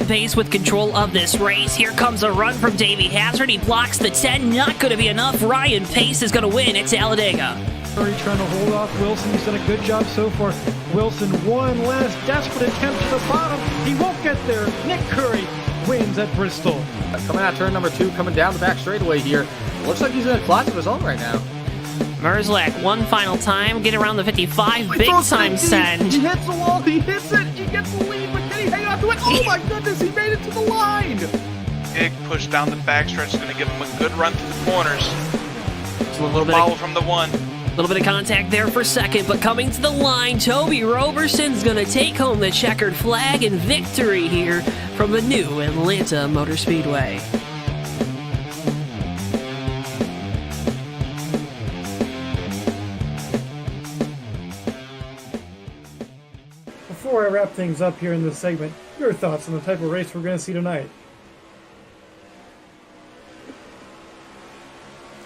pace with control of this race. Here comes a run from Davey Hazard. He blocks the 10. Not going to be enough. Ryan Pace is going to win at Talladega. Curry trying to hold off Wilson. He's done a good job so far. Wilson, one last desperate attempt to the bottom. He won't get there. Nick Curry wins at Bristol. Coming out turn number 2, coming down the back straightaway here. Looks like he's in a class of his own right now. Merzlak, one final time, get around the 55, big time send. He hits the wall, he hits it, he gets the lead, but can he hang on to it? Oh my goodness, he made it to the line! Big push down the backstretch is going to give him a good run through the corners. Just a little bit follow from the one. A little bit of contact there for second, but coming to the line, Toby Roberson's going to take home the checkered flag and victory here from the new Atlanta Motor Speedway. Before I wrap things up here in this segment, your thoughts on the type of race we're going to see tonight?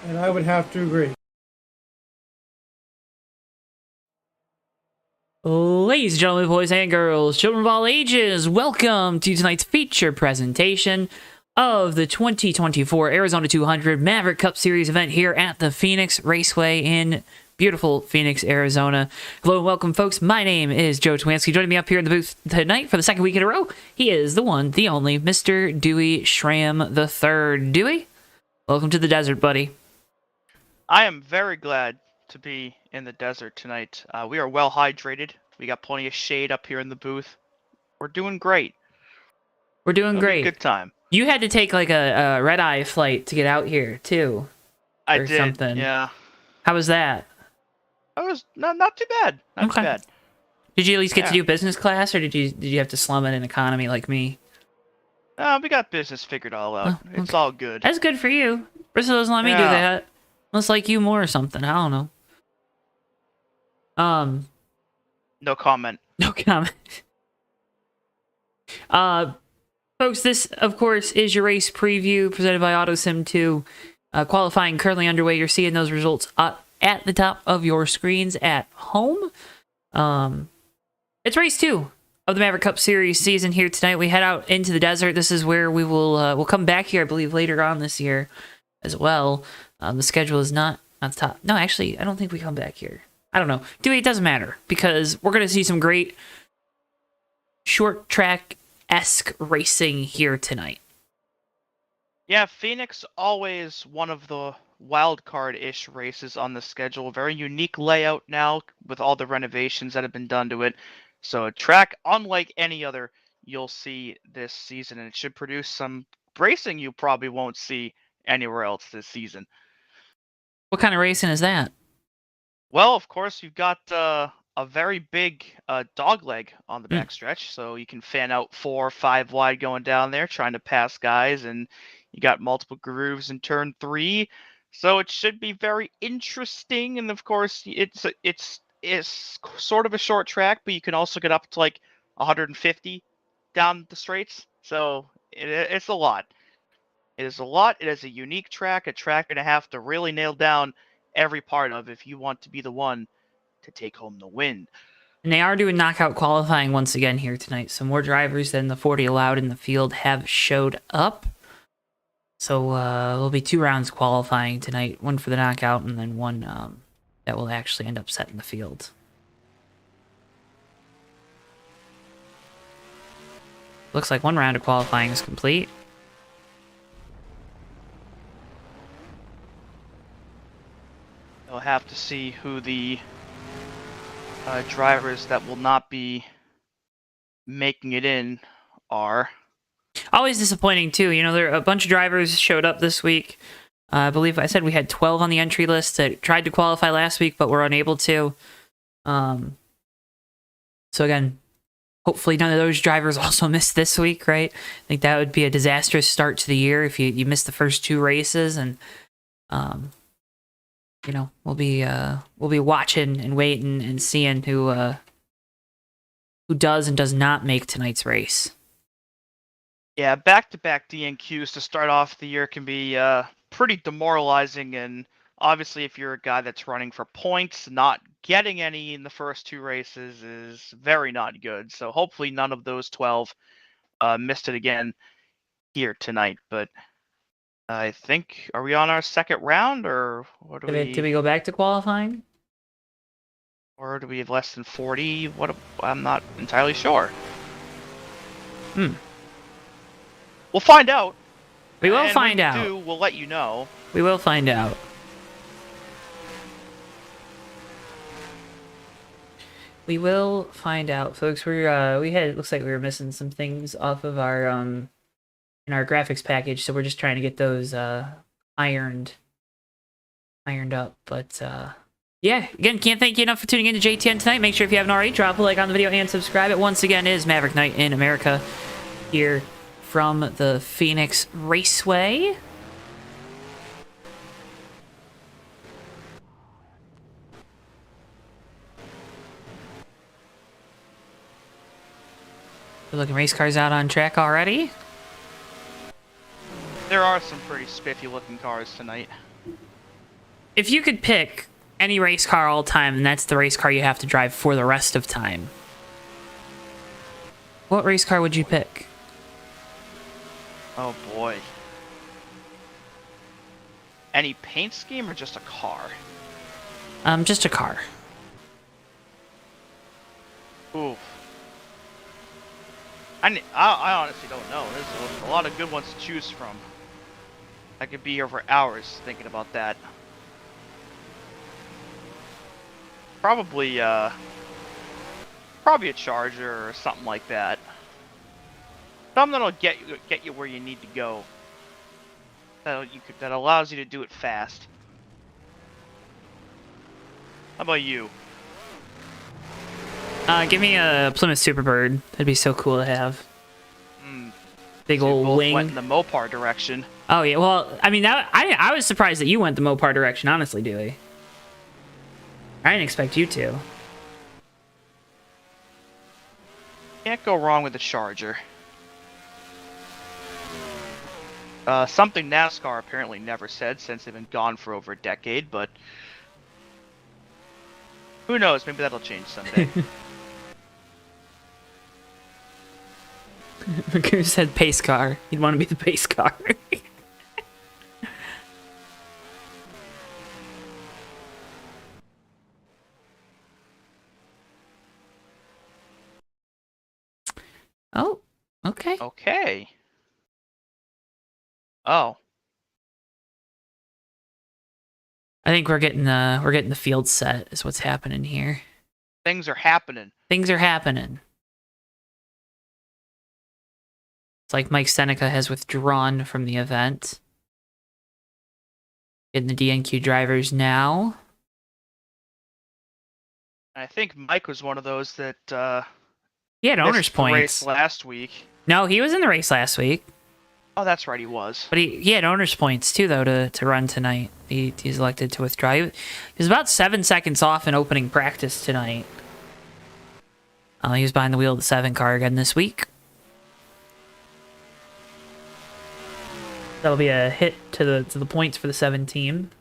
And I would have to agree. Ladies and gentlemen, boys and girls, children of all ages, welcome to tonight's feature presentation of the 2024 Arizona 200 Maverick Cup Series event here at the Phoenix Raceway in beautiful Phoenix, Arizona. Hello and welcome, folks. My name is JoeTowNetwork. Joining me up here in the booth tonight for the second week in a row, he is the one, the only, Mr. Dewey Schramm III. Dewey, welcome to the desert, buddy. I am very glad to be in the desert tonight. We are well hydrated. We got plenty of shade up here in the booth. We're doing great. We're doing great. Good time. You had to take like a red-eye flight to get out here too. I did. Something. Yeah. How was that? I was not too bad. Not too bad. Did you at least get to do business class, or did you have to slum it in economy like me? We got business figured all out. Oh, okay. It's all good. That's good for you. Bristol doesn't let me do that. Must like you more or something. I don't know. No comment. No comment. Folks, this, of course, is your race preview presented by AutoSim 2. Qualifying currently underway. You're seeing those results at the top of your screens at home. It's race 2 of the Maverick Cup Series season here tonight. We head out into the desert. This is where we will we'll come back here, I believe, later on this year as well. The schedule is not on top. No, actually, I don't think we come back here. I don't know. It doesn't matter, because we're going to see some great short track-esque racing here tonight. Yeah, Phoenix always one of the wild card-ish races on the schedule. Very unique layout now with all the renovations that have been done to it. So a track unlike any other you'll see this season, and it should produce some racing you probably won't see anywhere else this season. What kind of racing is that? Well, of course, you've got a very big dog leg on the backstretch, so you can fan out 4 or 5 wide going down there, trying to pass guys, and you got multiple grooves in turn 3, so it should be very interesting. And of course, it's sort of a short track, but you can also get up to like 150 down the straights, so it's a lot. It is a lot. It is a unique track, a track you're going to have to really nail down every part of if you want to be the one to take home the win. And they are doing knockout qualifying once again here tonight. So more drivers than the 40 allowed in the field have showed up. So there'll be 2 rounds qualifying tonight. One for the knockout and then one that will actually end up setting the field. Looks like 1 round of qualifying is complete. We'll have to see who the drivers that will not be making it in are. Always disappointing, too. You know, there a bunch of drivers showed up this week. I believe I said we had 12 on the entry list that tried to qualify last week, but were unable to. So again, hopefully none of those drivers also missed this week, right? I think that would be a disastrous start to the year if you missed the first 2 races, and you know, we'll be watching and waiting and seeing who does and does not make tonight's race. Yeah, back-to-back DNQs to start off the year can be pretty demoralizing, and obviously if you're a guy that's running for points, not getting any in the first 2 races is very not good. So hopefully none of those 12 missed it again here tonight. But I think, are we on our second round, or what do Did we go back to qualifying? Or do we have less than 40? I'm not entirely sure. We'll find out. We will And find when we out. do, we'll let you know. We will find out. We will find out, folks. It looks like we were missing some things off of our in our graphics package, so we're just trying to get those ironed up. But yeah, again, can't thank you enough for tuning in to JTN tonight. Make sure if you haven't already, drop a like on the video and subscribe. It once again is Maverick Night in America here from the Phoenix Raceway. Good looking race cars out on track already. There are some pretty spiffy looking cars tonight. If you could pick any race car all time, and that's the race car you have to drive for the rest of time, what race car would you pick? Oh boy. Any paint scheme or just a car? Just a car. Ooh. I honestly don't know. There's a lot of good ones to choose from. I could be here for hours thinking about that. Probably a Charger or something like that. Something that'll get you where you need to go. That allows you to do it fast. How about you? Give me a Plymouth Superbird. That'd be so cool to have. Big old both wing. went in the Mopar direction. Oh yeah, well, I mean, I was surprised that you went the Mopar direction, honestly, Dewey. I didn't expect you to. Can't go wrong with the Charger. Something NASCAR apparently never said since they've been gone for over a decade, but who knows? Maybe that'll change someday. Who said pace car? You'd want to be the pace car. Oh, okay. Okay. Oh. I think we're getting the field set is what's happening here. Things are happening. Things are happening. It's like Mike Seneca has withdrawn from the event. Getting the DNQ drivers now. I think Mike was one of those that He had owner's missed the race points. last week. No, he was in the race last week. Oh, that's right, he was. But he had owner's points too, though, to run tonight. He's elected to withdraw. He was about 7 seconds off in opening practice tonight. He was behind the wheel of the 7 car again this week. That'll be a hit to the points for the 7 team.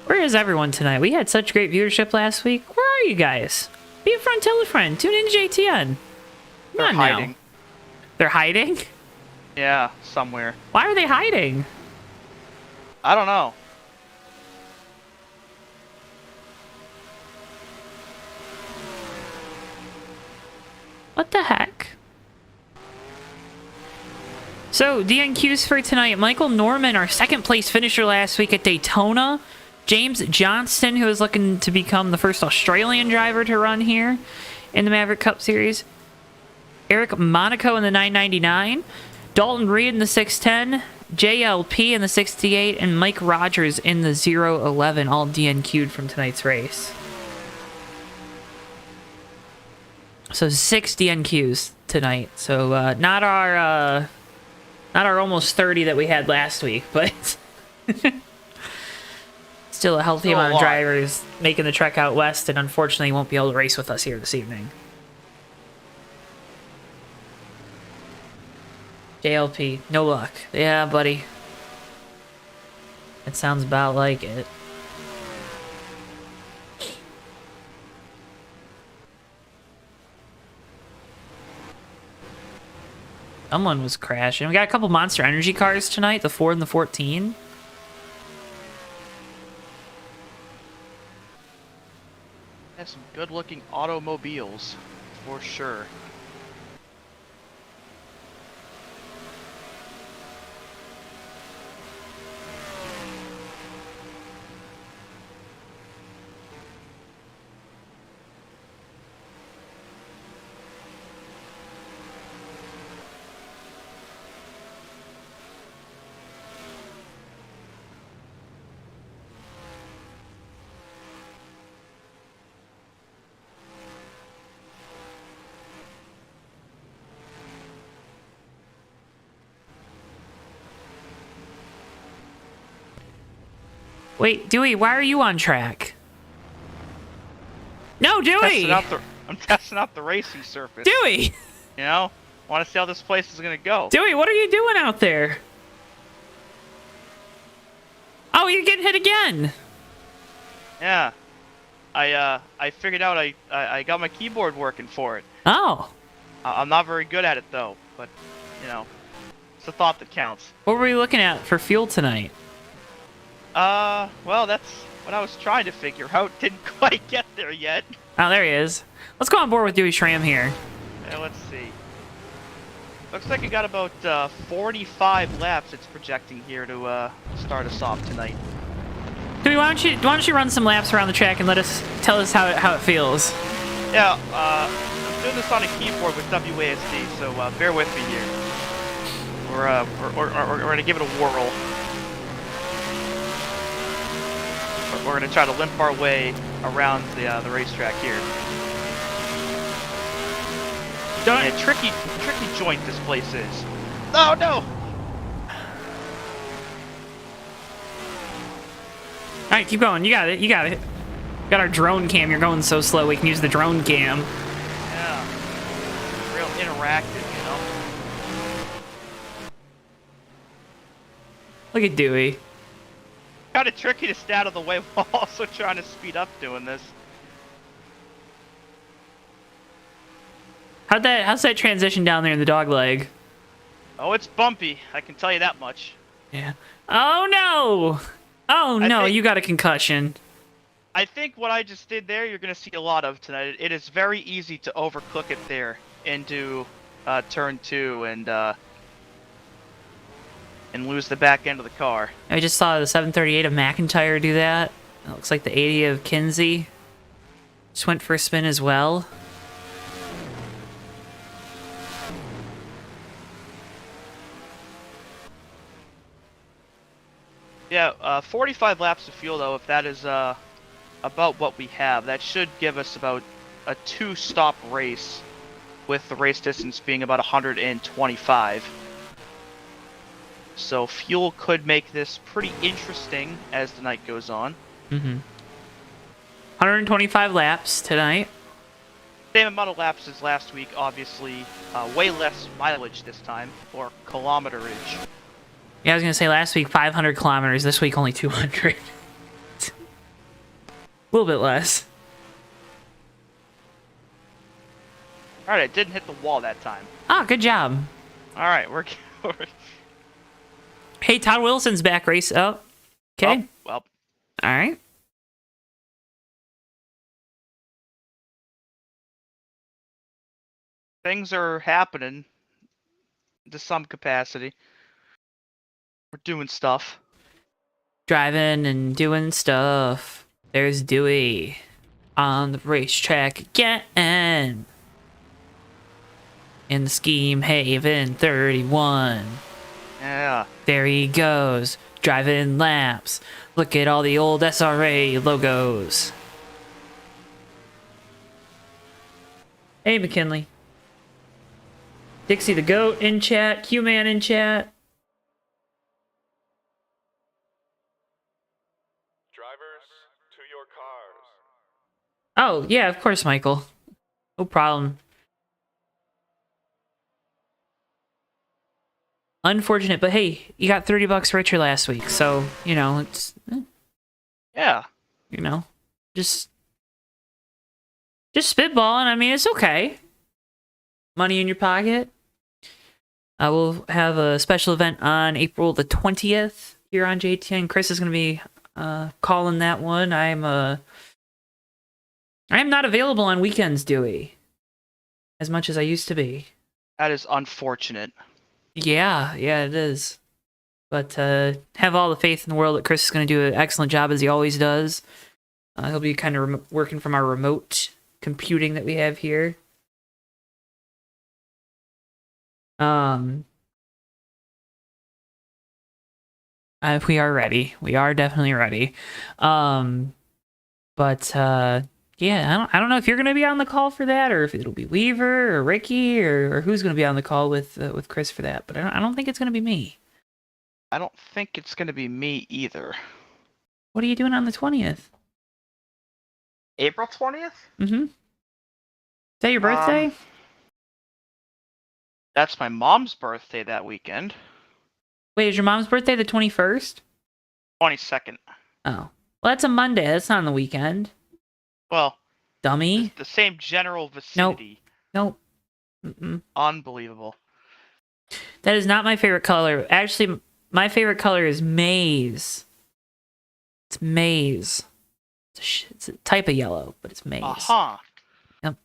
Where is everyone tonight? We had such great viewership last week. Where are you guys? Be a friend, tell a friend. Tune in to JTN. They're hiding. Now. They're hiding? Yeah, somewhere. Why are they hiding? I don't know. What the heck? So, DNQs for tonight. Michael Norman, our second place finisher last week at Daytona. James Johnston, who is looking to become the first Australian driver to run here in the Maverick Cup Series. Eric Monaco in the 999. Dalton Reed in the 610. JLP in the 68. And Mike Rogers in the 011, all DNQ'd from tonight's race. So 6 DNQs tonight. So not our almost 30 that we had last week, but still a healthy amount of drivers making the trek out west, and unfortunately won't be able to race with us here this evening. JLP, no luck. Yeah, buddy. It sounds about like it. Someone was crashing. We got a couple Monster Energy cars tonight, the 4 and the 14. There's some good-looking automobiles, for sure. Wait, Dewey, why are you on track? No, Dewey! I'm testing out the racing surface. Dewey! You know? Want to see how this place is going to go. Dewey, what are you doing out there? Oh, you're getting hit again! Yeah. I figured out I got my keyboard working for it. Oh. I'm not very good at it, though. But, you know, it's the thought that counts. What were we looking at for fuel tonight? Well, that's what I was trying to figure out. Didn't quite get there yet. Oh, there he is. Let's go on board with Dewey Schramm here. Yeah, let's see. Looks like you got about 45 laps it's projecting here to start us off tonight. Dewey, why don't you run some laps around the track and tell us how it feels? Yeah, I'm doing this on a keyboard with WASD, so bear with me here. We're gonna give it a whirl. We're gonna try to limp our way around the racetrack here. Yeah, tricky joint this place is. Oh no! Alright, keep going. You got it. Got our drone cam. You're going so slow, we can use the drone cam. Yeah. Real interactive, you know? Look at Dewey. Kind of tricky to stay out of the way while also trying to speed up doing this. How's that transition down there in the dog leg? Oh, it's bumpy. I can tell you that much. Yeah. Oh no! Oh no, you got a concussion. I think what I just did there, you're going to see a lot of tonight. It is very easy to overcook it there into turn 2 and lose the back end of the car. I just saw the 738 of McIntyre do that. It looks like the 80 of Kinsey just went for a spin as well. Yeah, 45 laps of fuel, though, if that is about what we have. That should give us about a 2-stop race, with the race distance being about 125. So fuel could make this pretty interesting as the night goes on. 125 laps tonight. Same amount of laps as last week, obviously. Way less mileage this time, or kilometerage. Yeah, I was gonna say last week 500 kilometers. This week only 200. A little bit less. All right, I didn't hit the wall that time. Ah, good job. All right, we're Hey, Todd Wilson's back race. Oh, okay. Oh, well. All right. Things are happening to some capacity. We're doing stuff. Driving and doing stuff. There's Dewey on the racetrack again. In the Scheme Haven 31. Yeah. There he goes, driving laps. Look at all the old SRA logos. Hey, McKinley. Dixie the Goat in chat. Q-Man in chat. Drivers, to your cars. Oh, yeah, of course, Michael. No problem. Unfortunate, but hey, you got $30 richer last week, so, you know, it's... Yeah. You know, just spitballing. I mean, it's okay. Money in your pocket. We'll have a special event on April the 20th here on JTN. Chris is going to be calling that one. I am not available on weekends, Dewey, as much as I used to be. That is unfortunate. Yeah, it is. But have all the faith in the world that Chris is going to do an excellent job as he always does. He'll be kind of working from our remote computing that we have here. We are ready. We are definitely ready. Yeah, I don't know if you're going to be on the call for that, or if it'll be Weaver or Ricky or who's going to be on the call with Chris for that. But I don't think it's going to be me. I don't think it's going to be me either. What are you doing on the 20th? April 20th? Mm-hmm. Is that your birthday? That's my mom's birthday that weekend. Wait, is your mom's birthday the 21st? 22nd. Oh. Well, that's a Monday. That's not on the weekend. Well, Dummy. the same general vicinity. Nope. Mm-mm. Unbelievable. That is not my favorite color. Actually, my favorite color is maize. It's maize. It's a type of yellow, but it's maize. Uh-huh. Yep.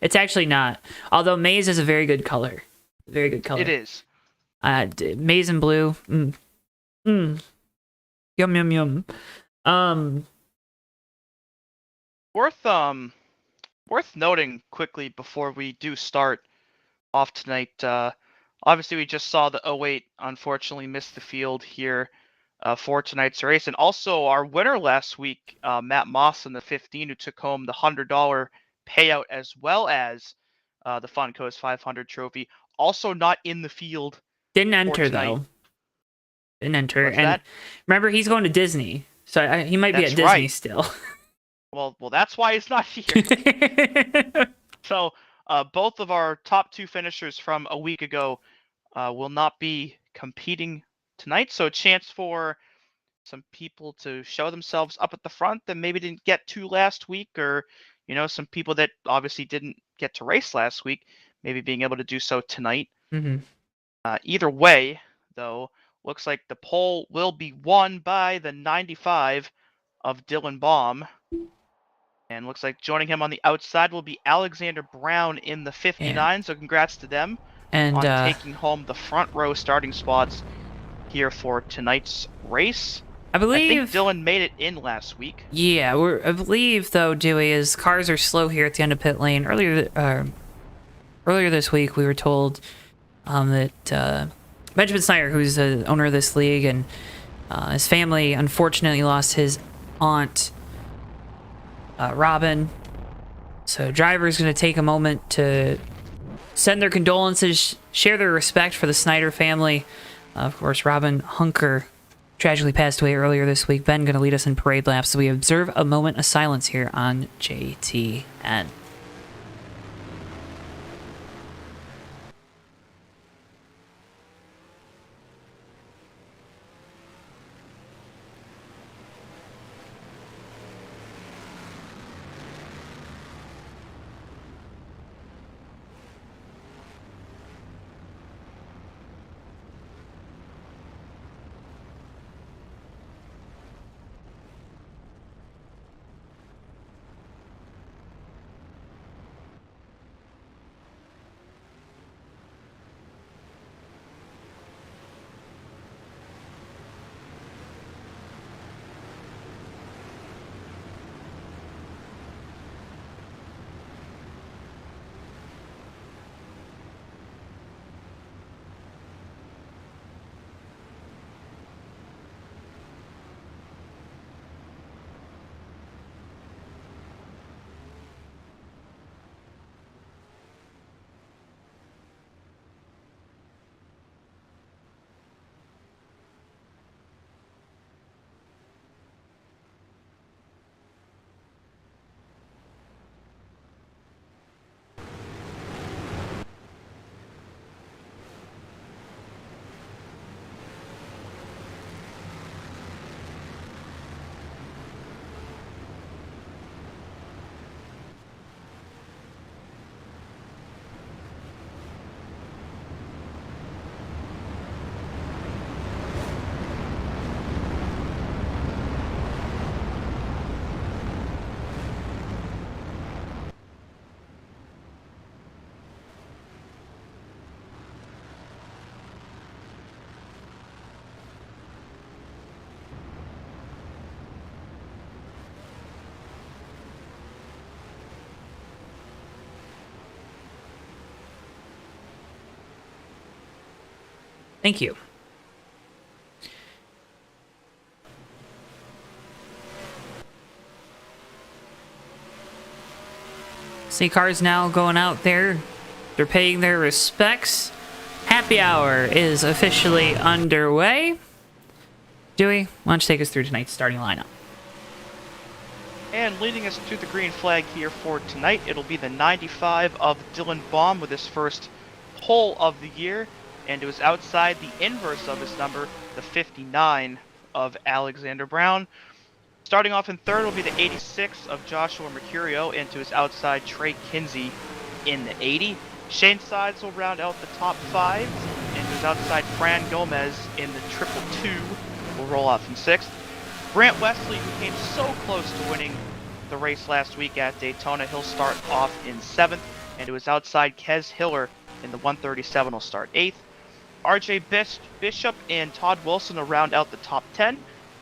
It's actually not. Although maize is a very good color. Very good color. It is. Maize and blue. Yum, yum, yum. Worth noting quickly before we do start off tonight. Obviously, we just saw the 08 unfortunately miss the field here for tonight's race, and also our winner last week, Matt Moss in the 15, who took home the $100 payout as well as the Funco's 500 trophy. Also not in the field. Didn't enter though. Didn't enter. What's and that? Remember, he's going to Disney, so he might be That's at Disney right. still. Well, that's why he's not here. So both of our top two finishers from a week ago will not be competing tonight. So a chance for some people to show themselves up at the front that maybe didn't get to last week, or some people that obviously didn't get to race last week, maybe being able to do so tonight. Mm-hmm. Either way, though, looks like the pole will be won by the 95 of Dylan Baum. And looks like joining him on the outside will be Alexander Brown in the 59. Yeah. So congrats to them on taking home the front row starting spots here for tonight's race. I believe I think Dylan made it in last week. Yeah, I believe though, Dewey, is cars are slow here at the end of pit lane. Earlier this week, we were told that Benjamin Snyder, who's the owner of this league, and his family unfortunately lost his aunt, Robin. So driver's going to take a moment to send their condolences, share their respect for the Snyder family. Of course, Robin Hunker tragically passed away earlier this week. Ben going to lead us in parade laps, so we observe a moment of silence here on JTN. Thank you. See cars now going out there. They're paying their respects. Happy hour is officially underway. Dewey, why don't you take us through tonight's starting lineup? And leading us to the green flag here for tonight, it'll be the 95 of Dylan Baum with his first pole of the year. And it was outside the inverse of his number, the 59 of Alexander Brown. Starting off in third will be the 86 of Joshua Mercurio, and to his outside Trey Kinsey in the 80. Shane Sides will round out the top 5, and to his outside Fran Gomez in the triple 2 will roll off in 6th. Grant Wesley, who came so close to winning the race last week at Daytona, he'll start off in 7th, and to his outside Kez Hiller in the 137 will start 8th. RJ Bishop and Todd Wilson will round out the top 10.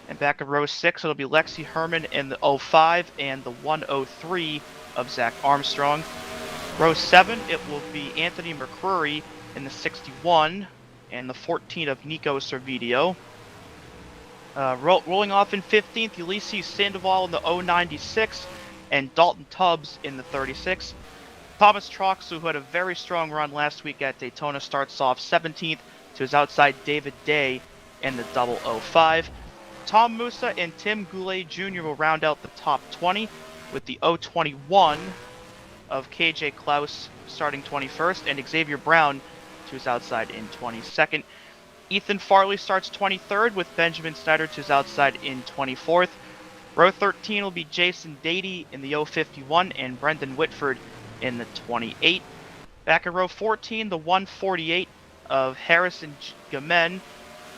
And back in row 6, it'll be Lexi Herman in the 05 and the 103 of Zach Armstrong. Row 7, it will be Anthony McCrory in the 61 and the 14 of Nico Servideo. Rolling off in 15th, Ulysses Sandoval in the 096 and Dalton Tubbs in the 36. Thomas Troxel, who had a very strong run last week at Daytona, starts off 17th to his outside David Day in the 005. Tom Musa and Tim Goulet Jr. will round out the top 20 with the 021 of KJ Klaus starting 21st and Xavier Brown to his outside in 22nd. Ethan Farley starts 23rd with Benjamin Snyder to his outside in 24th. Row 13 will be Jason Dady in the 051 and Brendan Whitford in the 28. Back in row 14, the 148 of Harrison Gamen,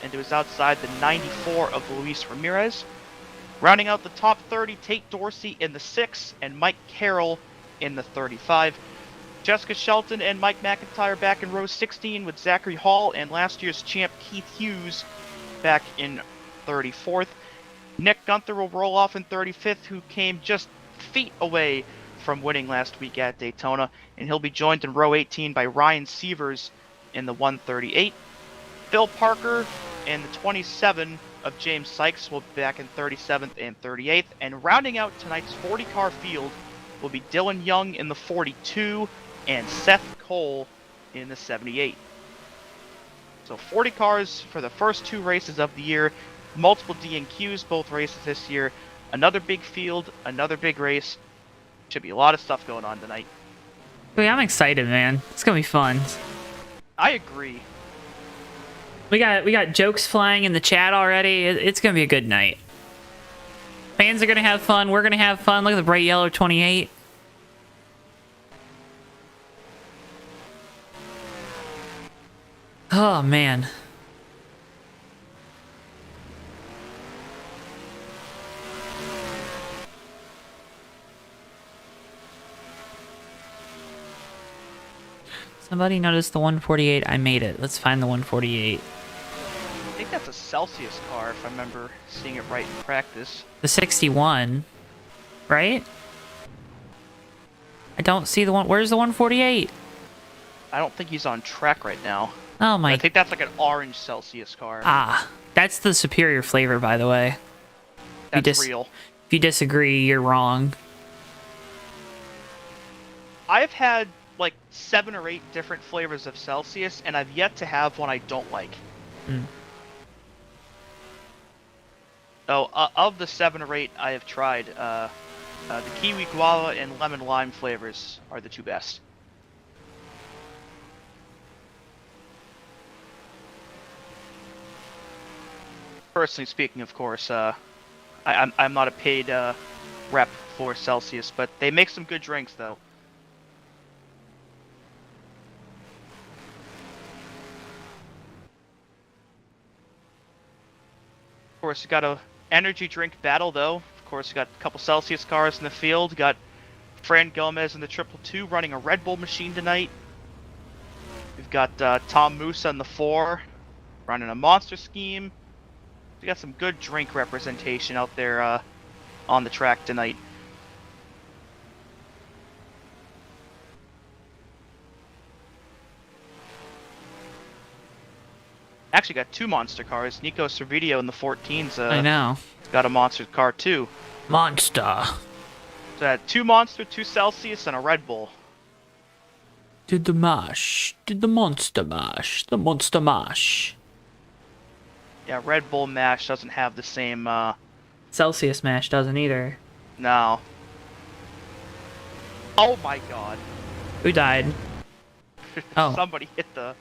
and to his outside the 94 of Luis Ramirez. Rounding out the top 30, Tate Dorsey in the 6 and Mike Carroll in the 35. Jessica Shelton and Mike McIntyre back in row 16 with Zachary Hall and last year's champ Keith Hughes back in 34th. Nick Gunther will roll off in 35th, who came just feet away from winning last week at Daytona, and he'll be joined in row 18 by Ryan Sievers in the 138. Phil Parker and the 27 of James Sykes will be back in 37th and 38th. And rounding out tonight's 40-car field will be Dylan Young in the 42 and Seth Cole in the 78. So 40 cars for the first 2 races of the year. Multiple DNQs both races this year. Another big field, another big race. Should be a lot of stuff going on tonight. Wait, I'm excited, man. It's gonna be fun. I agree. We got jokes flying in the chat already. It's gonna be a good night. Fans are gonna have fun. We're gonna have fun. Look at the bright yellow 28. Oh man. Somebody noticed the 148. I made it. Let's find the 148. I think that's a Celsius car, if I remember seeing it right in practice. The 61, right? I don't see the one. Where's the 148? I don't think he's on track right now. Oh my. I think that's like an orange Celsius car. Ah, that's the superior flavor, by the way. That's real. If you disagree, you're wrong. I've had like 7 or 8 different flavors of Celsius, and I've yet to have one I don't like. Mm. Of the 7 or 8 I have tried, the kiwi guava and lemon lime flavors are the 2 best. Personally speaking, of course, I'm not a paid rep for Celsius, but they make some good drinks, though. Of course, you got a energy drink battle, though. Of course, you got a couple Celsius cars in the field. You got Fran Gomez in the 222 running a Red Bull machine tonight. We've got Tom Musa in the 4 running a Monster Scheme. We got some good drink representation out there on the track tonight. Actually got 2 monster cars. Nico Servideo in the 14's I know. got a monster car too. Monster. So I had 2 monster, 2 Celsius, and a Red Bull. Did the mash. Did the monster mash. The monster mash. Yeah, Red Bull mash doesn't have the same, Celsius mash doesn't either. no. Oh my god. Who died? Oh. Somebody hit the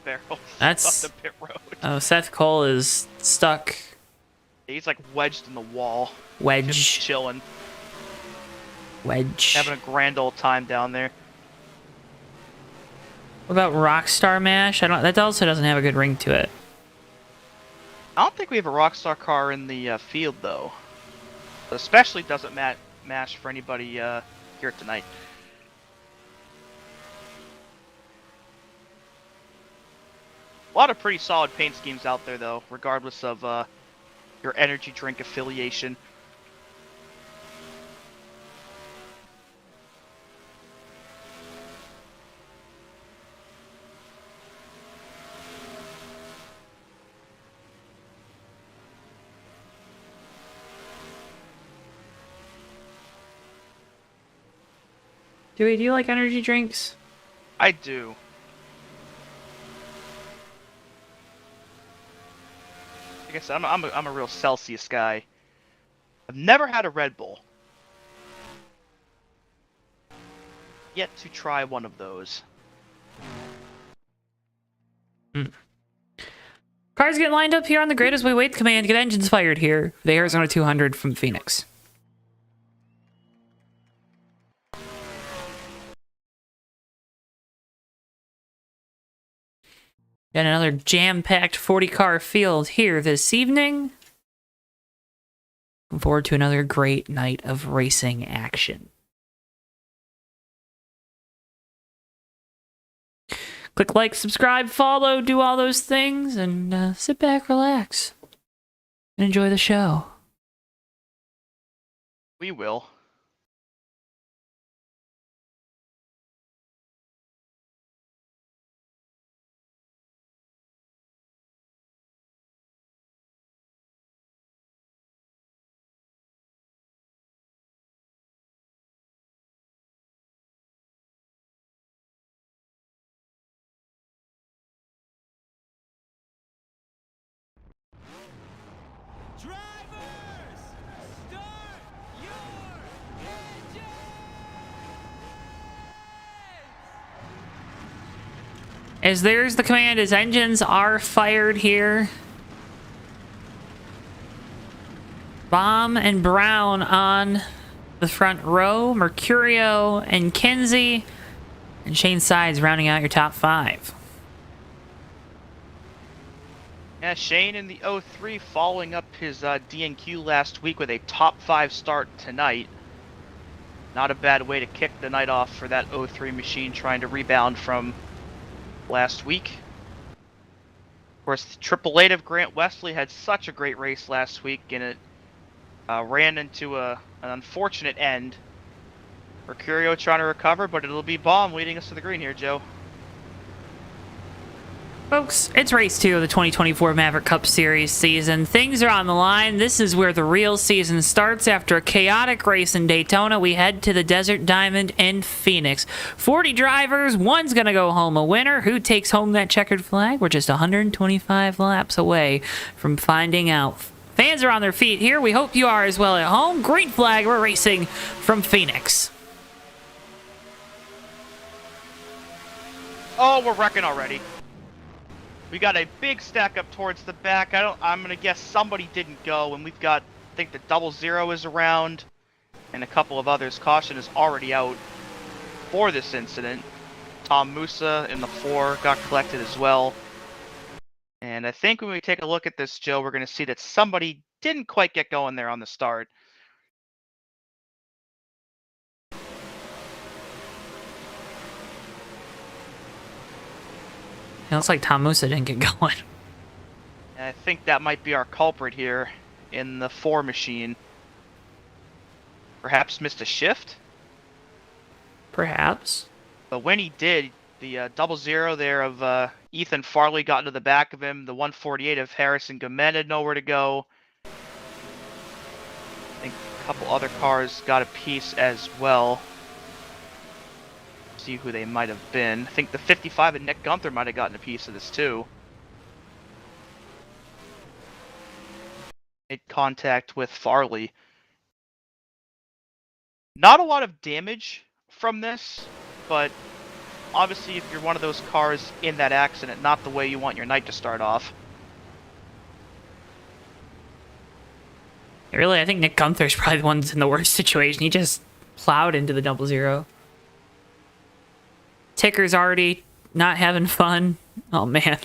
barrels That's- off the pit road. Oh, Seth Cole is stuck. He's like wedged in the wall. Just Wedge. chilling. Wedge. Having a grand old time down there. What about Rockstar Mash? I don't. That also doesn't have a good ring to it. I don't think we have a Rockstar car in the field, though. Especially doesn't mash for anybody here tonight. A lot of pretty solid paint schemes out there, though, regardless of your energy drink affiliation. Do you like energy drinks? I do. Like I said, I'm a real Celsius guy. I've never had a Red Bull. Yet to try one of those. Cars getting lined up here on the grid as we wait the command to get engines fired here. The Arizona 200 from Phoenix. Got another jam-packed 40-car field here this evening. Looking forward to another great night of racing action. Click like, subscribe, follow, do all those things, and sit back, relax, and enjoy the show. We will. Drivers, start your engines! As there's the command, as engines are fired here. Baum and Brown on the front row. Mercurio and Kinsey. And Shane Sides rounding out your top 5. Yeah, Shane in the 03 following up his DNQ last week with a top 5 start tonight. Not a bad way to kick the night off for that 03 machine trying to rebound from last week. Of course, the Triple Eight of Grant Wesley had such a great race last week, and it ran into an unfortunate end. Mercurio trying to recover, but it'll be Baum leading us to the green here, Joe. Folks, it's race 2 of the 2024 Maverick Cup Series season. Things are on the line. This is where the real season starts. After a chaotic race in Daytona, we head to the Desert Diamond in Phoenix. 40 drivers, one's going to go home a winner. Who takes home that checkered flag? We're just 125 laps away from finding out. Fans are on their feet here. We hope you are as well at home. Green flag, we're racing from Phoenix. Oh, we're wrecking already. We got a big stack up towards the back. I'm gonna guess somebody didn't go, and we've got, I think the 00 is around, and a couple of others. Caution is already out for this incident. Tom Musa in the 4 got collected as well. And I think when we take a look at this, Joe, we're gonna see that somebody didn't quite get going there on the start. It looks like Tom Musa didn't get going. And I think that might be our culprit here in the 4 machine. Perhaps missed a shift? Perhaps. But when he did, the 00 there of Ethan Farley got into the back of him. The 148 of Harrison Gomen had nowhere to go. I think a couple other cars got a piece as well. See who they might have been. I think the 55 of Nick Gunther might have gotten a piece of this too. Made contact with Farley. Not a lot of damage from this, but obviously if you're one of those cars in that accident, not the way you want your night to start off. Really, I think Nick Gunther's probably the one that's in the worst situation. He just plowed into the 00. Ticker's already not having fun. Oh, man.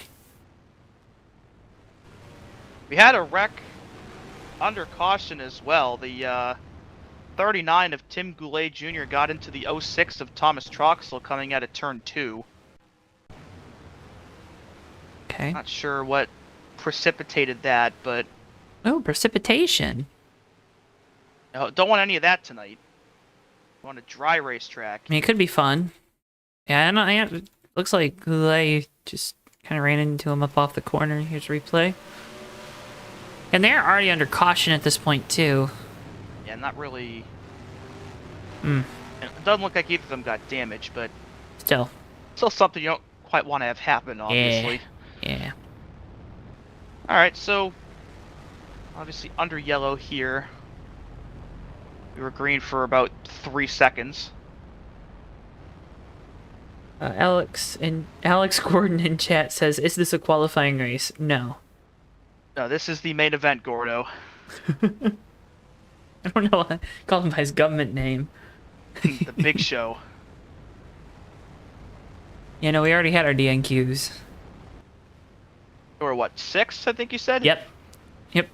We had a wreck under caution as well. The 39 of Tim Goulet Jr. got into the 06 of Thomas Troxel coming out of turn 2. Okay. Not sure what precipitated that, but Oh, precipitation. no, don't want any of that tonight. Want a dry racetrack. I mean, it could be fun. Yeah, I know. Yeah, it looks like Goulet just kind of ran into him up off the corner. Here's replay. And they're already under caution at this point, too. Yeah, not really. Hmm. It doesn't look like either of them got damaged, but Still. something you don't quite want to have happen, obviously. Yeah. Alright, so obviously under yellow here. We were green for about 3 seconds. Alex Gordon in chat says, "Is this a qualifying race?" No. No, this is the main event, Gordo. I don't know why I call him by his government name. The big show. You know, we already had our DNQs. Or what, 6, I think you said? Yep.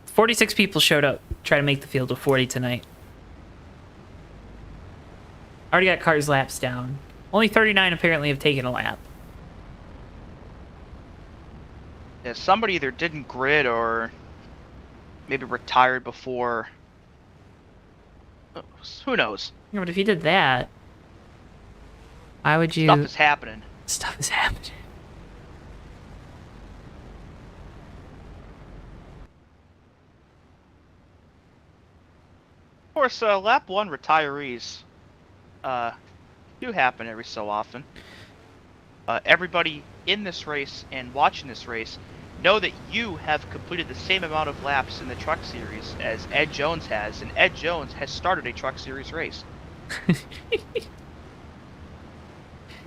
46 people showed up. Try to make the field of 40 tonight. Already got cars laps down. Only 39 apparently have taken a lap. Yeah, somebody either didn't grid or maybe retired before. Who knows? Yeah, but if you did that, why would you... Stuff is happening. Stuff is happening. Of course, lap 1 retirees do happen every so often. Everybody in this race and watching this race know that you have completed the same amount of laps in the Truck Series as Ed Jones has, and Ed Jones has started a Truck Series race. He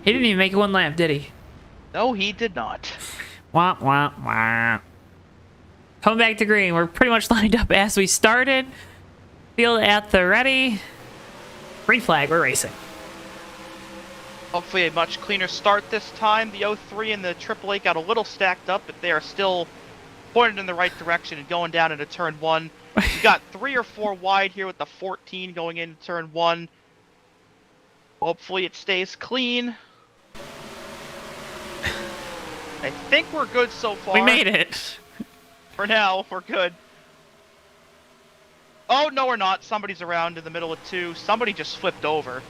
didn't even make one lap, did he? No, he did not. Wah, wah, wah. Coming back to green. We're pretty much lined up as we started. Field at the ready. Green flag, we're racing. Hopefully a much cleaner start this time. The 03 and the AAA got a little stacked up, but they are still pointed in the right direction and going down into turn 1. You got 3 or 4 wide here with the 14 going into turn 1. Hopefully it stays clean. I think we're good so far. We made it. For now, we're good. Oh, no, we're not. Somebody's around in the middle of 2. Somebody just flipped over.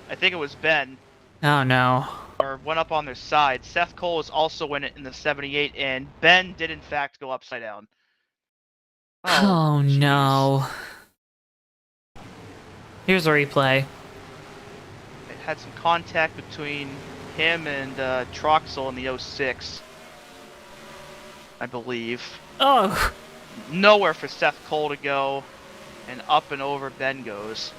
I think it was Ben. Oh, no. Or went up on their side. Seth Cole was also in it in the 78, and Ben did in fact go upside down. Oh, no. Here's a replay. It had some contact between him and Troxel in the 06, I believe. Oh. Nowhere for Seth Cole to go, and up and over Ben goes.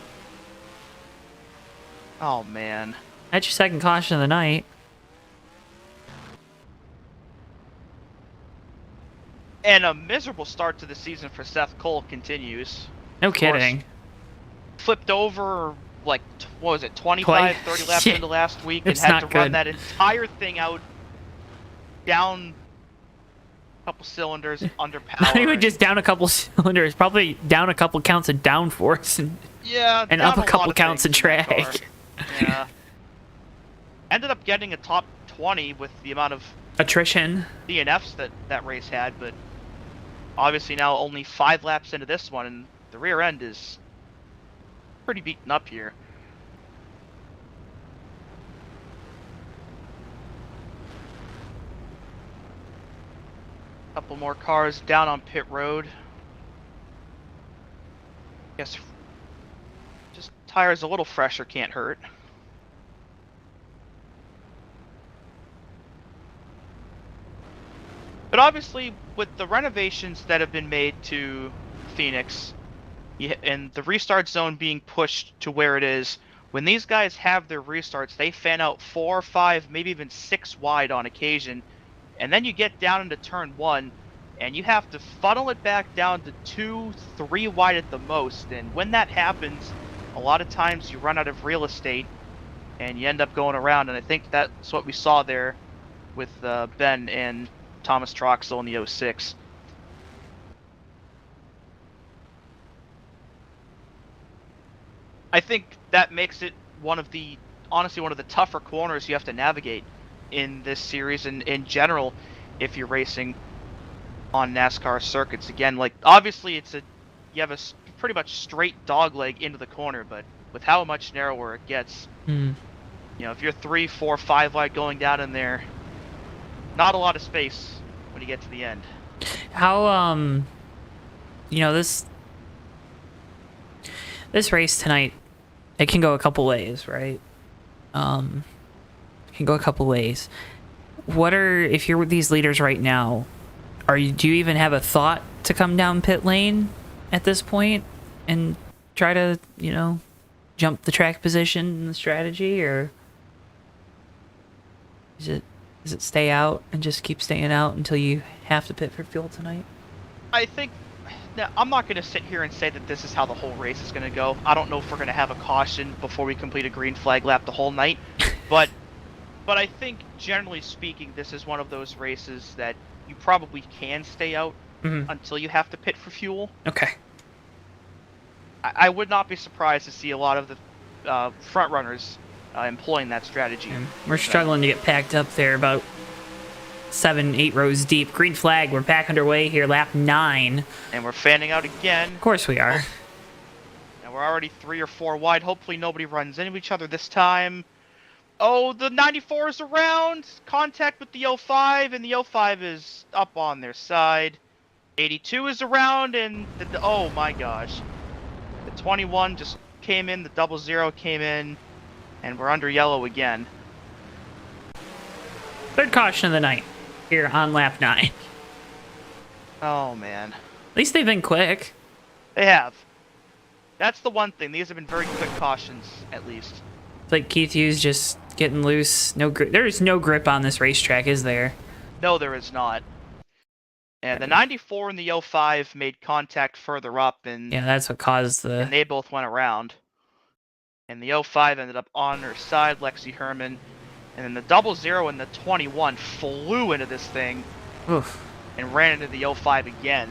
Oh, man. That's your second caution of the night. And a miserable start to the season for Seth Cole continues. No kidding. Flipped over, like, what was it, 25, 30 laps into last week, and It's had not to good. run that entire thing out down a couple cylinders, under power. Not even just down a couple cylinders, probably down a couple counts of downforce and Yeah, and down up a lot couple of counts of things in that drag. car. Yeah. Ended up getting a top 20 with the amount of Attrition. DNFs that race had, but obviously now only 5 laps into this one, and the rear end is pretty beaten up here. Couple more cars down on pit road. Guess just tires a little fresher can't hurt. But obviously, with the renovations that have been made to Phoenix, and the restart zone being pushed to where it is, when these guys have their restarts, they fan out 4, 5, maybe even 6 wide on occasion. And then you get down into turn 1, and you have to funnel it back down to 2, 3 wide at the most. And when that happens, a lot of times you run out of real estate, and you end up going around. And I think that's what we saw there with Ben and Thomas Troxel in the 06. I think that makes it honestly one of the tougher corners you have to navigate in this series and in general if you're racing on NASCAR circuits. Again, like obviously you have a pretty much straight dog leg into the corner, but with how much narrower it gets, you know, if you're 3, 4, 5 wide going down in there, not a lot of space when you get to the end. How you know, this race tonight, it can go a couple ways, right? It can go a couple ways. If you're with these leaders right now, do you even have a thought to come down pit lane at this point and try to, you know, jump the track position and the strategy, or is it stay out and just keep staying out until you have to pit for fuel tonight? I think, now, I'm not going to sit here and say that this is how the whole race is going to go. I don't know if we're going to have a caution before we complete a green flag lap the whole night, but I think generally speaking, this is one of those races that you probably can stay out until you have to pit for fuel. Okay. I would not be surprised to see a lot of the front runners employing that strategy. We're struggling to get packed up there, about 7, 8 rows deep. Green flag, we're back underway here, lap 9. And we're fanning out again. Of course we are. And we're already 3 or 4 wide. Hopefully nobody runs into each other this time. Oh, the 94 is around. Contact with the 05, and the 05 is up on their side. 82 is around, and oh my gosh. The 21 just came in, the 00 came in, and we're under yellow again. Third caution of the night here on lap 9. Oh man. At least they've been quick. They have. That's the one thing. These have been very quick cautions, at least. It's like Keith Hughes just getting loose. No grip. There's no grip on this racetrack, is there? No, there is not. And the 94 and the 05 made contact further up, and yeah, that's what caused the... And they both went around. And the 05 ended up on her side, Lexi Herman. And then the 00 and the 21 flew into this thing. Oof. And ran into the 05 again.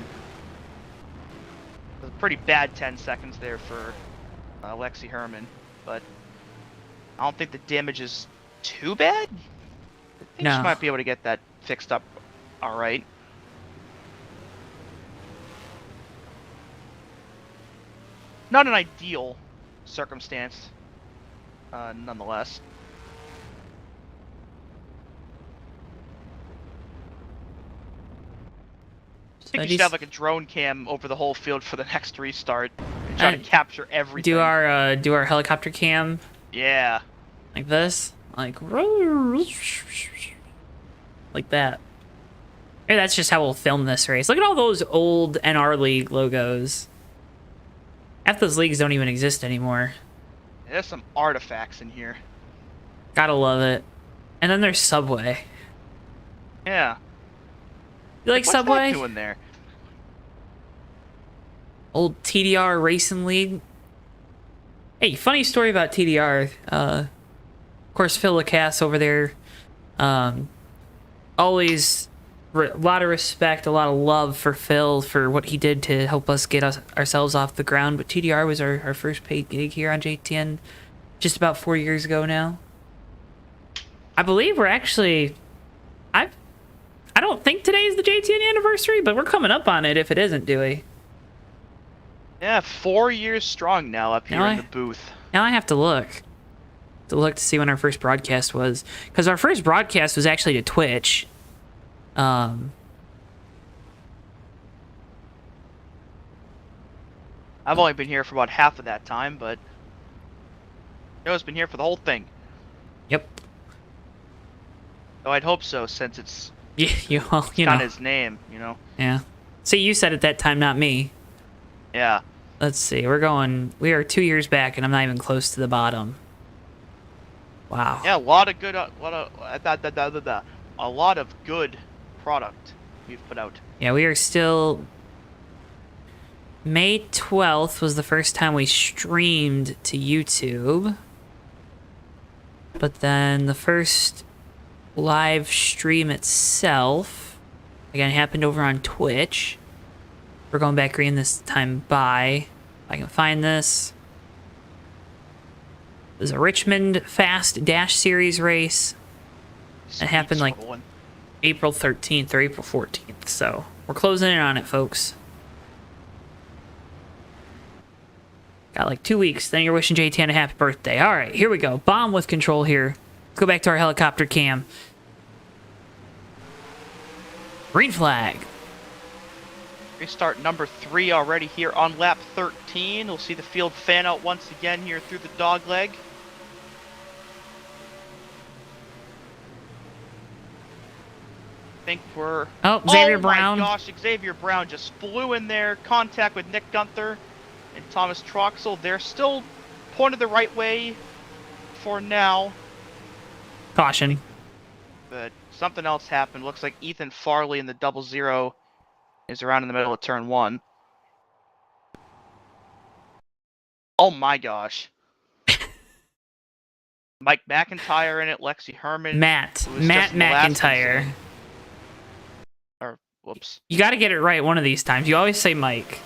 It was a pretty bad 10 seconds there for Lexi Herman, but I don't think the damage is too bad. I think No. she might be able to get that fixed up all right. Not an ideal circumstance, nonetheless. I think you should have like a drone cam over the whole field for the next restart and try to capture everything. Do our helicopter cam Yeah. like this, like that. Maybe that's just how we'll film this race. Look at all those old NR League logos. Half those leagues don't even exist anymore. There's some artifacts in here. Gotta love it. And then there's Subway. Yeah. You like What's Subway? that doing there? Old TDR Racing League. Hey, funny story about TDR. Of course, Phil Lacasse over there. Always a lot of respect, a lot of love for Phil for what he did to help us get ourselves off the ground. But TDR was our first paid gig here on JTN just about 4 years ago now. I believe we're actually... I don't think today's the JTN anniversary, but we're coming up on it if it isn't, Dewey. Yeah, 4 years strong now up here in the booth. Now I have to look to see when our first broadcast was, because our first broadcast was actually to Twitch. I've only been here for about half of that time, but Joe's been here for the whole thing. Yep. So I'd hope so, since it's Yeah, well, you kind know. of his name, you know? Yeah. See, you said it that time, not me. Yeah. Let's see. We are 2 years back, and I'm not even close to the bottom. Wow. Yeah, a lot of good, a lot of good product we've put out. Yeah, we are still... May 12th was the first time we streamed to YouTube. But then the first live stream itself, again, happened over on Twitch. We're going back green this time by... If I can find this. It was a Richmond Fast Dash Series race. It happened like April 13th or April 14th. So we're closing in on it, folks. Got like 2 weeks. Then you're wishing JTN a happy birthday. All right, here we go. Bomb with control here. Let's go back to our helicopter cam. Green flag. Restart number 3 already here on lap 13. We'll see the field fan out once again here through the dog leg. I think we're... Oh, Xavier oh Brown. my gosh, Xavier Brown just flew in there. Contact with Nick Gunther and Thomas Troxel. They're still pointed the right way for now, Caution. but something else happened. Looks like Ethan Farley in the 00 is around in the middle of turn 1. Oh my gosh. Mike McIntyre in it, Lexi Herman. Matt who was just in the last McIntyre. incident. Or, whoops. You got to get it right one of these times. You always say Mike.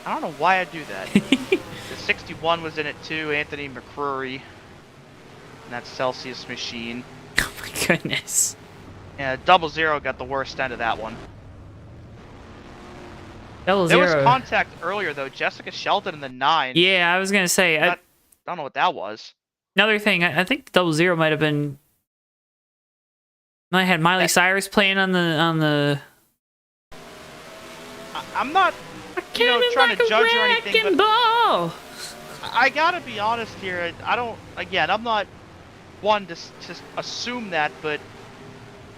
I don't know why I do that. The 61 was in it too, Anthony McCrory. And that's Celsius Machine. Oh my goodness. Yeah, 00 got the worst end of that one. Double There was zero. contact earlier though. Jessica Shelton in the 9. Yeah, I was gonna say. I don't know what that was. Another thing, I think 00 might have been. I had Miley Cyrus playing on the. I'm not, trying to judge or anything, but ball. I gotta be honest here. I'm not one to assume that, but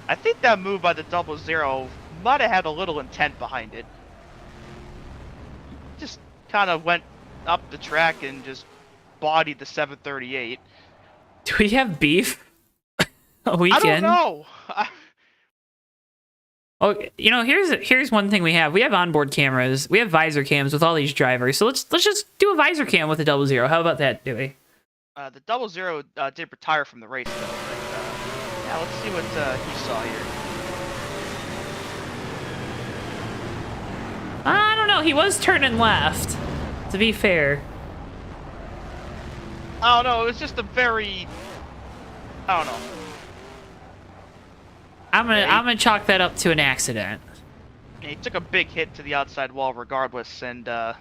I think that move by the 00 might have had a little intent behind it. Just kind of went up the track and just bodied the 738. Do we have beef? A weekend? I don't know. Oh, here's one thing we have. We have onboard cameras. We have visor cams with all these drivers. So let's just do a visor cam with the 00. How about that, Dewey? The 00 did retire from the race though. But, yeah, let's see what he saw here. I don't know. He was turning left. To be fair. I don't know. It was just a very, I don't know. I'm gonna chalk that up to an accident. He took a big hit to the outside wall regardless, and that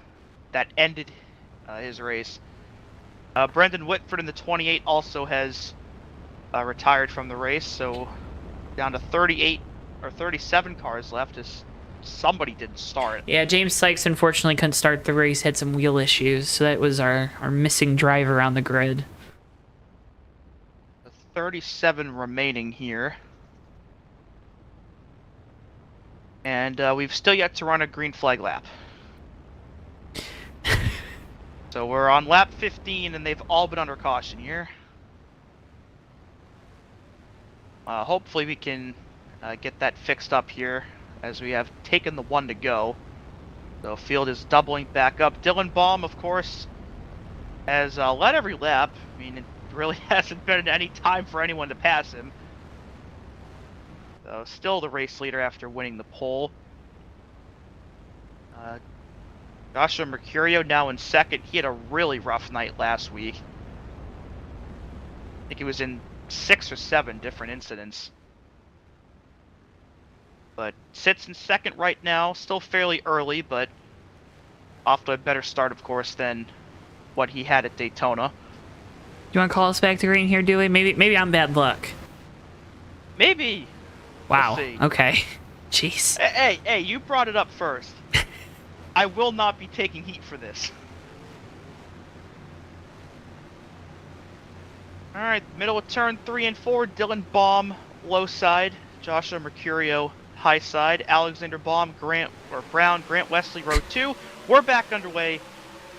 ended his race. Brendan Whitford in the 28 also has retired from the race, so down to 38 or 37 cars left as somebody didn't start. Yeah, James Sykes unfortunately couldn't start the race, had some wheel issues, so that was our missing driver on the grid. 37 remaining here. And we've still yet to run a green flag lap. So we're on lap 15 and they've all been under caution here. Hopefully we can get that fixed up here as we have taken the 1 to go. So field is doubling back up. Dylan Baum, of course, has led every lap. I mean, it really hasn't been any time for anyone to pass him. So still the race leader after winning the pole. Joshua Mercurio now in second. He had a really rough night last week. I think he was in 6 or 7 different incidents. But sits in second right now. Still fairly early, but off to a better start, of course, than what he had at Daytona. You want to call us back to green here, Dewey? Maybe I'm bad luck. Maybe. Wow. We'll see. Okay. Jeez. Hey, you brought it up first. I will not be taking heat for this. All right, middle of turn 3 and 4. Dylan Baum, low side. Joshua Mercurio, high side. Alexander Baum, Brown, Grant Wesley, row 2. We're back underway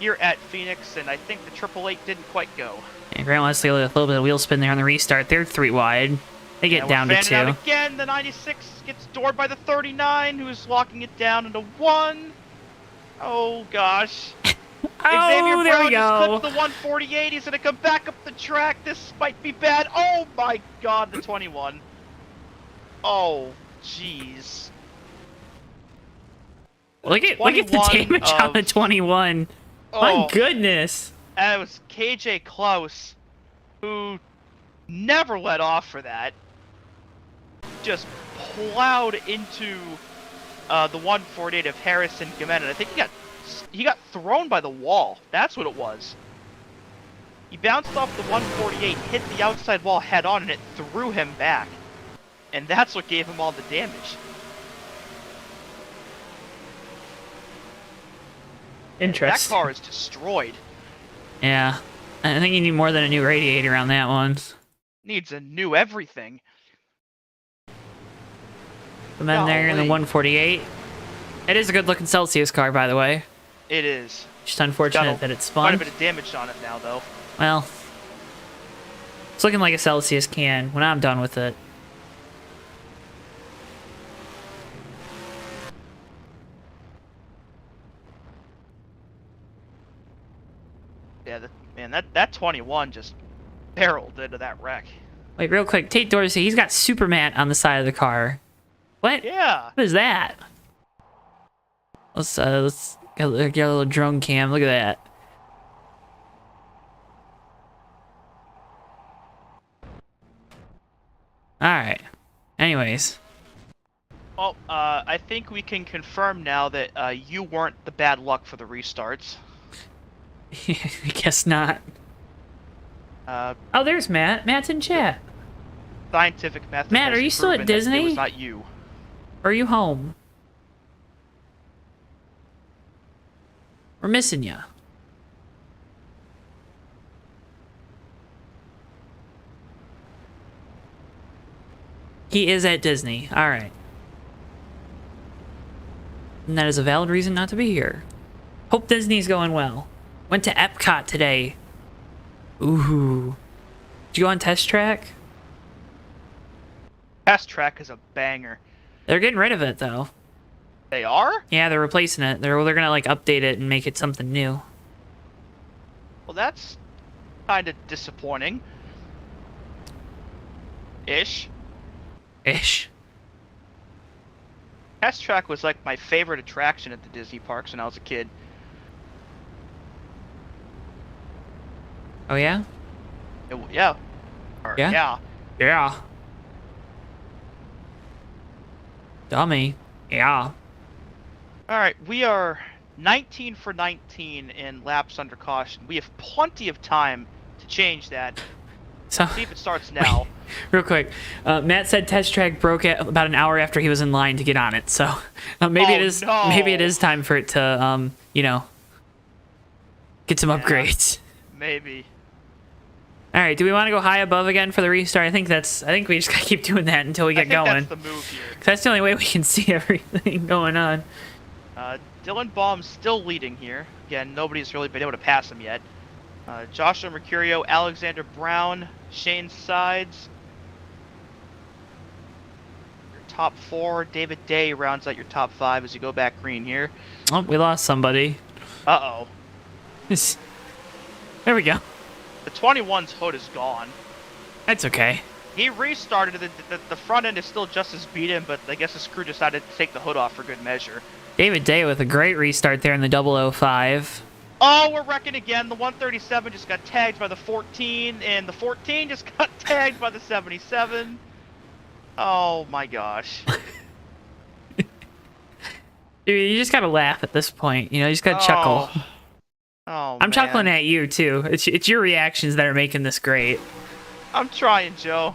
here at Phoenix, and I think the 888 didn't quite go. And Grant Wesley with a little bit of wheel spin there on the restart. They're 3 wide. They get down to 2. Out again. The 96 gets doored by the 39, who's locking it down into 1. Oh gosh. Oh, there we go. Just clipped the 148. He's gonna come back up the track. This might be bad. Oh my God, the 21. Oh, jeez. Look at the damage on the 21. My goodness. And it was KJ Klaus, who never let off for that. Just plowed into the 148 of Harrison Gimenez. I think he got thrown by the wall. That's what it was. He bounced off the 148, hit the outside wall head on, and it threw him back. And that's what gave him all the damage. Interesting. That car is destroyed. Yeah. I think you need more than a new radiator on that one. Needs a new everything. The men there in the 148. It is a good looking Celsius car, by the way. It is. Just unfortunate that it spun. Quite a bit of damage on it now, though. Well, it's looking like a Celsius can when I'm done with it. Yeah, man, that 21 just barreled into that wreck. Wait, real quick, Tate Dorsey, he's got super matte on the side of the car. What? Yeah. What is that? Let's get a little drone cam. Look at that. All right. Anyways. Well, I think we can confirm now that you weren't the bad luck for the restarts. I guess not. Oh, there's Matt. Matt's in chat. Scientific method. Matt, are you still at Disney? It was not you. Or are you home? We're missing you. He is at Disney. All right. And that is a valid reason not to be here. Hope Disney's going well. Went to Epcot today. Ooh. Did you go on Test Track? Test Track is a banger. They're getting rid of it, though. They are? Yeah, they're replacing it. They're gonna like update it and make it something new. Well, that's kind of disappointing. Ish. Test Track was like my favorite attraction at the Disney parks when I was a kid. Oh yeah? Yeah. Yeah? Yeah. Dummy. Yeah. Alright, we are 19 for 19 in laps under caution. We have plenty of time to change that. So, see if it starts now. Real quick, Matt said Test Track broke at about an hour after he was in line to get on it. So maybe it is maybe it is time for it to you know, get some upgrades. Maybe. All right, do we want to go high above again for the restart? I think we just gotta keep doing that until we get going. That's the move here. 'Cause that's the only way we can see everything going on. Dylan Baum's still leading here. Again, nobody's really been able to pass him yet. Joshua Mercurio, Alexander Brown, Shane Sides. Your top 4. David Day rounds out your top 5 as you go back green here. Oh, we lost somebody. Uh-oh. There we go. The 21's hood is gone. That's okay. He restarted. The front end is still just as beaten, but I guess his crew decided to take the hood off for good measure. David Day with a great restart there in the 005. Oh, we're wrecking again. The 137 just got tagged by the 14, and the 14 just got tagged by the 77. Oh my gosh. Dude, you just gotta laugh at this point. You know, you just gotta chuckle. Oh, I'm chuckling at you, too. It's your reactions that are making this great. I'm trying, Joe.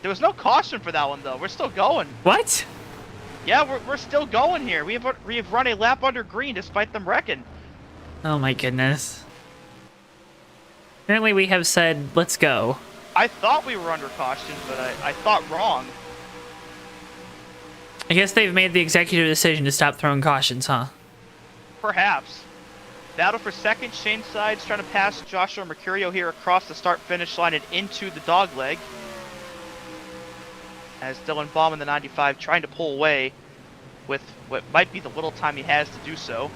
There was no caution for that one, though. We're still going. What? Yeah, we're still going here. We have run a lap under green despite them wrecking. Oh my goodness. Apparently we have said, let's go. I thought we were under caution, but I thought wrong. I guess they've made the executive decision to stop throwing cautions, huh? Perhaps. Battle for second. Shane Sides trying to pass Joshua Mercurio here across the start-finish line and into the dogleg. As Dylan Baum in the 95 trying to pull away with what might be the little time he has to do so.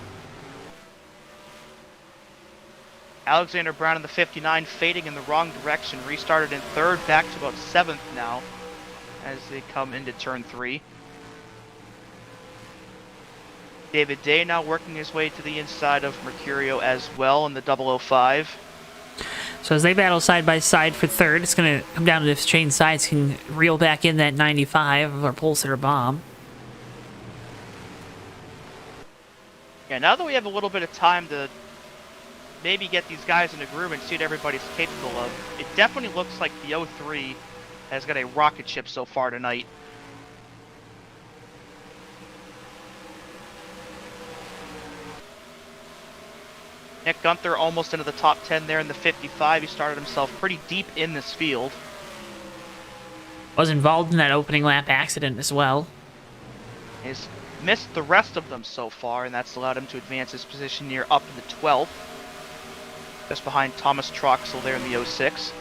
Alexander Brown in the 59 fading in the wrong direction. Restarted in third, back to about 7th now as they come into turn 3. David Day now working his way to the inside of Mercurio as well in the 005. So as they battle side by side for third, it's going to come down to if Shane Sides can reel back in that 95 or Pulsar or Bomb. Yeah, now that we have a little bit of time to maybe get these guys in a groove and see what everybody's capable of, it definitely looks like the 03 has got a rocket ship so far tonight. Nick Gunther almost into the top 10 there in the 55. He started himself pretty deep in this field. Was involved in that opening lap accident as well. He's missed the rest of them so far, and that's allowed him to advance his position near up in the 12th. Just behind Thomas Troxel there in the 06.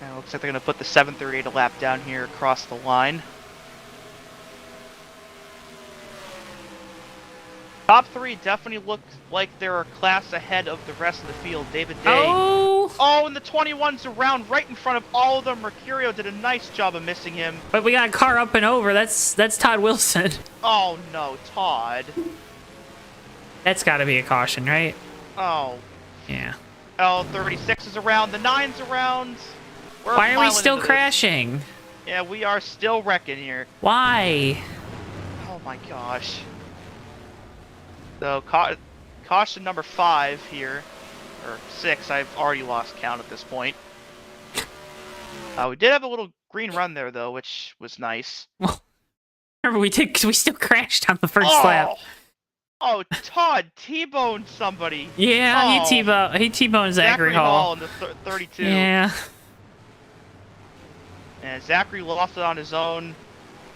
And it looks like they're going to put the 738 lap down here across the line. Top 3 definitely look like they're a class ahead of the rest of the field. David Day. Oh, and the 21's around right in front of all of them. Mercurio did a nice job of missing him. But we got a car up and over. That's Todd Wilson. Oh no, Todd. That's got to be a caution, right? Oh. Yeah. Oh, 36 is around. The 9's around. Why are we still crashing? Yeah, we are still wrecking here. Why? Oh my gosh. So, caution number 5 here. Or 6, I've already lost count at this point. We did have a little green run there, though, which was nice. Well, remember we did, because we still crashed on the first lap. Oh, Todd T-boned somebody. Yeah, he T-boned Zachary Hall. In the 32. Yeah. And Zachary lost it on his own,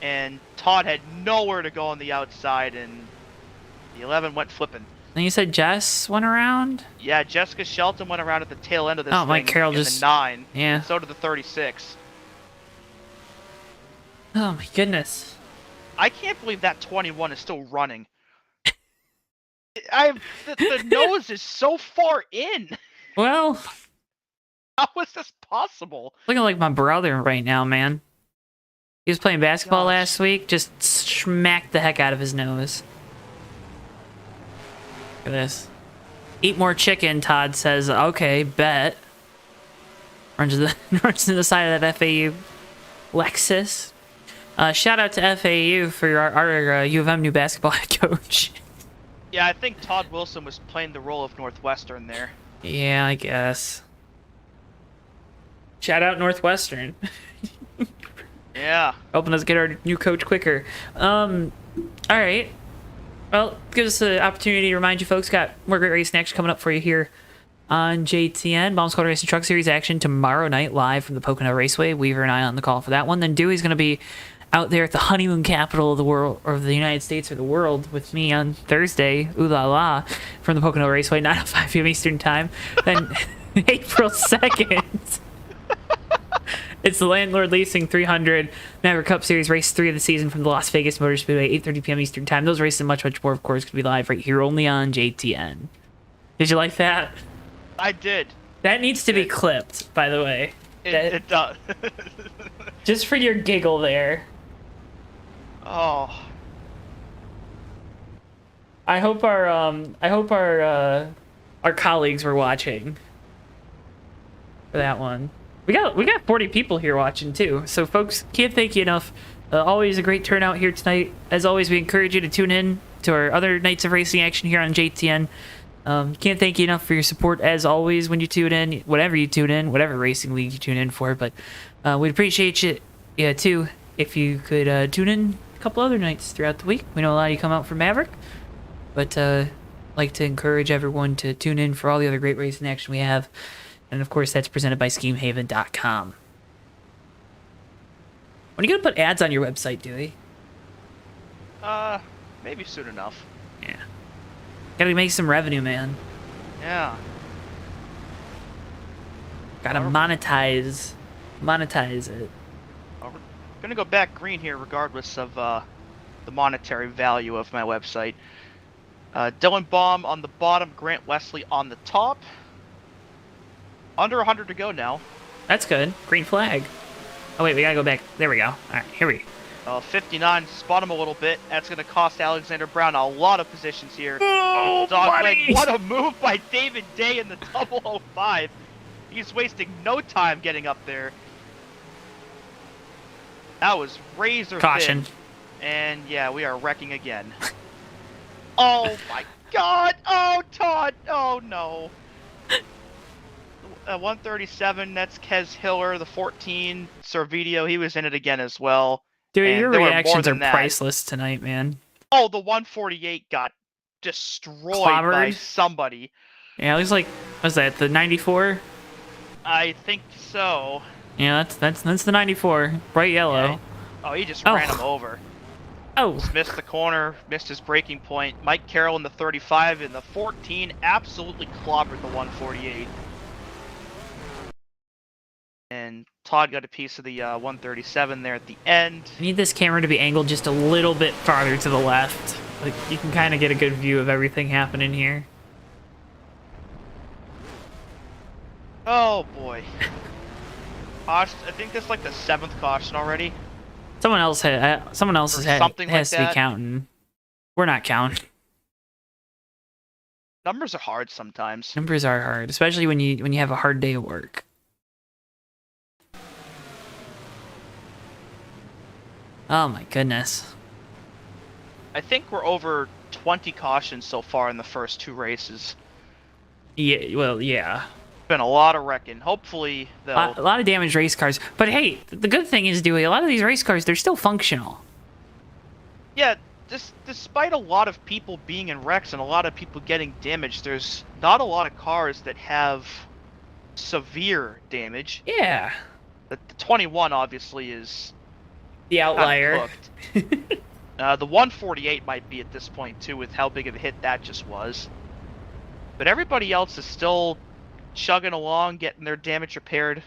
and Todd had nowhere to go on the outside, and the 11 went flipping. And you said Jess went around? Yeah, Jessica Shelton went around at the tail end of this Oh, thing Mike Carroll in just... the 9. Yeah. And so did the 36. Oh, my goodness. I can't believe that 21 is still running. The nose is so far in. Well... How is this possible? Looking like my brother right now, man. He was playing basketball last week, just smacked the heck out of his nose. Look at this. Eat more chicken, Todd says. Okay, bet. Runs to the side of that FAU Lexus. Shout out to FAU for our U of M new basketball head coach. Yeah, I think Todd Wilson was playing the role of Northwestern there. Yeah, I guess. Shout out Northwestern. Yeah. Helping us get our new coach quicker. All right. Well, gives us the opportunity to remind you folks, got more great race next coming up for you here on JTN. Bombs Quarter Racing Truck Series action tomorrow night live from the Pocono Raceway. Weaver and I on the call for that one. Then Dewey's going to be out there at the honeymoon capital of the world, or the United States or the world, with me on Thursday. Ooh la la, from the Pocono Raceway, 9:05 p.m. Eastern Time. Then April 2nd. It's the Landlord Leasing 300 Maverick Cup Series Race 3 of the season from the Las Vegas Motor Speedway, 8:30 p.m. Eastern Time. Those races and much, much more, of course, could be live right here only on JTN. Did you like that? I did. That needs to be clipped, by the way. It does. Just for your giggle there. Oh. I hope our colleagues were watching for that one. We got 40 people here watching too, so folks, can't thank you enough. Always a great turnout here tonight. As always, we encourage you to tune in to our other nights of racing action here on JTN. Can't thank you enough for your support as always when you tune in, whatever you tune in, whatever racing league you tune in for. But we'd appreciate you too if you could tune in a couple other nights throughout the week. We know a lot of you come out for Maverick, but like to encourage everyone to tune in for all the other great racing action we have. And of course, that's presented by SchemeHaven.com. When are you going to put ads on your website, Dewey? Maybe soon enough. Yeah. Gotta make some revenue, man. Yeah. Gotta monetize it. Well, we're gonna go back green here regardless of the monetary value of my website. Dylan Baum on the bottom, Grant Wesley on the top. Under 100 to go now. That's good. Green flag. Oh wait, we gotta go back. There we go. Alright, here we go. 59, spot him a little bit. That's going to cost Alexander Brown a lot of positions here. Oh, Dogleg, what a move by David Day in the 005. He's wasting no time getting up there. That was razor Caution. thin. And yeah, we are wrecking again. Oh my god! Oh, Todd! Oh no. 137, that's Kez Hiller. The 14, Servideo, he was in it again as well. Dude, And your there were more reactions are than that. priceless tonight, man. Oh, the 148 got destroyed by Clobbered? somebody. Yeah, it looks like, what's that, the 94? I think so. Yeah, that's the 94. Bright yellow. Yeah. Oh, he just Oh. ran him over. Oh, Missed the corner, missed his braking point. Mike Carroll in the 35 and the 14 absolutely clobbered the 148. And Todd got a piece of the 137 there at the end. I need this camera to be angled just a little bit farther to the left. Like, you can kind of get a good view of everything happening here. Oh boy. I think that's like the 7th caution already. Someone else has Or something like to be that. counting. We're not counting. Numbers are hard sometimes. Numbers are hard, especially when you have a hard day of work. Oh my goodness. I think we're over 20 cautions so far in the first 2 races. Yeah, well, yeah. Been a lot of wrecking. Hopefully, A they'll... lot of damaged race cars. But hey, the good thing is, Dewey, a lot of these race cars, they're still functional. Yeah, despite a lot of people being in wrecks and a lot of people getting damaged, there's not a lot of cars that have severe damage. Yeah. The 21 obviously is The kind of outlier. hooked. The 148 might be at this point too, with how big of a hit that just was. But everybody else is still chugging along, getting their damage repaired,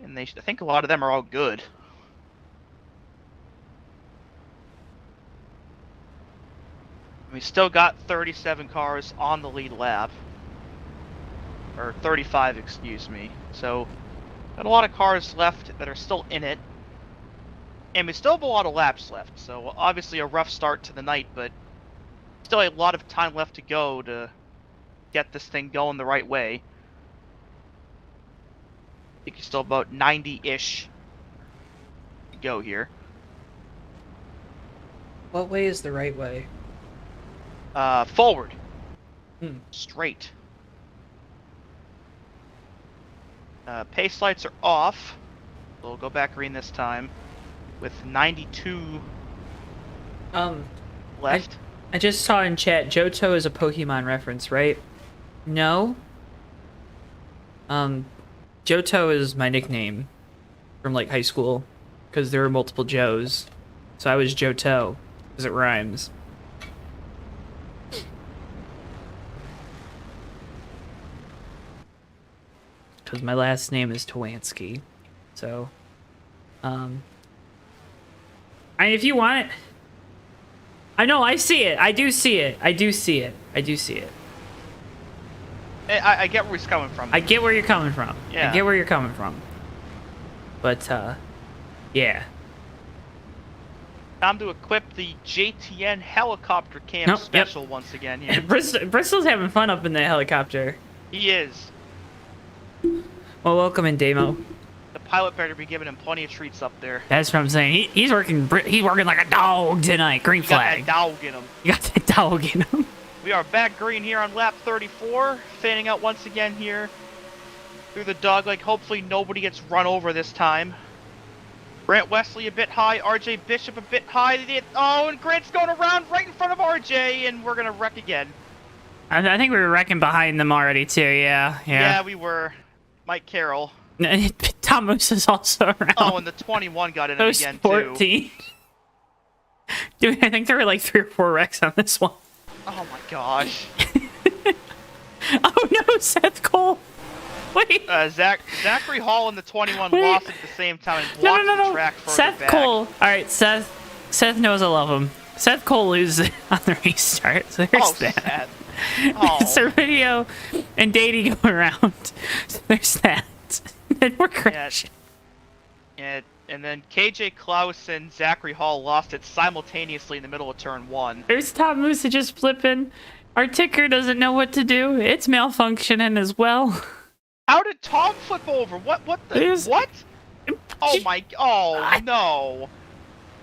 and I think a lot of them are all good. We still got 37 cars on the lead lap, or 35, excuse me. So, got a lot of cars left that are still in it, and we still have a lot of laps left. So, obviously a rough start to the night, but still a lot of time left to go to get this thing going the right way. I think it's still about 90-ish to go here. What way is the right way? Forward. Hmm. Straight. Pace lights are off. We'll go back green this time with 92 left. I just saw in chat, Johto is a Pokemon reference, right? No. Johto is my nickname from like high school because there were multiple Joes. So I was Johto because it rhymes. Because my last name is Towansky. So, I mean, if you want it, I know, I see it. I do see it. I do see it. I do see it. I get where he's coming from. I get where you're coming from. Yeah. I get where you're coming from. But, yeah. Time to equip the JTN helicopter cam Nope, special once again here. Bristol's having fun up in the helicopter. He is. Well, welcome in, Damo. The pilot better be giving him plenty of treats up there. That's what I'm saying. He's working like a dog tonight. Green He got flag. that dog in him. You got that dog in him. We are back green here on lap 34, fanning out once again here through the dogleg. Hopefully nobody gets run over this time. Grant Wesley a bit high, RJ Bishop a bit high. Oh, and Grant's going around right in front of RJ, and we're going to wreck again. I think we were wrecking behind them already, too. Yeah. Yeah, we were. Mike Carroll. Tom Moose is also around. Oh, and the 21 got in it Those again, 14. too. Dude, I think there were like 3 or 4 wrecks on this one. Oh, my gosh. Oh, no, Seth Cole. Wait. Zachary Hall and the 21 Wait. lost at the same time and blocked the track further Seth back. Cole. All right, Seth knows I love him. Seth Cole loses on the restart, so there's that. Seth. Oh. Servideo and Dady go around. So there's that. And we're crashing. And then KJ Klaus and Zachary Hall lost it simultaneously in the middle of turn 1. There's Tom Musa just flipping. Our ticker doesn't know what to do. It's malfunctioning as well. How did Tom flip over? What what? Oh my, oh no.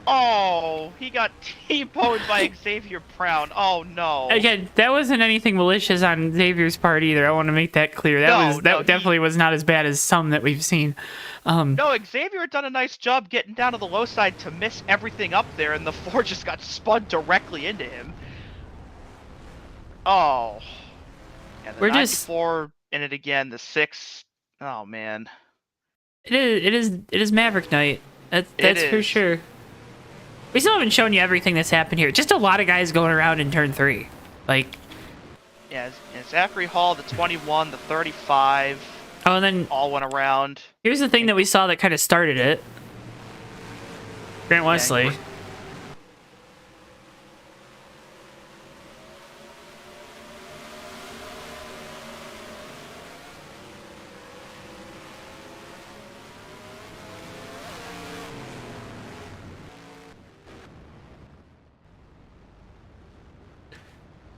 Oh, he got T-boned by Xavier Brown. Oh no. Again, that wasn't anything malicious on Xavier's part either. I want to make that clear. That definitely was not as bad as some that we've seen. No, Xavier had done a nice job getting down to the low side to miss everything up there, and the 4 just got spun directly into him. Oh. Yeah, the We're 94 in it again. The 6. Oh man. It is Maverick Night. That's for sure. We still haven't shown you everything that's happened here. Just a lot of guys going around in turn 3. Like. Yeah, Zachary Hall, the 21, the 35. Oh, and then all went around. Here's the thing that we saw that kind of started it. Grant Wesley.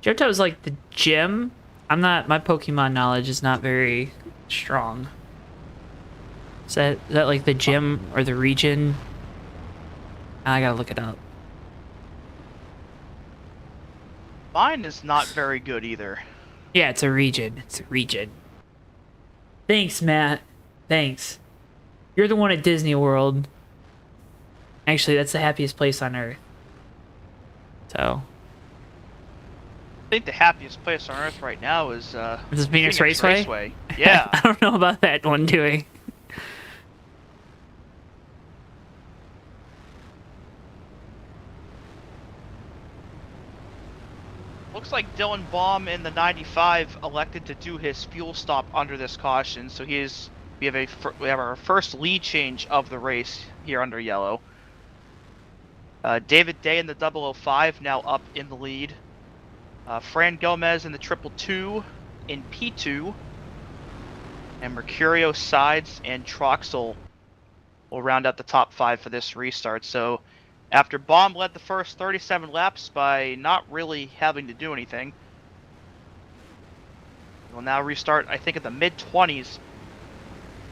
Johto's like the gym. My Pokemon knowledge is not very strong. Is that like the gym or the region? I gotta look it up. Mine is not very good either. Yeah, it's a region. It's a region. Thanks, Matt. Thanks. You're the one at Disney World. Actually, that's the happiest place on Earth. So. I think the happiest place on Earth right now is this Phoenix Raceway? Yeah. I don't know about that one, do I? Looks like Dylan Baum in the 95 elected to do his fuel stop under this caution, so we have our first lead change of the race here under yellow. David Day in the 005 now up in the lead. Fran Gomez in the 222 in P2. And Mercurio, Sides, and Troxel will round out the top 5 for this restart. So after Baum led the first 37 laps by not really having to do anything, he'll now restart, I think, at the mid-20s. So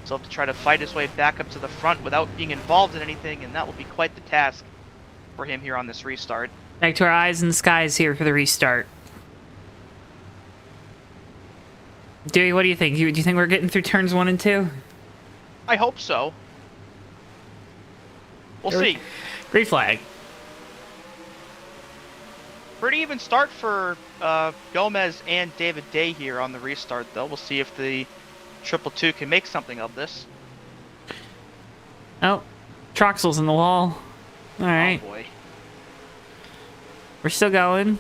he'll have to try to fight his way back up to the front without being involved in anything, and that will be quite the task for him here on this restart. Back to our eyes in the skies here for the restart. Dewey, what do you think? Do you think we're getting through turns 1 and 2? I hope so. We'll see. Green flag. Pretty even start for Gomez and David Day here on the restart, though. We'll see if the 222 can make something of this. Oh, Troxel's in the wall. All right. Oh boy. We're still going.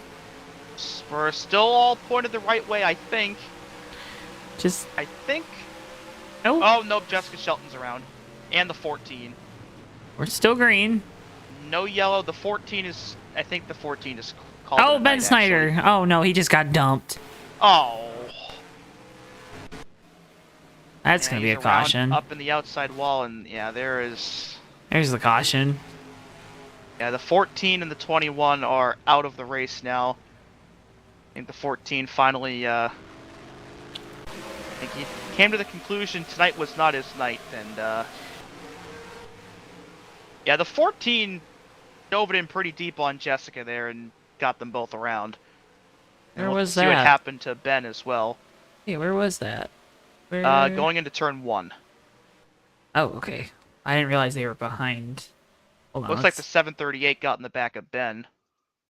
We're still all pointed the right way, I think. I think. Oh. Oh, nope, Jessica Shelton's around. And the 14. We're still green. No yellow. The 14 is, I think the 14 is called. Oh, Ben Snyder. Actually. Oh, no, he just got dumped. Oh. That's going to be a caution. Up in the outside wall, and yeah, there's the caution. Yeah, the 14 and the 21 are out of the race now. I think the 14 finally, I think he came to the conclusion tonight was not his night, and yeah, the 14 dove it in pretty deep on Jessica there and got them both around. Where was that? See what happened to Ben as well. Yeah, where was that? Where... Going into turn 1. Oh, okay. I didn't realize they were behind. Hold on. Looks like the 738 got in the back of Ben.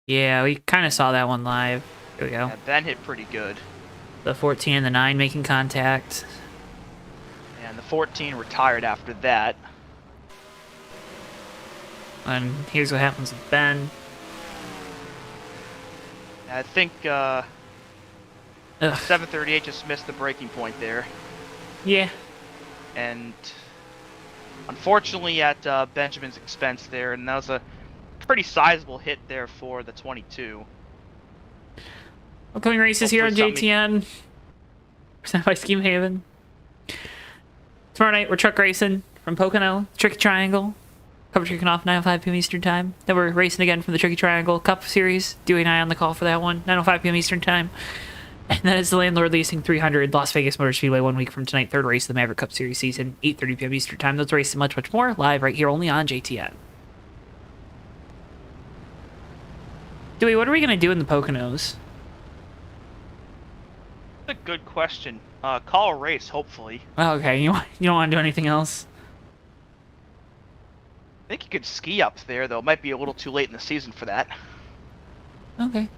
Yeah, we kind of saw that one live. Here we go. Yeah, Ben hit pretty good. The 14 and the 9 making contact. And the 14 retired after that. And here's what happens with Ben. I think Ugh. 738 just missed the breaking point there. Yeah. And unfortunately at Benjamin's expense there, and that was a pretty sizable hit there for the 22. Upcoming races here on Hopefully JTN. Presented by Scheme Haven. Tomorrow night we're truck racing from Pocono, Tricky Triangle. Coverage kicking off 9:05 p.m. Eastern Time. Then we're racing again from the Tricky Triangle Cup Series. Dewey and I on the call for that one, 9:05 p.m. Eastern Time. And then it's the Landlord Leasing 300 Las Vegas Motor Speedway 1 week from tonight. Third race of the Maverick Cup Series season, 8:30 p.m. Eastern Time. Those races and much, much more live right here only on JTN. Dewey, what are we going to do in the Poconos? That's a good question. Call a race, hopefully. Oh, okay, you don't want to do anything else? I think you could ski up there, though. It might be a little too late in the season for that. Okay.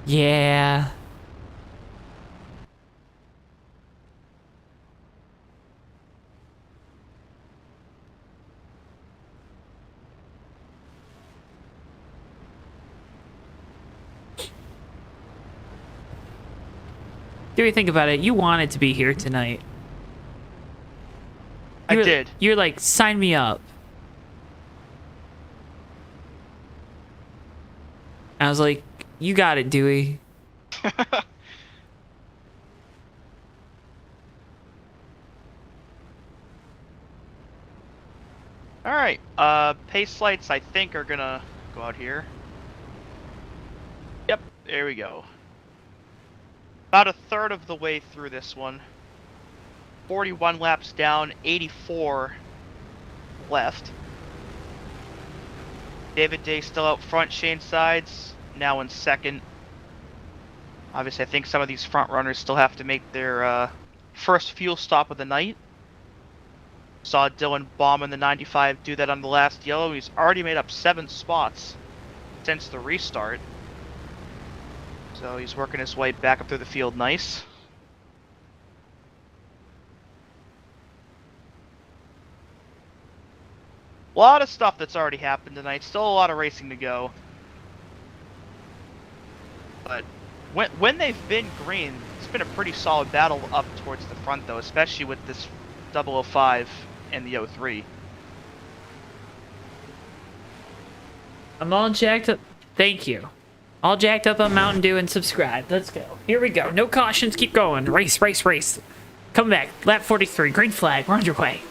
Yeah. Do you think about it? You wanted to be here tonight. I did. You're like, sign me up. I was like, you got it, Dewey. Alright, pace lights I think are gonna go out here. Yep, there we go. About a third of the way through this one. 41 laps down, 84 left. David Day still out front, Shane Sides now in second. Obviously, I think some of these front runners still have to make their first fuel stop of the night. Saw Dylan Baum in the 95 do that on the last yellow. He's already made up 7 spots since the restart. So he's working his way back up through the field nice. A lot of stuff that's already happened tonight. Still a lot of racing to go. But when they've been green, it's been a pretty solid battle up towards the front, though, especially with this 005 and the 03. I'm all jacked up. Thank you. All jacked up on Mountain Dew and subscribe. Let's go. Here we go. No cautions. Keep going. Race, race, race. Come back. Lap 43. Green flag. We're on your way.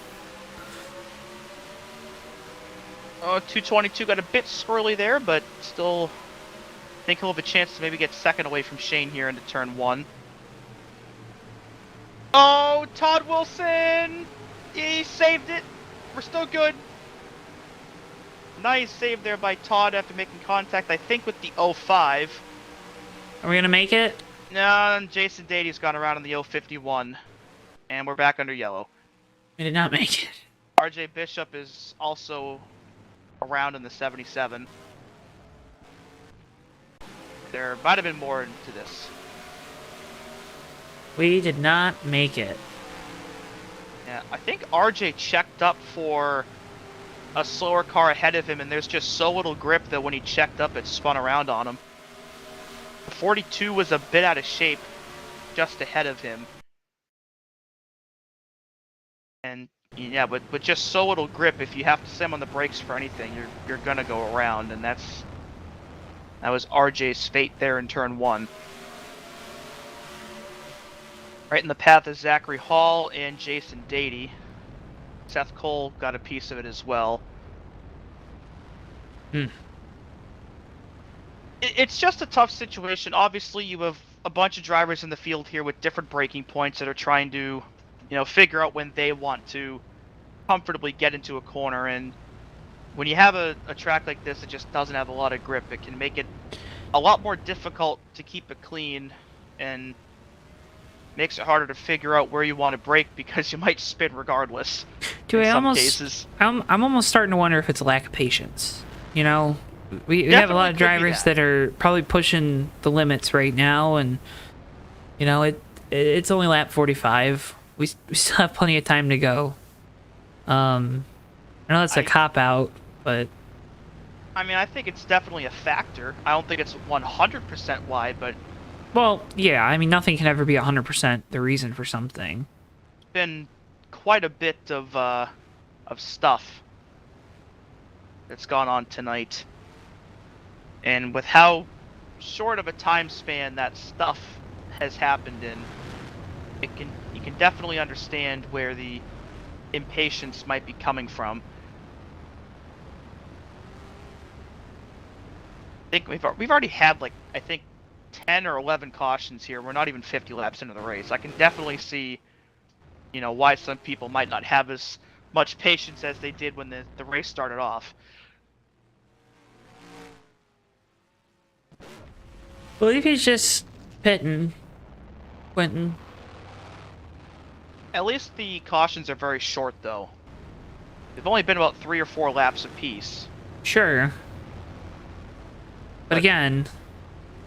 Oh, 222 got a bit swirly there, but still think he'll have a chance to maybe get second away from Shane here into turn 1. Oh, Todd Wilson! He saved it. We're still good. Nice save there by Todd after making contact, I think, with the 05. Are we going to make it? No, and Jason Dady's gone around in the 051. And we're back under yellow. We did not make it. RJ Bishop is also around in the 77. There might have been more into this. We did not make it. Yeah, I think RJ checked up for a slower car ahead of him, and there's just so little grip that when he checked up, it spun around on him. The 42 was a bit out of shape just ahead of him. And yeah, but just so little grip, if you have to slam on the brakes for anything, you're gonna go around, and that was RJ's fate there in turn 1. Right in the path is Zachary Hall and Jason Dady. Seth Cole got a piece of it as well. It's just a tough situation. Obviously, you have a bunch of drivers in the field here with different braking points that are trying to, figure out when they want to comfortably get into a corner. And when you have a track like this that just doesn't have a lot of grip, it can make it a lot more difficult to keep it clean and makes it harder to figure out where you want to brake because you might spin regardless. Do in I some almost? cases. I'm almost starting to wonder if it's a lack of patience. You know, we have a Definitely lot of could be drivers that. that are probably pushing the limits right now, and you know it's only lap 45. We still have plenty of time to go. I know that's a cop out, but I mean, I think it's definitely a factor. I don't think it's 100% why, but well, yeah. I mean, nothing can ever be 100% the reason for something. it's been quite a bit of stuff that's gone on tonight. And with how short of a time span that stuff has happened in, you can definitely understand where the impatience might be coming from. I think we've already had like I think 10 or 11 cautions here. We're not even 50 laps into the race. I can definitely see, you know, why some people might not have as much patience as they did when the race started off. I believe he's just pitting, Quentin. At least the cautions are very short, though. They've only been about 3 or 4 laps apiece. Sure. But again,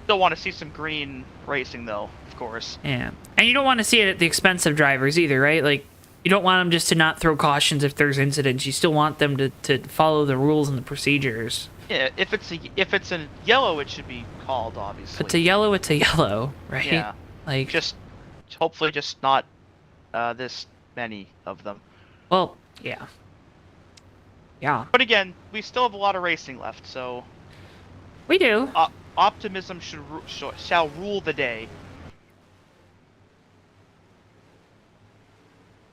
Still want to see some green racing, though, of course. yeah. And you don't want to see it at the expense of drivers either, right? Like, you don't want them just to not throw cautions if there's incidents. You still want them to follow the rules and the procedures. Yeah, if it's a yellow, it should be called, obviously. If it's a yellow, it's a yellow, right? Yeah. Like, Just hopefully just not this many of them. well, yeah. Yeah. But again, we still have a lot of racing left, so We do. optimism shall rule the day.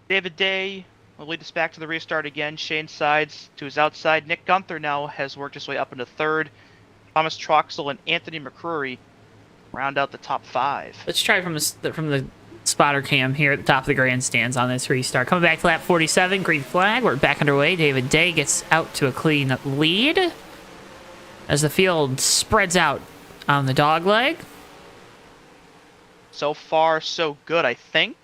David Day will lead us back to the restart again. Shane Sides to his outside. Nick Gunther now has worked his way up into third. Thomas Troxel and Anthony McCrory round out the top 5. Let's try from the spotter cam here at the top of the grandstands on this restart. Coming back to lap 47, green flag. We're back underway. David Day gets out to a clean lead as the field spreads out on the dog leg. So far, so good, I think.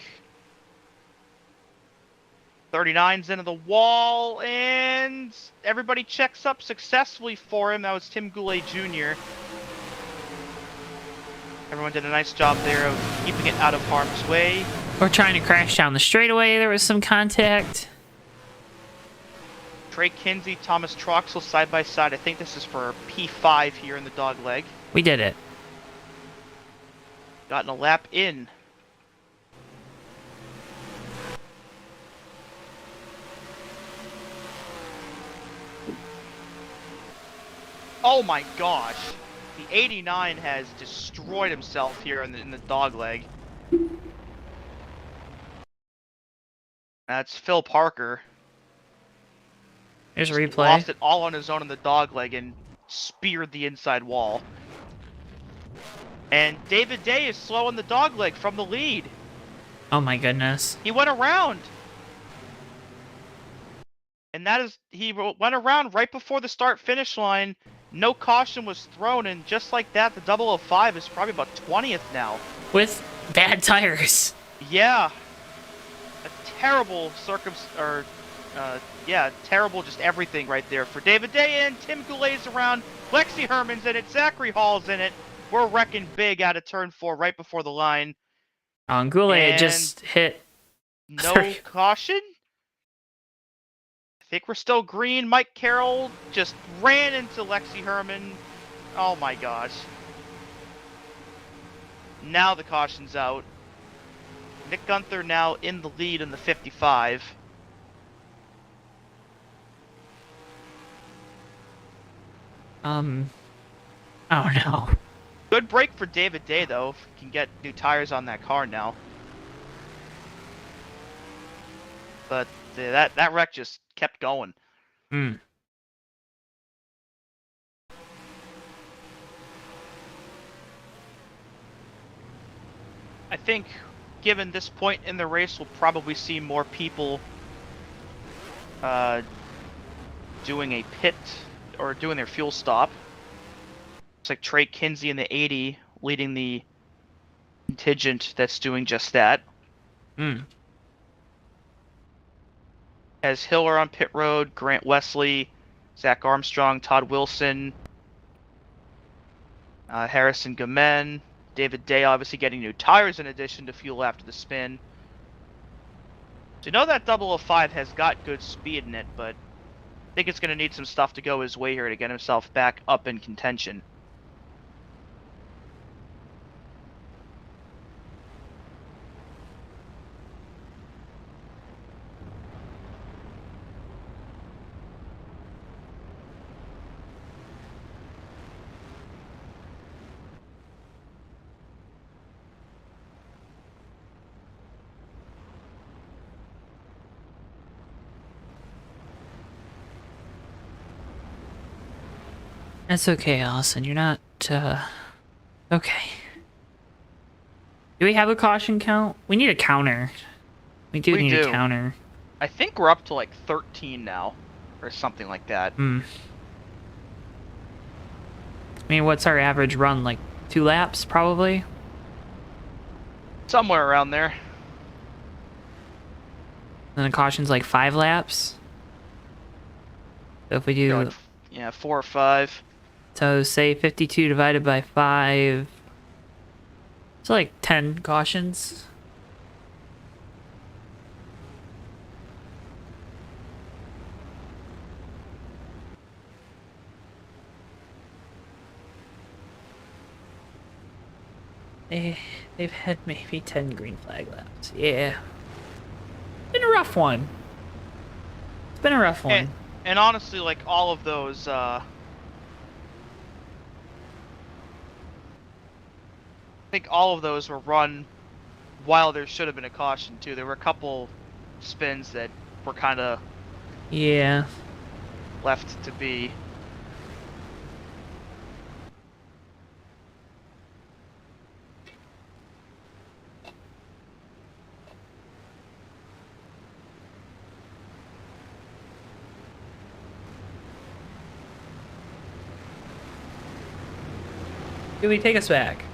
39's into the wall, and everybody checks up successfully for him. That was Tim Goulet Jr. Everyone did a nice job there of keeping it out of harm's way. We're trying to crash down the straightaway. There was some contact. Trey Kinsey, Thomas Troxel side by side. I think this is for P5 here in the dog leg. We did it. Gotten a lap in. Oh my gosh. The 89 has destroyed himself here in the dog leg. That's Phil Parker. Here's a Just replay. lost it all on his own in the dog leg and speared the inside wall. And David Day is slow on the dog leg from the lead. Oh my goodness. He went around. And he went around right before the start finish line. No caution was thrown, and just like that, the 005 is probably about 20th now. With bad tires. Yeah. A terrible terrible just everything right there for David Day, and Tim Goulet's around. Lexi Herman's in it. Zachary Hall's in it. We're wrecking big out of turn 4 right before the line. Goulet had just hit. No caution? I think we're still green. Mike Carroll just ran into Lexi Herman. Oh my gosh. Now the caution's out. Nick Gunther now in the lead in the 55. Oh no. Good break for David Day, though. If he can get new tires on that car now. But that wreck just kept going. Hmm. I think, given this point in the race, we'll probably see more people doing a pit or doing their fuel stop. Looks like Trey Kinsey in the 80 leading the contingent that's doing just that. Hmm. Has Hiller on pit road, Grant Wesley, Zach Armstrong, Todd Wilson, Harrison Gamen, David Day obviously getting new tires in addition to fuel after the spin. So you know that 005 has got good speed in it, but I think it's going to need some stuff to go his way here to get himself back up in contention. That's okay, Allison. You're not, okay. Do we have a caution count? We need a counter. We need a counter. I think we're up to like 13 now, or something like that. Hmm. I mean, what's our average run? Like 2 laps, probably? Somewhere around there. And the caution's like 5 laps? So if we do... Like, yeah, 4 or 5. So say 52 divided by 5. So like 10 cautions. They've had maybe 10 green flag laps. Yeah. Been a rough one. It's been a rough one. And honestly, like all of those, I think all of those were run while there should have been a caution too. There were a couple spins that were kind of Yeah. left to be. Dewey, take us back.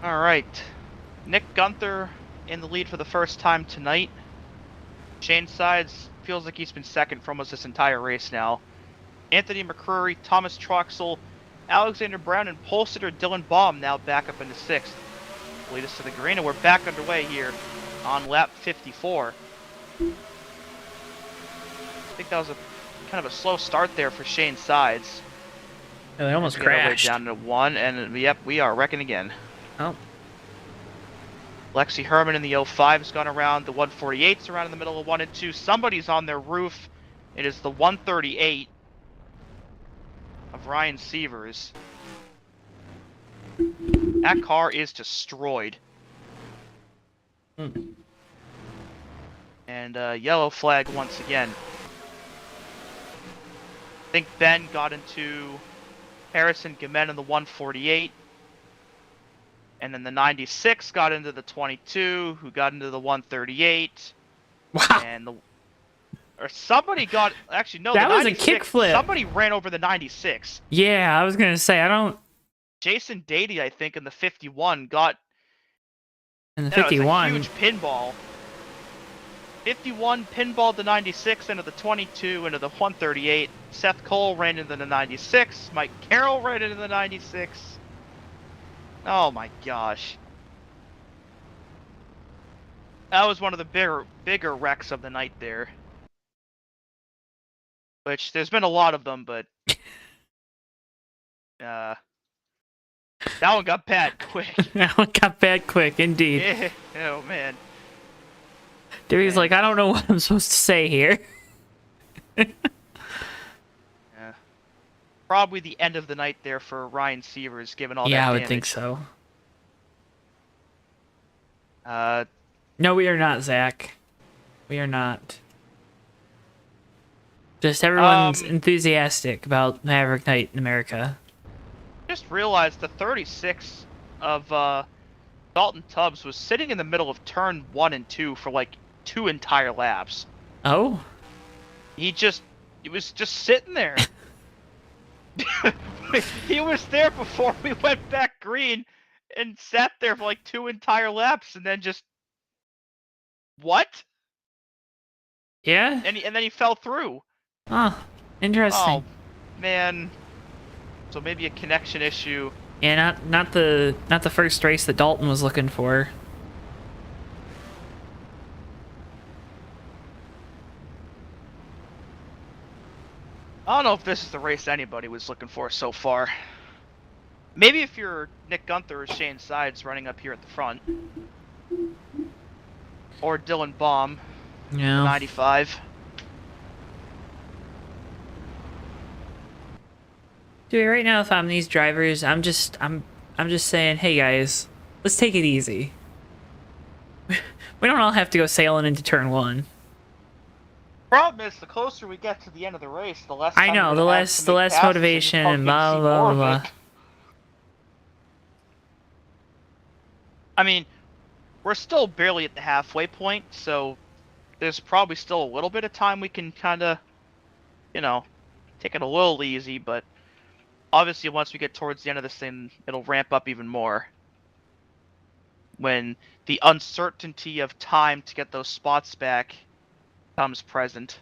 All right, Nick Gunther in the lead for the first time tonight. Shane Sides feels like he's been second for almost this entire race now. Anthony McCrory, Thomas Troxel, Alexander Brown, and pole sitter Dylan Baum now back up into 6th. Lead us to the green, and we're back underway here on lap 54. I think that was a kind of a slow start there for Shane Sides. Oh, they almost Get our way crashed. down to 1, and yep, we are wrecking again. Oh. Lexi Herman in the 05's gone around. The 148's around in the middle of 1 and 2. Somebody's on their roof. It is the 138 of Ryan Sievers. That car is destroyed. And yellow flag once again. I think Ben got into Harrison Gamen in the 148. And then the 96 got into the 22, who got into the 138. Wow. And or somebody got, actually no, That the was a 96, kickflip. Somebody ran over the 96. Yeah, I was gonna say, I don't... Jason Dady, I think, in the 51 got... In the It was 51... a huge pinball. 51 pinballed the 96 into the 22, into the 138. Seth Cole ran into the 96. Mike Carroll ran into the 96. Oh my gosh. That was one of the bigger wrecks of the night there. Which, there's been a lot of them, but... that one got bad quick. That one got bad quick, indeed. Yeah. Oh man. Dewey's like, I don't know what I'm supposed to say here. Yeah. Probably the end of the night there for Ryan Sievers, given all that Yeah, I damage. would think so. No, we are not, Zach. We are not. Just everyone's enthusiastic about Maverick Night in America. Just realized the 36 of Dalton Tubbs was sitting in the middle of turn 1 and 2 for like 2 entire laps. Oh? He was just sitting there. He was there before we went back green and sat there for like 2 entire laps and then just what? Yeah? And then he fell through. Oh, interesting. Oh man. So maybe a connection issue. Yeah, not the first race that Dalton was looking for. I don't know if this is the race anybody was looking for so far. Maybe if you're Nick Gunther or Shane Sides running up here at the front. Or Dylan Baum, Yeah. 95. Dude, right now if I'm these drivers, I'm just saying, hey guys, let's take it easy. We don't all have to go sailing into turn 1. Problem is, the closer we get to the end of the race, the less I time know, we're the gonna have to less make passes motivation you're and probably gonna blah see blah more blah of blah. it. I mean, we're still barely at the halfway point, so there's probably still a little bit of time we can kind of, take it a little easy, but obviously once we get towards the end of this thing, it'll ramp up even more. When the uncertainty of time to get those spots back comes present.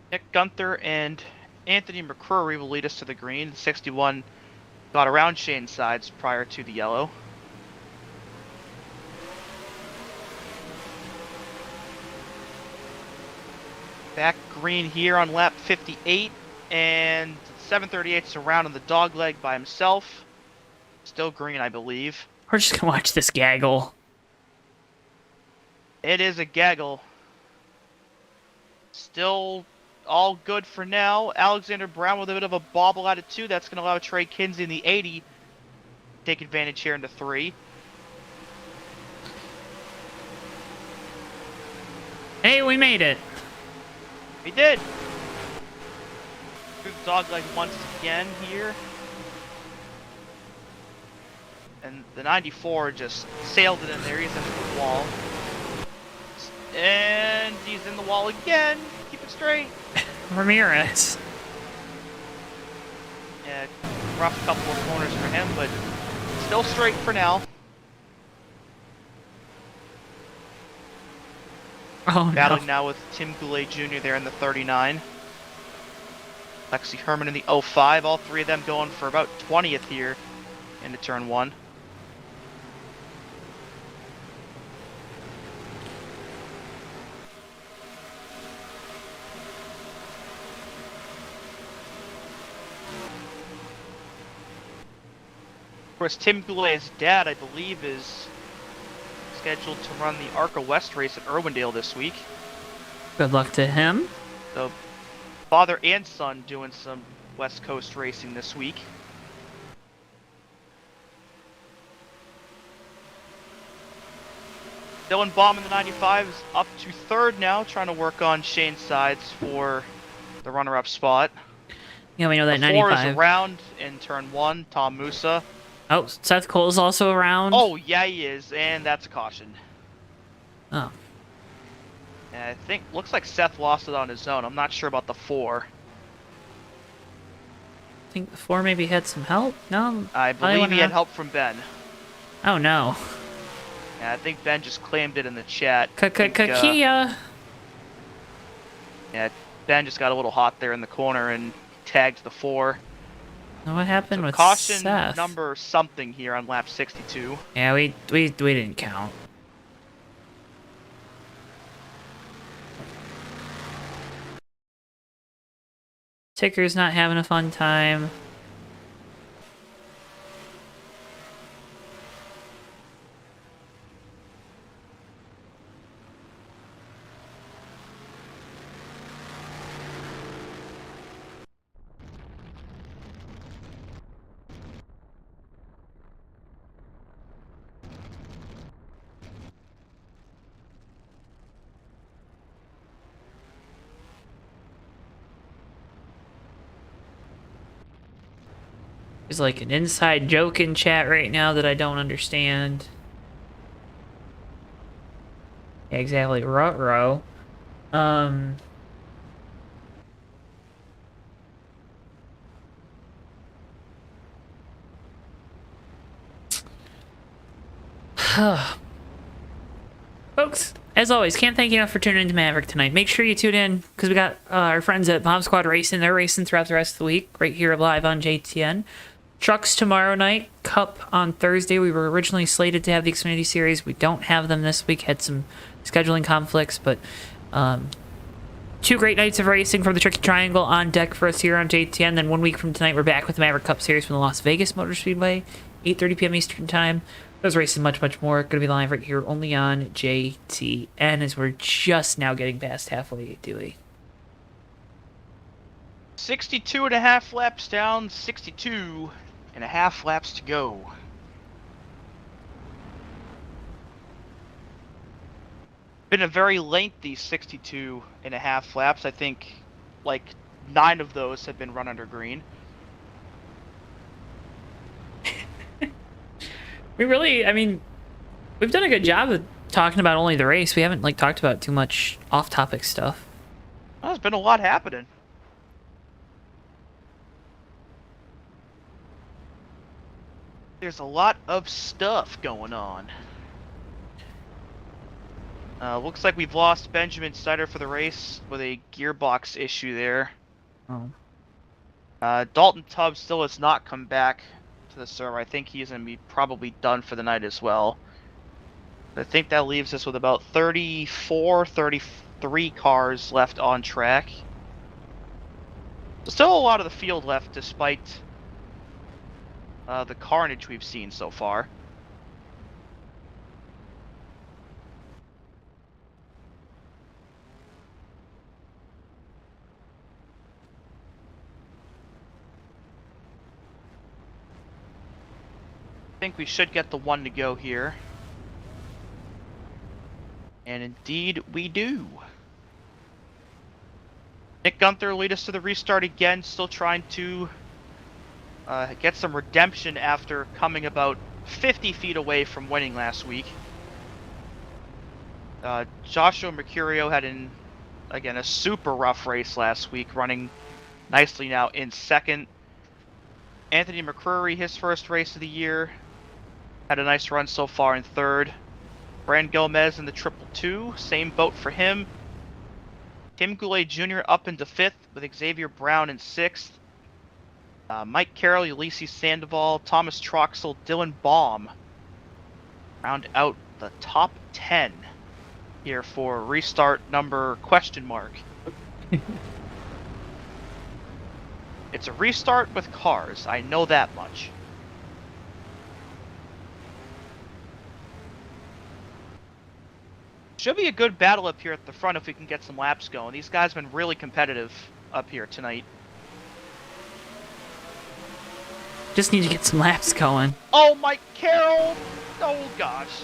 Nick Gunther and Anthony McCrory will lead us to the green. The 61 got around Shane's sides prior to the yellow. Back green here on lap 58, and 738's around on the dog leg by himself. Still green, I believe. We're just gonna watch this gaggle. It is a gaggle. Still all good for now. Alexander Brown with a bit of a bobble attitude. That's going to allow Trey Kinsey in the 80 to take advantage here into 3. Hey, we made it. We did. Through the dog leg once again here. And the 94 just sailed it in there. He's into the wall. And he's in the wall again. Keep it straight. Ramirez. Yeah, rough couple of corners for him, but still straight for now. Oh Battling no. now with Tim Goulet Jr. there in the 39. Lexi Herman in the 05. All three of them going for about 20th here into turn 1. Of course, Tim Goulet's dad, I believe, is scheduled to run the ARCA West race at Irwindale this week. Good luck to him. So, father and son doing some West Coast racing this week. Dylan Baum in the 95 is up to 3rd now, trying to work on Shane's sides for the runner-up spot. Yeah, we know that The 4 is 95. around in turn 1, Tom Musa. Oh, Seth Cole's also around. Oh, yeah, he is, and that's a caution. Oh. And I think, looks like Seth lost it on his own. I'm not sure about the 4. I think the 4 maybe had some help. No, I probably believe went he had out. help from Ben. Oh no. Yeah, I think Ben just claimed it in the chat. Kia. Yeah, Ben just got a little hot there in the corner and tagged the 4. What happened So with caution Seth? number something here on lap 62. Yeah, we didn't count. Ticker's not having a fun time. There's like an inside joke in chat right now that I don't understand. Yeah, exactly, ruh-roh. Folks, as always, can't thank you enough for tuning into Maverick tonight. Make sure you tune in, because we got our friends at Bomb Squad Racing. They're racing throughout the rest of the week, right here live on JTN. Trucks tomorrow night, Cup on Thursday. We were originally slated to have the Xfinity Series. We don't have them this week. Had some scheduling conflicts, but 2 great nights of racing from the Tricky Triangle on deck for us here on JTN. Then 1 week from tonight, we're back with the Maverick Cup Series from the Las Vegas Motor Speedway, 8:30 p.m. Eastern Time. Those racing much more. Going to be live right here only on JTN, as we're just now getting past halfway, Dewey. 62.5 laps down, 62.5 laps to go. Been a very lengthy 62.5 laps. I think like 9 of those have been run under green. I mean, we've done a good job of talking about only the race. We haven't like talked about too much off-topic stuff. Well, there's been a lot happening. There's a lot of stuff going on. Looks like we've lost Benjamin Snyder for the race with a gearbox issue there. Oh. Dalton Tubbs still has not come back to the server. I think he's going to be probably done for the night as well. I think that leaves us with about 34, 33 cars left on track. Still a lot of the field left despite the carnage we've seen so far. I think we should get the 1 to go here. And indeed we do. Nick Gunther lead us to the restart again, still trying to get some redemption after coming about 50 feet away from winning last week. Joshua Mercurio had again a super rough race last week, running nicely now in second. Anthony McCreary, his first race of the year, had a nice run so far in third. Brand Gomez in the 222, same boat for him. Tim Goulet Jr. up into 5th with Xavier Brown in 6th. Mike Carroll, Ulysses Sandoval, Thomas Troxel, Dylan Baum round out the top 10 here for restart number ? It's a restart with cars, I know that much. Should be a good battle up here at the front if we can get some laps going. These guys have been really competitive up here tonight. Just need to get some laps going. Oh, Mike Carroll! Oh, gosh.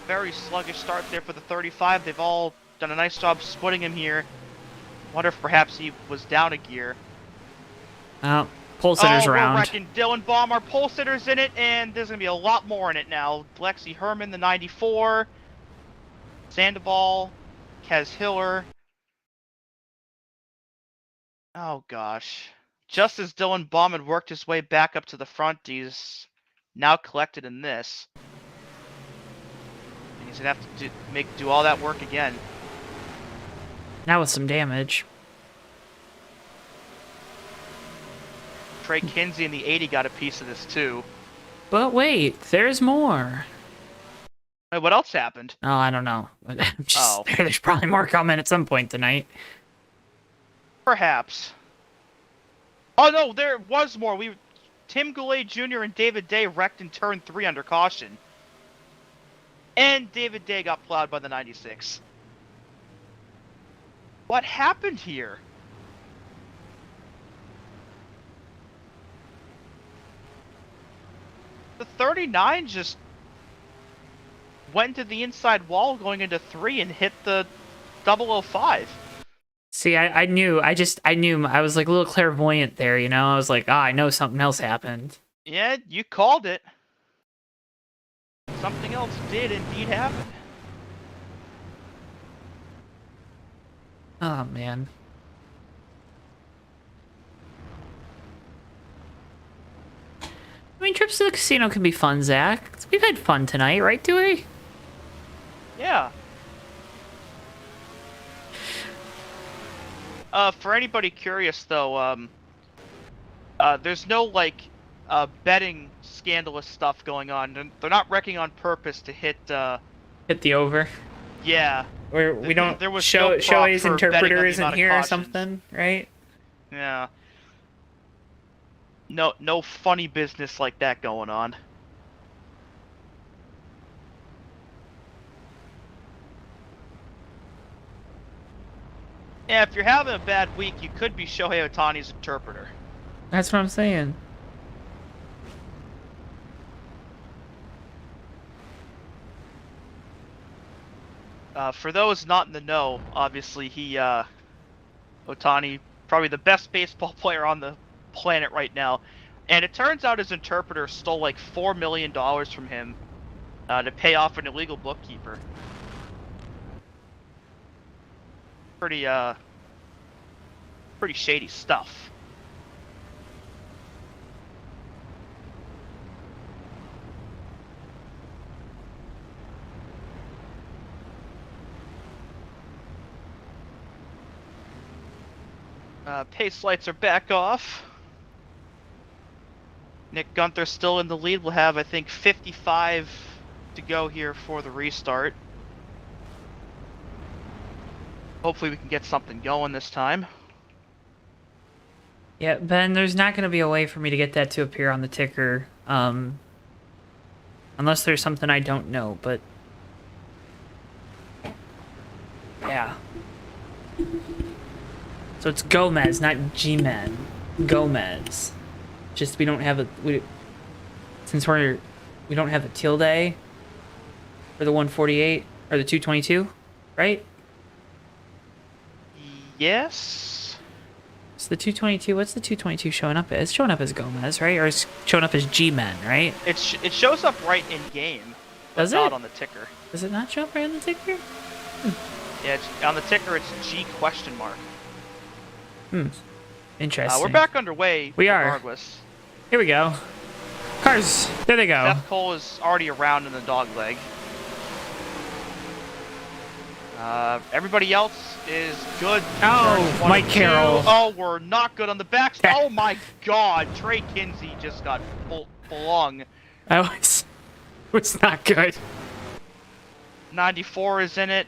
Very sluggish start there for the 35. They've all done a nice job splitting him here. Wonder if perhaps he was down a gear. Oh, pole sitter's around. We're wrecking Dylan Baum. Our pole sitter's in it, and there's going to be a lot more in it now. Lexi Herman, the 94. Sandoval, Kez Hiller. Oh, gosh. Just as Dylan Baum had worked his way back up to the front, he's now collected in this. And he's going to have to do all that work again. Now with some damage. Trey Kinsey in the 80 got a piece of this, too. But wait, there's more. Wait, what else happened? Oh, I don't know. There's probably more coming at some point tonight. Perhaps. Oh no, there was more. Tim Goulet Jr. and David Day wrecked in turn 3 under caution. And David Day got plowed by the 96. What happened here? The 39 just went to the inside wall going into 3 and hit the 005. See, I knew. I knew. I was like a little clairvoyant there, you know? I was like, I know something else happened. Yeah, you called it. Something else did indeed happen. Oh, man. I mean, trips to the casino can be fun, Zach. We've had fun tonight, right, Dewey? Yeah. For anybody curious, though, there's no, like, betting scandalous stuff going on. They're not wrecking on purpose to hit, Hit the over. yeah. We don't There was show no prop Shoei's for betting on interpreter the isn't amount of here or cautions. something, right? Yeah. No funny business like that going on. Yeah, if you're having a bad week, you could be Shohei Ohtani's interpreter. That's what I'm saying. For those not in the know, obviously Ohtani, probably the best baseball player on the planet right now. And it turns out his interpreter stole like $4 million from him to pay off an illegal bookkeeper. Pretty shady stuff. Pace lights are back off. Nick Gunther's still in the lead. We'll have, I think, 55 to go here for the restart. Hopefully we can get something going this time. Yeah, Ben, there's not going to be a way for me to get that to appear on the ticker. Unless there's something I don't know, but... Yeah. So it's Gomez, not G-Men. Gomez. Just we don't have a... Since we don't have a tilde for the 148, or the 222, right? Yes. It's the 222. What's the 222 showing up as? It's showing up as Gomez, right? Or it's showing up as G-Men, right? It shows up right in game, but Does not it? on the ticker. Does it not show up right on the ticker? Yeah, on the ticker it's G question mark. Interesting. We're back underway. We are. Regardless. Here we go. Cars. There they go. Seth Cole is already around in the dog leg. Everybody else is good. Oh, Turns 1 Mike and 2. Carroll. Oh, we're not good on the back. Oh my God, Trey Kinsey just got flung. I was not good. 94 is in it.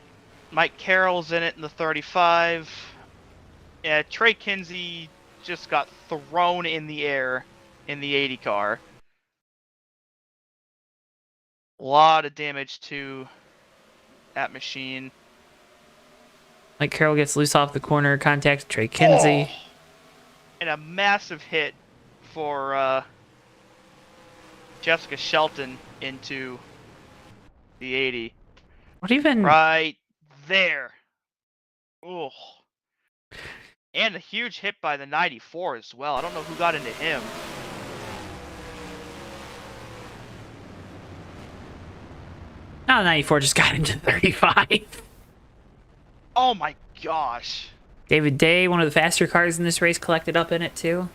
Mike Carroll's in it in the 35. Yeah, Trey Kinsey just got thrown in the air in the 80 car. A lot of damage to that machine. Mike Carroll gets loose off the corner, contacts Trey Kinsey. Oh! And a massive hit for Jessica Shelton into the 80. What even? Right there. Oh. And a huge hit by the 94 as well. I don't know who got into him. No, 94 just got into 35. Oh my gosh. David Day, one of the faster cars in this race, collected up in it too.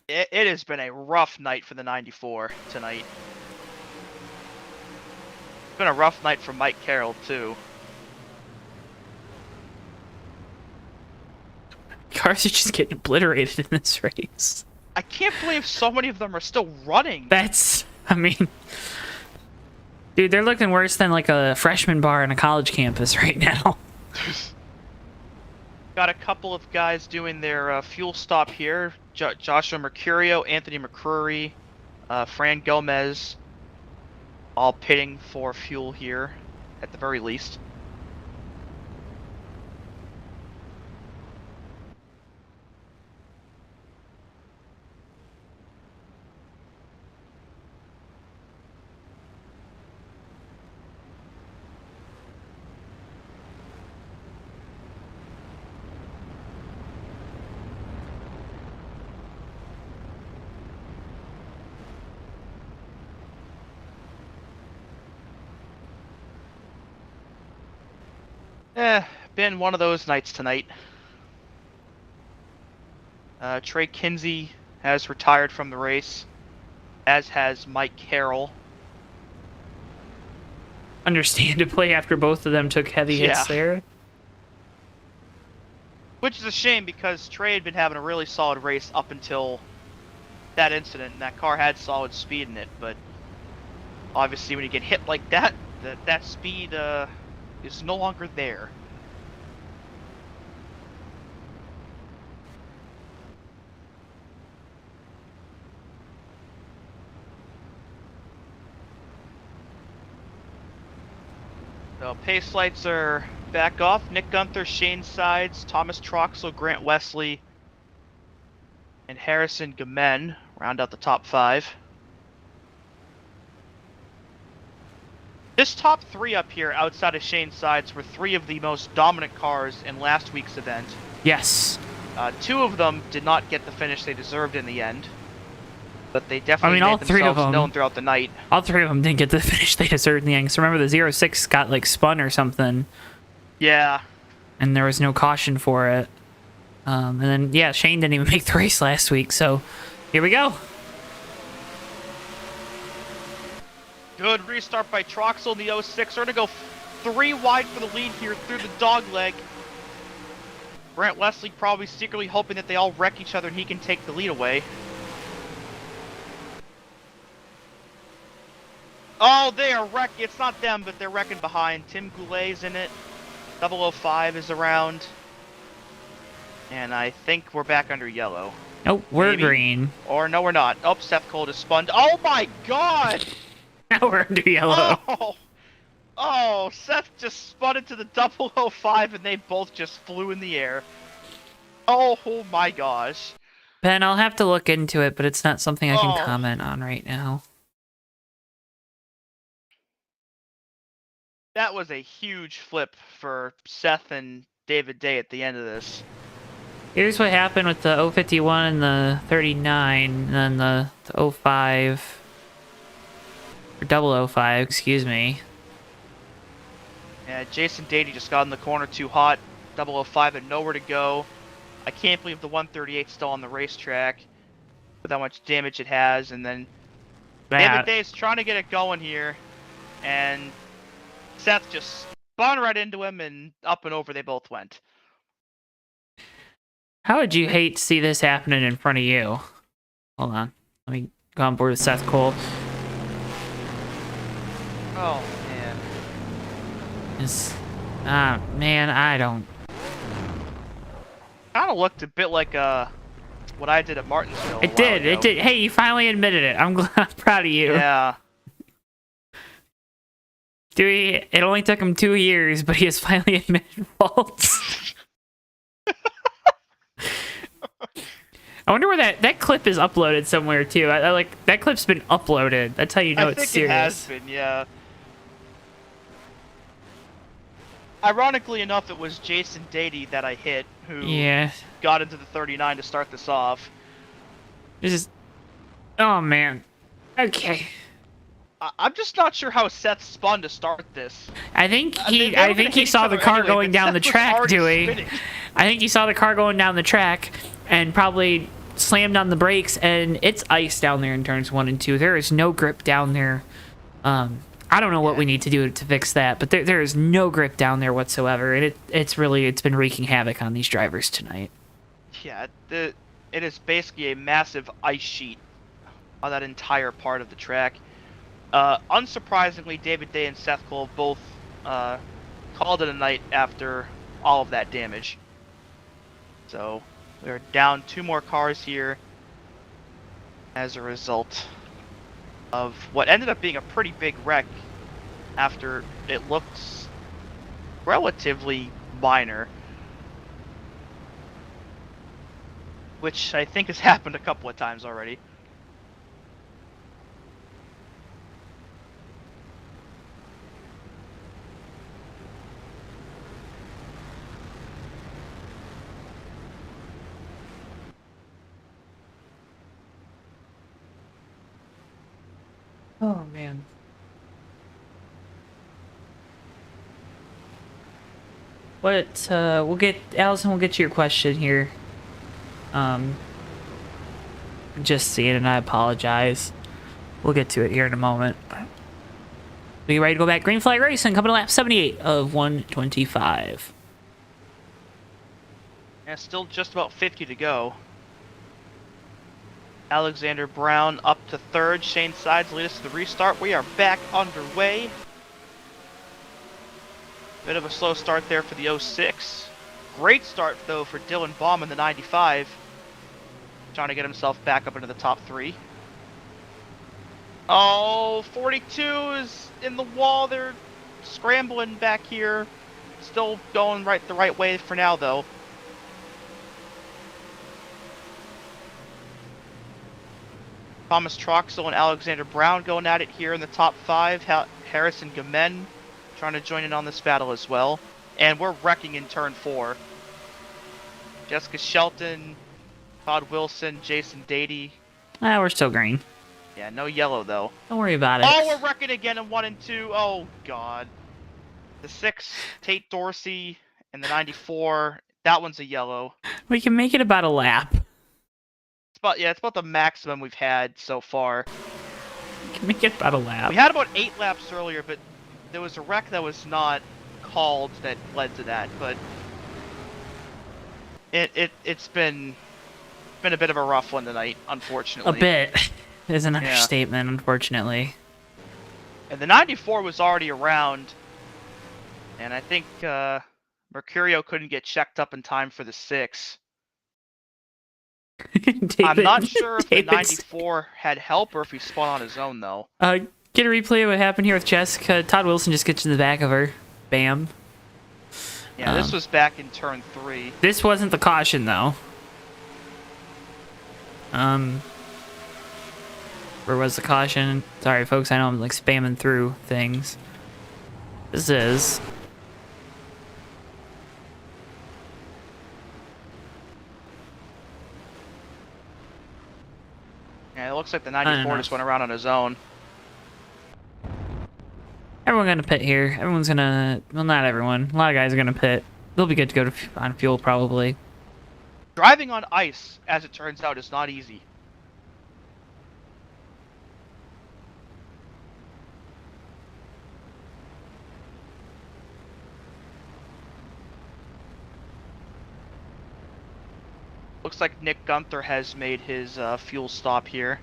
It has been a rough night for the 94 tonight. It's been a rough night for Mike Carroll too. Cars are just getting obliterated in this race. I can't believe so many of them are still running. I mean, dude, they're looking worse than like a freshman bar on a college campus right now. Got a couple of guys doing their fuel stop here. Joshua Mercurio, Anthony McCrory, Fran Gomez, all pitting for fuel here at the very least. Been one of those nights tonight. Trey Kinsey has retired from the race, as has Mike Carroll. Understandably, after both of them took heavy hits there. Which is a shame because Trey had been having a really solid race up until that incident, and that car had solid speed in it, but obviously when you get hit like that, that speed is no longer there. So pace lights are back off. Nick Gunther, Shane Sides, Thomas Troxel, Grant Wesley, and Harrison Gamen round out the top 5. This top 3 up here, outside of Shane Sides, were 3 of the most dominant cars in last week's event. Yes. 2 of them did not get the finish they deserved in the end, but they definitely all made 3 of themselves them known throughout the night. All 3 of them didn't get the finish they deserved in the end. So remember, the 06 got like spun or something. Yeah. And there was no caution for it. And then, yeah, Shane didn't even make the race last week. So here we go. Good restart by Troxel in the 06. We're going to go 3 wide for the lead here through the dog leg. Grant Wesley probably secretly hoping that they all wreck each other and he can take the lead away. Oh, they are wrecking. It's not them, but they're wrecking behind. Tim Goulet's in it. 005 is around. And I think we're back under yellow. Nope, we're Maybe. green. Or no, we're not. Oh, Seth Cole just spun. Oh my god! Now we're under yellow. Oh, Seth just spun into the 005 and they both just flew in the air. Oh my gosh. Ben, I'll have to look into it, but it's not something I can Oh. comment on right now. That was a huge flip for Seth and David Day at the end of this. Here's what happened with the 051 and the 39, and then the 05, or 005, excuse me. Yeah, Jason Dady just got in the corner too hot. 005 had nowhere to go. I can't believe the 138's still on the racetrack with how much damage it has. And then David Day's trying to get it going here, and Seth just spun right into him, and up and over they both went. How would you hate to see this happening in front of you? Hold on. Let me go on board with Seth Cole. Oh, man. Man, I don't... Kind of looked a bit like what I did at Martinsville. It did. Hey, you finally admitted it. I'm proud of you. Yeah. Dewey, it only took him 2 years, but he has finally admitted faults. I wonder where that clip is uploaded somewhere too. I like that clip's been uploaded. That's how you know it's serious. I think it has been, yeah. Ironically enough, it was Jason Dady that I hit who got into the 39 to start this off. This is... Oh, man. Okay. I'm just not sure how Seth spun to start this. I think he saw the car going down the track, Dewey. I think he saw the car going down the track and probably slammed on the brakes, and it's ice down there in turns 1 and 2. There is no grip down there. I don't know what we need to do to fix that, but there is no grip down there whatsoever, and it's been wreaking havoc on these drivers tonight. Yeah, it is basically a massive ice sheet on that entire part of the track. Unsurprisingly, David Day and Seth Cole both called it a night after all of that damage. So we're down 2 more cars here as a result of what ended up being a pretty big wreck after it looked relatively minor, which I think has happened a couple of times already. Oh, man. What, Allison, we'll get to your question here. Just seeing it, and I apologize. We'll get to it here in a moment. Are you ready to go back? Green flag racing, coming to lap 78 of 125. And still just about 50 to go. Alexander Brown up to third. Shane Sides lead us to the restart. We are back underway. Bit of a slow start there for the 06. Great start, though, for Dylan Baum in the 95. Trying to get himself back up into the top 3. Oh, 42 is in the wall. They're scrambling back here. Still going the right way for now, though. Thomas Troxel and Alexander Brown going at it here in the top 5. Harrison Gamen trying to join in on this battle as well. And we're wrecking in turn 4. Jessica Shelton, Todd Wilson, Jason Dady. We're still green. Yeah, no yellow though. Don't worry about it. Oh, we're wrecking again in 1 and 2. Oh, God. The 6, Tate Dorsey, and the 94. That one's a yellow. We can make it about a lap. It's about the maximum we've had so far. We can make it about a lap. We had about 8 laps earlier, but there was a wreck that was not called that led to that. But it's been a bit of a rough one tonight, unfortunately. A bit is an understatement, unfortunately. And the 94 was already around, and I think Mercurio couldn't get checked up in time for the 6. I'm not sure if the 94 had help or if he spun on his own, though. Get a replay of what happened here with Jessica. Todd Wilson just gets in the back of her. Bam. Yeah, this was back in turn 3. This wasn't the caution, though. Where was the caution? Sorry, folks, I know I'm, like, spamming through things. This is... Yeah, it looks like the 94 just went around on his own. Everyone gonna pit here. Everyone's gonna... Well, not everyone. A lot of guys are gonna pit. They'll be good to go on fuel, probably. Driving on ice, as it turns out, is not easy. Looks like Nick Gunther has made his fuel stop here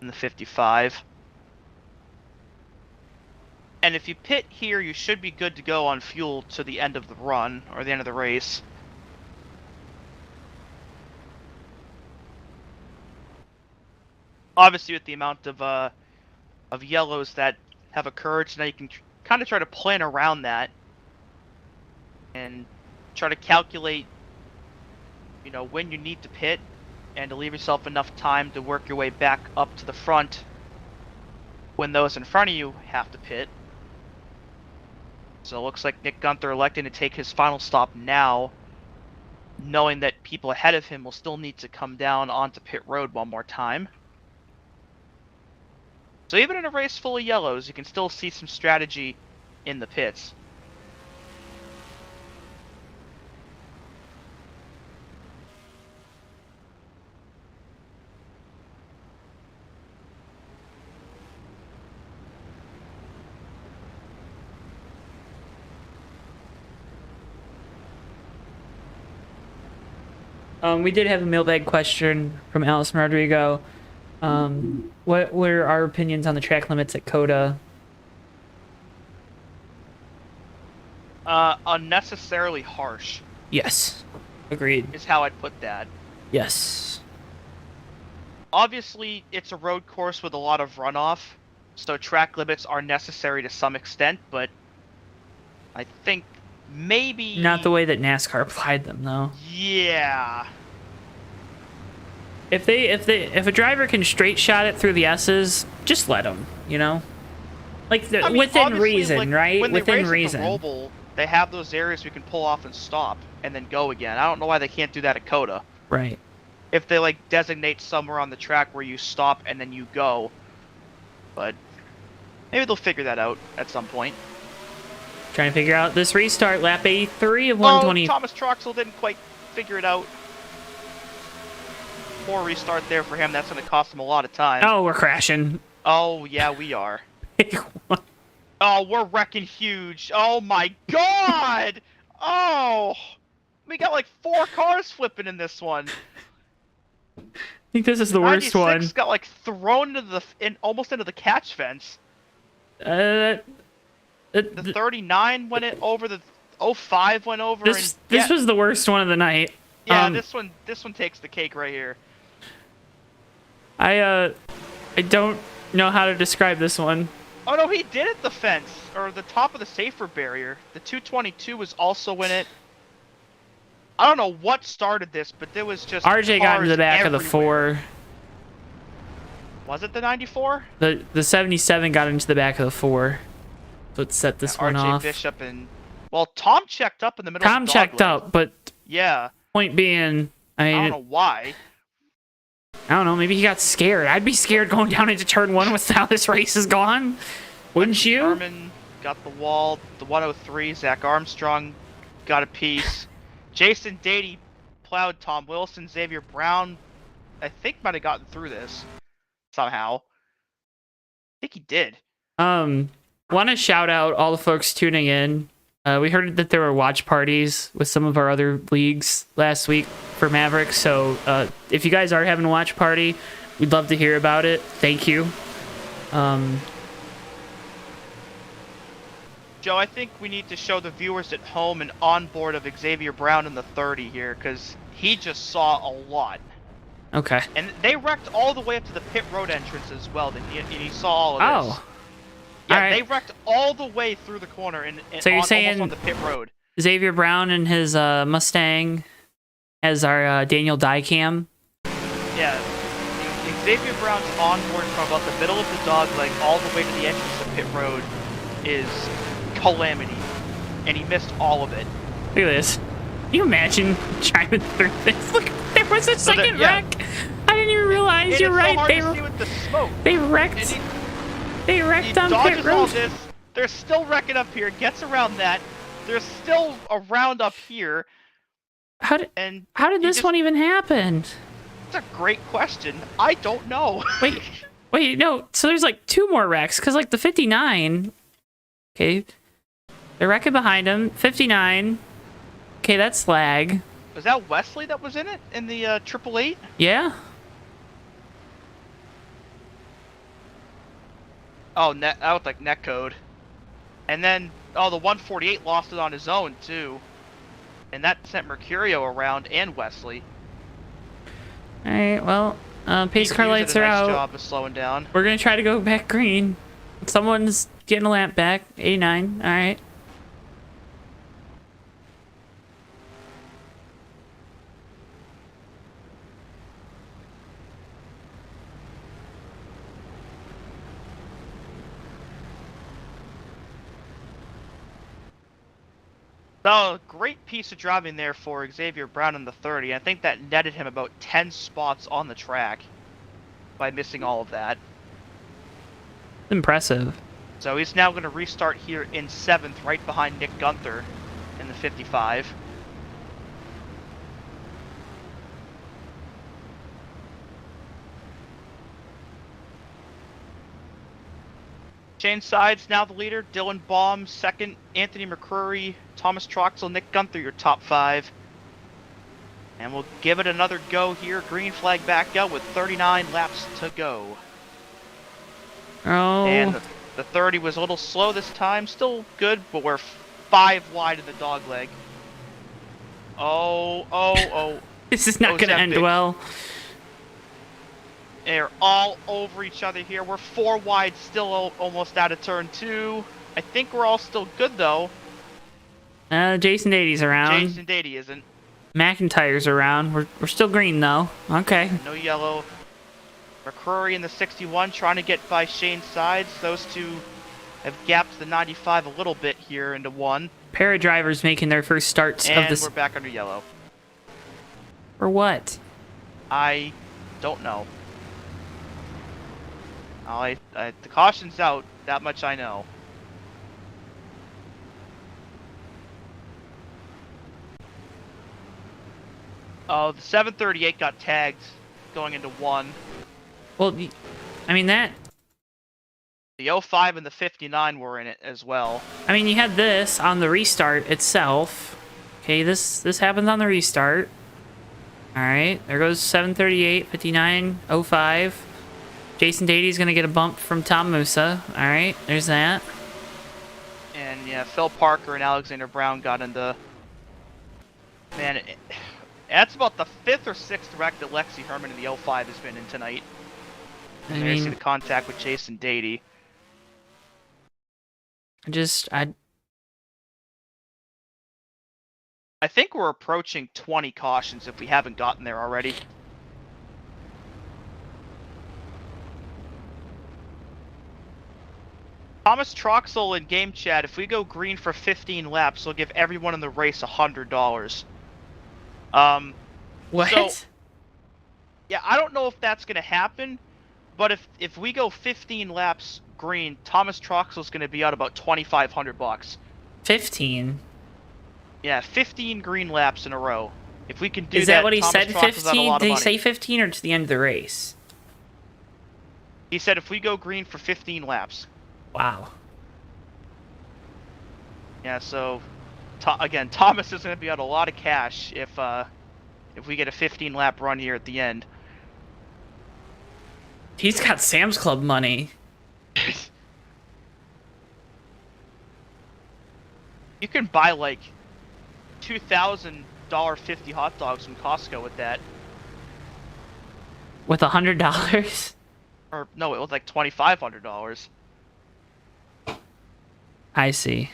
in the 55. And if you pit here, you should be good to go on fuel to the end of the run, or the end of the race. Obviously, with the amount of yellows that have occurred, so now you can kind of try to plan around that and try to calculate, you know, when you need to pit and to leave yourself enough time to work your way back up to the front when those in front of you have to pit. So it looks like Nick Gunther electing to take his final stop now, knowing that people ahead of him will still need to come down onto pit road one more time. So even in a race full of yellows, you can still see some strategy in the pits. We did have a mailbag question from Allison Rodrigo. What were our opinions on the track limits at COTA? Unnecessarily harsh. Yes. Agreed. Is how I'd put that. Yes. Obviously, it's a road course with a lot of runoff, so track limits are necessary to some extent, but I think maybe... Not the way that NASCAR applied them, though. Yeah. If a driver can straight shot it through the S's, just let them, you know? Like, I mean, within reason, like, right? When they within race reason. At the Roval, they have those areas we can pull off and stop, and then go again. I don't know why they can't do that at COTA. Right. If they, like, designate somewhere on the track where you stop and then you go. But maybe they'll figure that out at some point. Trying to figure out this restart. Lap 83 of Oh, 120. Thomas Troxel didn't quite figure it out. Poor restart there for him. That's going to cost him a lot of time. Oh, we're crashing. Oh, yeah, we are. Big one. Oh, we're wrecking huge. Oh, my God! Oh! We got like 4 cars flipping in this one. I think this is the worst 96 one. got like thrown into almost into the catch fence. The 39 went it over. The 05 went over. This and was the worst one of the night. yeah, this one takes the cake right here. I don't know how to describe this one. Oh no, he did it the fence or the top of the safer barrier. The 222 was also in it. I don't know what started this, but there was just RJ got into the back of the everywhere. 4. Was it the 94? The 77 got into the back of the 4. So it set this one RJ off. Bishop and Tom checked up in the middle. Tom of the checked dog leg. up, but Yeah. point being, I I don't mean, know why. I don't know, maybe he got scared. I'd be scared going down into turn 1 with how this race is gone. Wouldn't you? Herman got the wall. The 103. Zach Armstrong got a piece. Jason Dady plowed Tom Wilson. Xavier Brown, I think, might have gotten through this somehow. I think he did. Want to shout out all the folks tuning in. We heard that there were watch parties with some of our other leagues last week for Maverick. So if you guys are having a watch party, we'd love to hear about it. Thank you. Joe, I think we need to show the viewers at home an onboard of Xavier Brown in the 30 here, because he just saw a lot. Okay. And they wrecked all the way up to the pit road entrance as well, and he saw all of this. Oh. Yeah, All right. they wrecked all the way through the corner and So you're almost saying on the pit road. Xavier Brown and his Mustang as our Daniel Dycam. Yeah. Xavier Brown's onboard from about the middle of the dogleg all the way to the entrance of pit road is calamity. And he missed all of it. Look at this. Can you imagine driving through this? Look, there was a second yeah. wreck. I didn't even realize. And You're it's right. so hard to see with the smoke. They wrecked. And They he wrecked on dodges pit all road. this. They're still wrecking up here. Gets around that. There's still a round up here. How did And this one even happen? It's a great question. I don't know. Wait, no. So there's like 2 more wrecks, because like the 59. Okay. They're wrecking behind him. 59. Okay, that's lag. Was that Wesley that was in it? In the 888? Yeah. Oh, that was like netcode. And then, the 148 lost it on his own, too. And that sent Mercurio around and Wesley. Alright, well, pace car He did lights a are nice out. job of slowing down. We're gonna try to go back green. Someone's getting a lamp back. 89. Alright. So, great piece of driving there for Xavier Brown in the 30. I think that netted him about 10 spots on the track by missing all of that. Impressive. So he's now going to restart here in 7th, right behind Nick Gunther in the 55. Shane Sides now the leader. Dylan Baum second. Anthony McCrory, Thomas Troxel, Nick Gunther your top 5. And we'll give it another go here. Green flag back out with 39 laps to go. Oh. And the 30 was a little slow this time. Still good, but we're 5 wide in the dogleg. Oh. This is not going to end Ozempic. well. They're all over each other here. We're 4 wide, still almost out of turn 2. I think we're all still good, though. Jason Dady's around. Jason Dady isn't. McIntyre's around. We're still green, though. Okay. No yellow. McCrory in the 61 trying to get by Shane Sides. Those two have gapped the 95 a little bit here into 1. Pair of drivers making their first starts And of this. we're back under yellow. For what? I don't know. The caution's out. That much I know. Oh, the 738 got tagged going into 1. Well, I mean that. The 05 and the 59 were in it as well. I mean, you had this on the restart itself. Okay, this happens on the restart. All right, there goes 738, 59, 05. Jason Dady's gonna get a bump from Tom Musa. All right, there's that. And yeah, Phil Parker and Alexander Brown got into. Man, that's about the 5th or 6th wreck that Lexi Herman in the 05 has been in tonight. And there you see the contact with Jason Dady. I think we're approaching 20 cautions if we haven't gotten there already. Thomas Troxel in game chat, if we go green for 15 laps, we'll give everyone in the race $100. What? So, yeah, I don't know if that's going to happen, but if we go 15 laps green, Thomas Troxel's going to be out about $2,500. 15? Yeah, 15 green laps in a row. If we can do that, is that what he Thomas said? Troxel's out a 15? lot of Did he money. say 15 or to the end of the race? He said if we go green for 15 laps. Wow. Yeah, so again, Thomas is going to be out a lot of cash if we get a 15 lap run here at the end. He's got Sam's Club money. You can buy like $2,000 hot dogs from Costco with that. With $100? Or no, it was like $2,500. I see.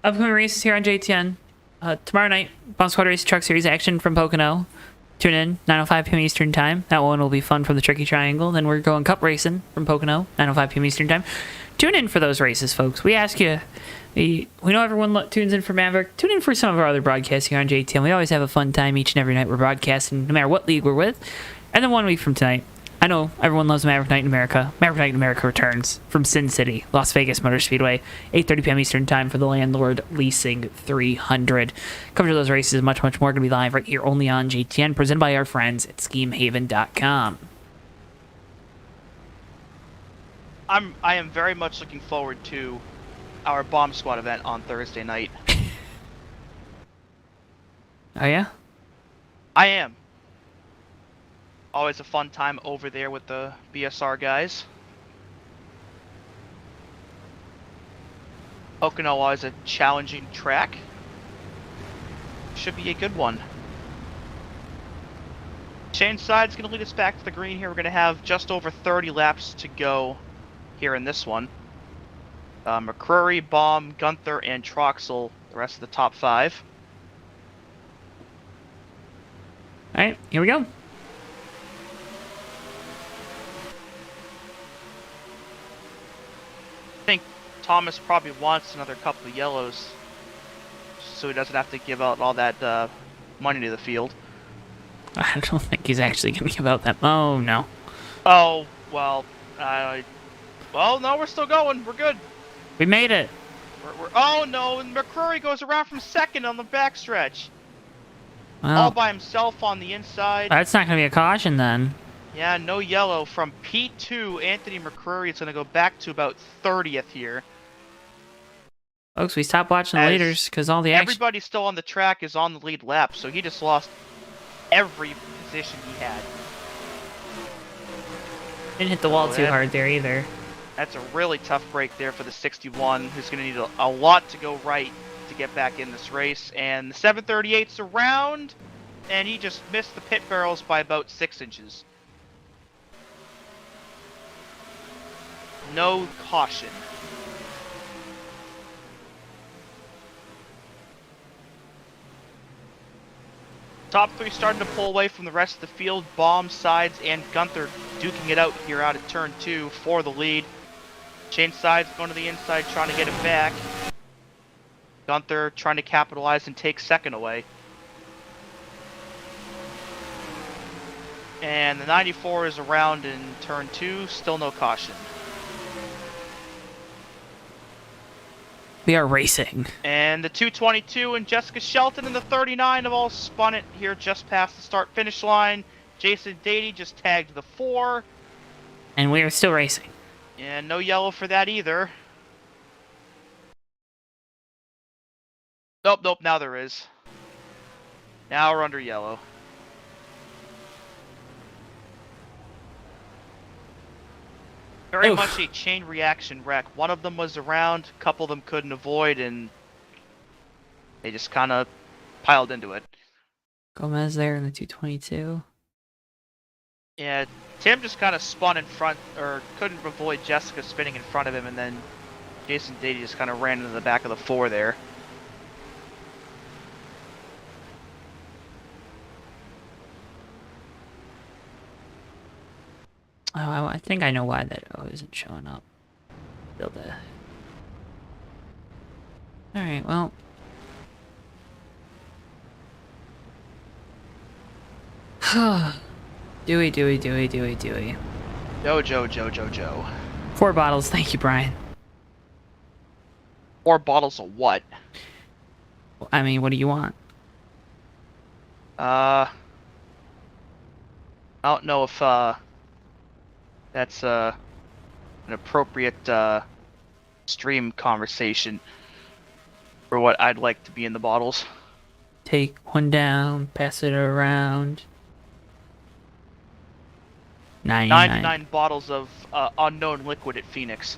Upcoming races here on JTN. Tomorrow night, Bomb Squad Race Truck Series action from Pocono. Tune in, 9:05 p.m. Eastern Time. That one will be fun from the Tricky Triangle. Then we're going Cup Racing from Pocono, 9:05 p.m. Eastern Time. Tune in for those races, folks. We ask you. We know everyone tunes in for Maverick. Tune in for some of our other broadcasts here on JTN. We always have a fun time each and every night we're broadcasting, no matter what league we're with. And then 1 week from tonight, I know everyone loves Maverick Night in America. Maverick Night in America returns from Sin City, Las Vegas Motor Speedway, 8:30 p.m. Eastern Time for the Landlord Leasing 300. Coverage of those races and much, much more going to be live right here only on JTN, presented by our friends at SchemeHaven.com. I am very much looking forward to our Bomb Squad event on Thursday night. Oh, yeah? I am. Always a fun time over there with the BSR guys. Pocono always a challenging track. Should be a good one. Shane Side's going to lead us back to the green here. We're going to have just over 30 laps to go here in this one. McCrory, Baum, Gunther, and Troxel, the rest of the top 5. All right, here we go. I think Thomas probably wants another couple of yellows so he doesn't have to give out all that money to the field. I don't think he's actually going to give out that. Oh, no. Oh, well, well, no, we're still going. We're good. We made it. Oh, no, and McCrory goes around from second on the backstretch. Well, All by himself on the inside. that's not going to be a caution then. Yeah, no yellow. From P2, Anthony McCrory is going to go back to about 30th here. Folks, we stopped watching the As leaders because all the action... Everybody still on the track is on the lead lap, so he just lost every position he had. Didn't hit the wall Oh, too that- hard there either. That's a really tough break there for the 61, who's going to need a lot to go right to get back in this race. And the 738's around, and he just missed the pit barrels by about 6 inches. No caution. Top 3 starting to pull away from the rest of the field. Baum, Sides, and Gunther duking it out here out of turn 2 for the lead. Shane Sides going to the inside, trying to get it back. Gunther trying to capitalize and take second away. And the 94 is around in turn 2, still no caution. We are racing. And the 222 and Jessica Shelton and the 39 have all spun it here just past the start-finish line. Jason Dady just tagged the 4. And we are still racing. And no yellow for that either. Nope, now there is. Now we're under yellow. Very Oof. much a chain reaction wreck. One of them was around, a couple of them couldn't avoid, and they just kind of piled into it. Gomez there in the 222. Yeah, Tim just kind of spun in front, or couldn't avoid Jessica spinning in front of him, and then Jason Dady just kind of ran into the back of the 4 there. Oh, I think I know why that isn't showing up. Build a... Alright, well. Dewey. Joe. 4 bottles, thank you, Brian. 4 bottles of what? I mean, what do you want? I don't know if, that's, an appropriate, stream conversation for what I'd like to be in the bottles. Take one down, pass it around. 99 bottles of, unknown liquid at Phoenix.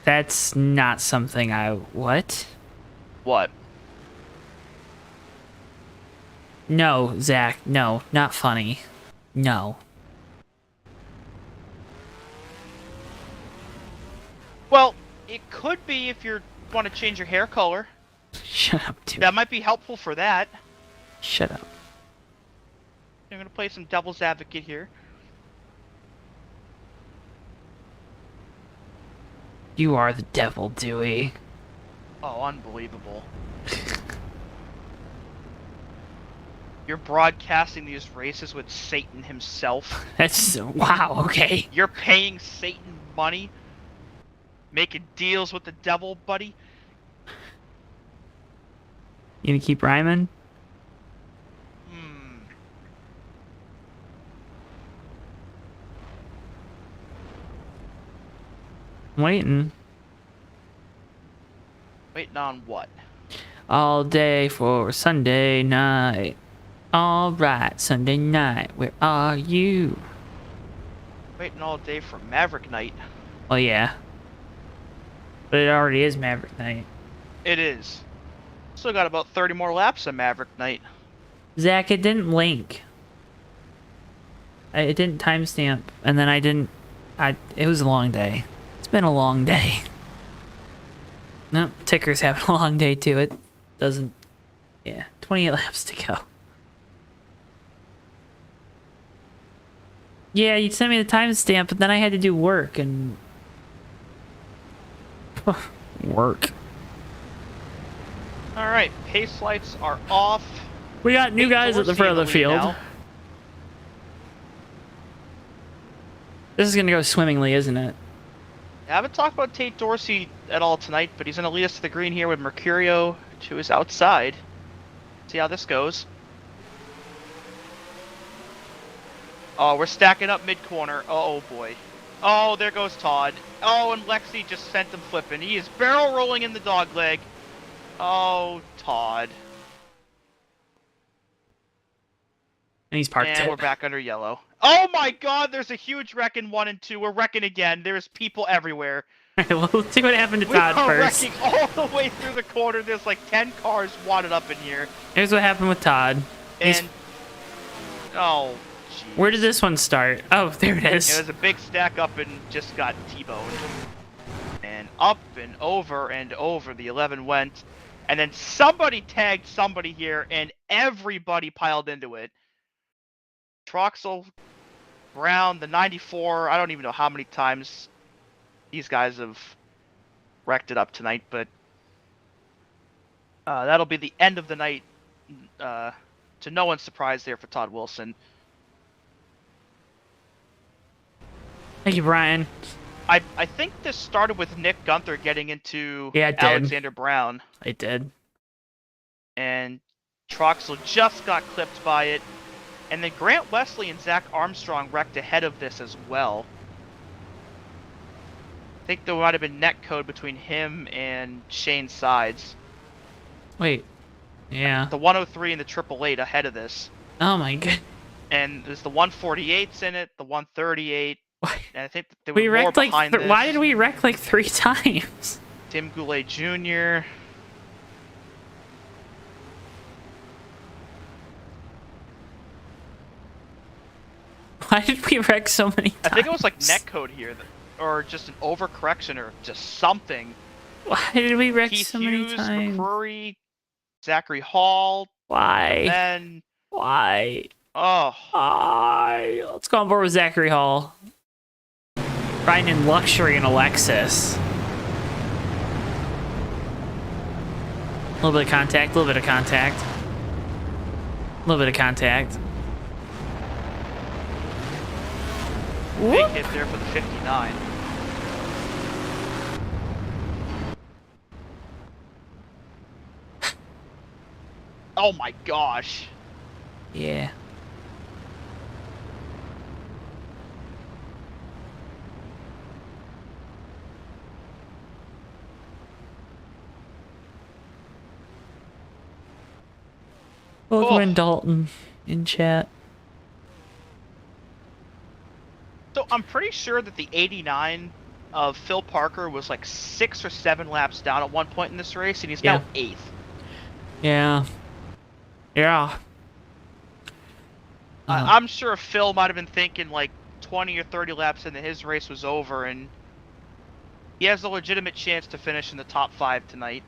That's not something I... What? What? No, Zach, no, not funny. No. Well, it could be if you want to change your hair color. Shut up, dude. That might be helpful for that. Shut up. I'm gonna play some devil's advocate here. You are the devil, Dewey. Oh, unbelievable. You're broadcasting these races with Satan himself. That's... Wow, okay. You're paying Satan money. Making deals with the devil, buddy. You gonna keep rhyming? I'm waiting. Waiting on what? All day for Sunday night. All right, Sunday night. Where are you? Waiting all day for Maverick Night. Well, yeah. But it already is Maverick Night. It is. Still got about 30 more laps of Maverick Night. Zach, it didn't link. It didn't timestamp, and then I didn't... It was a long day. It's been a long day. No, ticker's having a long day too. It doesn't... Yeah, 28 laps to go. Yeah, you sent me the timestamp, but then I had to do work, and... work. Alright, pace lights are off. We got new guys at the front of the field. Now. This is gonna go swimmingly, isn't it? I haven't talked about Tate Dorsey at all tonight, but he's going to lead us to the green here with Mercurio to his outside. See how this goes. Oh, we're stacking up mid-corner. Oh, boy. Oh, there goes Todd. Oh, and Lexi just sent him flipping. He is barrel rolling in the dog leg. Oh, Todd. And he's parked And it. we're back under yellow. Oh my god, there's a huge wreck in 1 and 2. We're wrecking again. There's people everywhere. Well, let's see what happened to Todd We are first. wrecking all the way through the corner. There's like 10 cars wadded up in here. Here's what happened with Todd. And... Oh, jeez. Where did this one start? Oh, there it is. It was a big stack up and just got T-boned. And up and over the 11 went. And then somebody tagged somebody here and everybody piled into it. Troxel, Brown, the 94, I don't even know how many times these guys have wrecked it up tonight, but that'll be the end of the night, to no one's surprise there for Todd Wilson. Thank you, Brian. I think this started with Nick Gunther getting into Yeah, it did. Alexander Brown, I did. and Troxel just got clipped by it, and then Grant Wesley and Zach Armstrong wrecked ahead of this as well. I think there might have been net code between him and Shane Sides. Wait. Yeah. The 103 and the 888 ahead of this. Oh my god. And there's the 148s in it, the 138, Why? and I think there We were more wrecked like. behind this. Why did we wreck like 3 times? Tim Goulet Jr. Why did we wreck so many times? I think it was like net code here, or just an overcorrection, or just something. Why did we wreck Keith so Hughes, many times? McCrory, Zachary Hall, Why? then Why? oh, Why? Let's go on board with Zachary Hall. Riding in luxury in a Lexus. A little bit of contact, a little bit of contact. A little bit of contact. big Whoop. hit there for the 59. Oh my gosh. Yeah. Welcome in, Dalton, in chat. So I'm pretty sure that the 89 of Phil Parker was like 6 or 7 laps down at one point in this race, and he's now 8th. Yeah. Yeah. I'm sure Phil might have been thinking like 20 or 30 laps into his race was over, and he has a legitimate chance to finish in the top 5 tonight.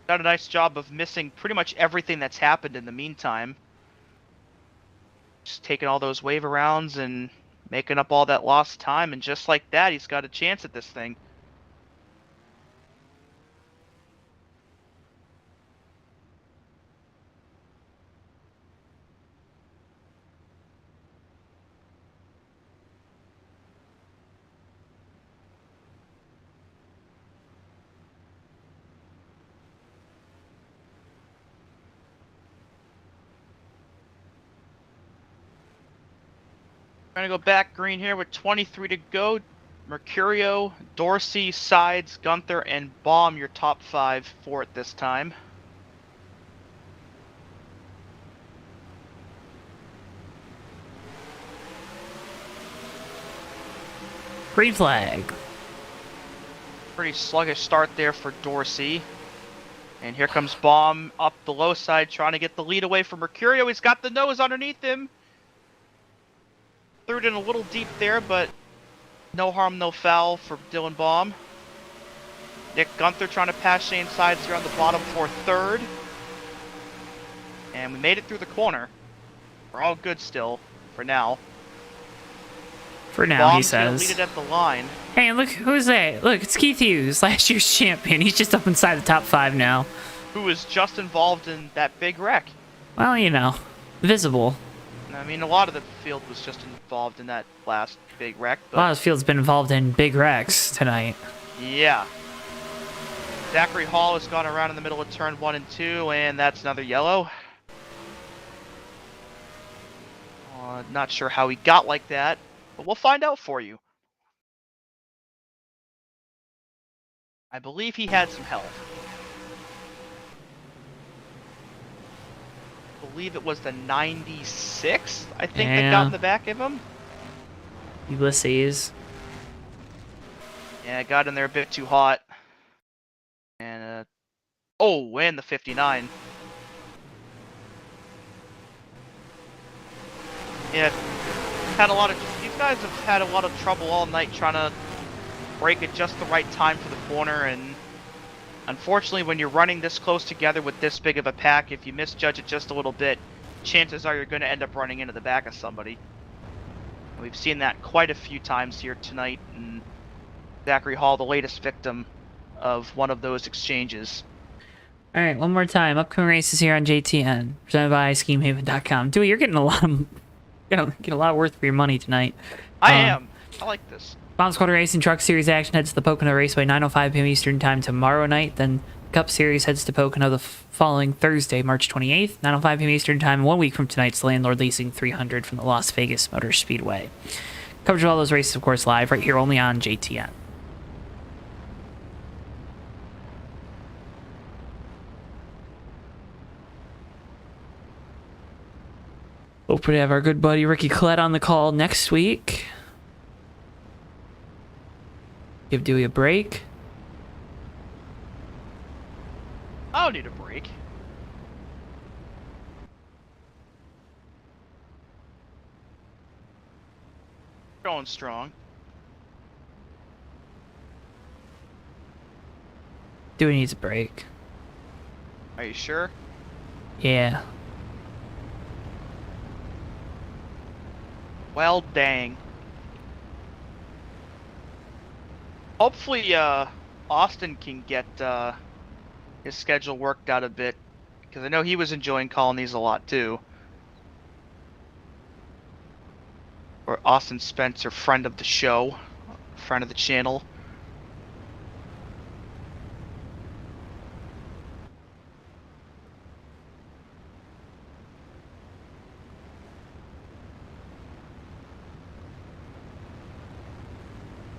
Done a nice job of missing pretty much everything that's happened in the meantime. Just taking all those wave arounds and making up all that lost time, and just like that, he's got a chance at this thing. Trying to go back green here with 23 to go. Mercurio, Dorsey, Sides, Gunther, and Baum, your top 5 for it this time. Green flag. Pretty sluggish start there for Dorsey. And here comes Baum up the low side, trying to get the lead away from Mercurio. He's got the nose underneath him. Threw it in a little deep there, but no harm, no foul for Dylan Baum. Nick Gunther trying to pass Shane Sides here on the bottom for 3rd. And we made it through the corner. We're all good still, for now. For now, Baum's he gonna says. lead it at the line. Hey, look, who's that? Look, it's Keith Hughes, last year's champion. He's just up inside the top 5 now. Who was just involved in that big wreck. Well, you know, visible. I mean, a lot of the field was just involved in that last big wreck. A But lot of the field's been involved in big wrecks tonight. yeah. Zachary Hall has gone around in the middle of turn 1 and 2, and that's another yellow. Not sure how he got like that, but we'll find out for you. I believe he had some help. I believe it was the 96, I think, that got in the back of him. Ulysses. Yeah, got in there a bit too hot. And, and the 59. Yeah, these guys have had a lot of trouble all night trying to brake at just the right time for the corner, and unfortunately when you're running this close together with this big of a pack, if you misjudge it just a little bit, chances are you're going to end up running into the back of somebody. We've seen that quite a few times here tonight, and Zachary Hall, the latest victim of one of those exchanges. All right, one more time. Upcoming races here on JTN, presented by SchemeHaven.com. Dewey, you're getting a lot of, get a lot worth for your money tonight. I am. I like this. Bomb Squad Racing Truck Series action heads to the Pocono Raceway 9:05 p.m. Eastern Time tomorrow night. Then Cup Series heads to Pocono the following Thursday, March 28th, 9:05 p.m. Eastern Time. 1 week from tonight's Landlord Leasing 300 from the Las Vegas Motor Speedway. Coverage of all those races, of course, live right here only on JTN. Hope we have our good buddy Ricky Collette on the call next week. Give Dewey a break. I don't need a break. Going strong. Dewey needs a break. Are you sure? Yeah. Well, dang. Hopefully, Austin can get his schedule worked out a bit, because I know he was enjoying calling these a lot too. Or Austin Spencer, friend of the show, friend of the channel.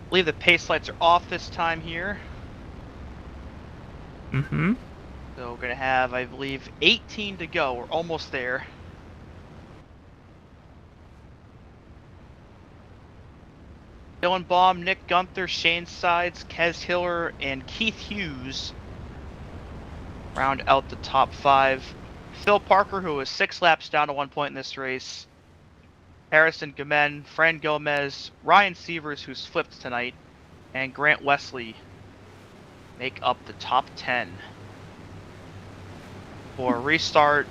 I believe the pace lights are off this time here. Mm-hmm. So we're going to have, I believe, 18 to go. We're almost there. Dylan Baum, Nick Gunther, Shane Sides, Kez Hiller, and Keith Hughes round out the top 5. Phil Parker, who was 6 laps down to 1 point in this race. Harrison Gamen, Fran Gomez, Ryan Sievers, who's flipped tonight, and Grant Wesley make up the top 10. For a restart,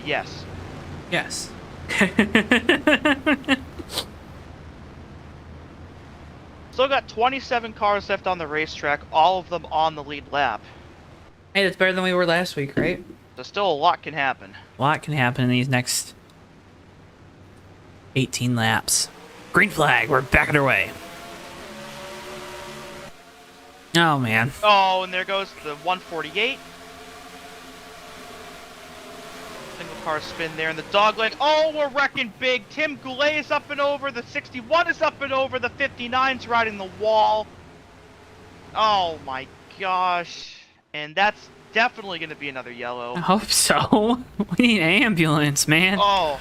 yes. Yes. Still got 27 cars left on the racetrack, all of them on the lead lap. Hey, that's better than we were last week, right? So still a lot can happen. A lot can happen in these next 18 laps. Green flag, we're back underway. Oh, man. Oh, and there goes the 148. Single car spin there in the dogleg. Oh, we're wrecking big. Tim Goulet is up and over. The 61 is up and over. The 59's riding the wall. Oh my gosh. And that's definitely going to be another yellow. I hope so. We need an ambulance, man. Oh.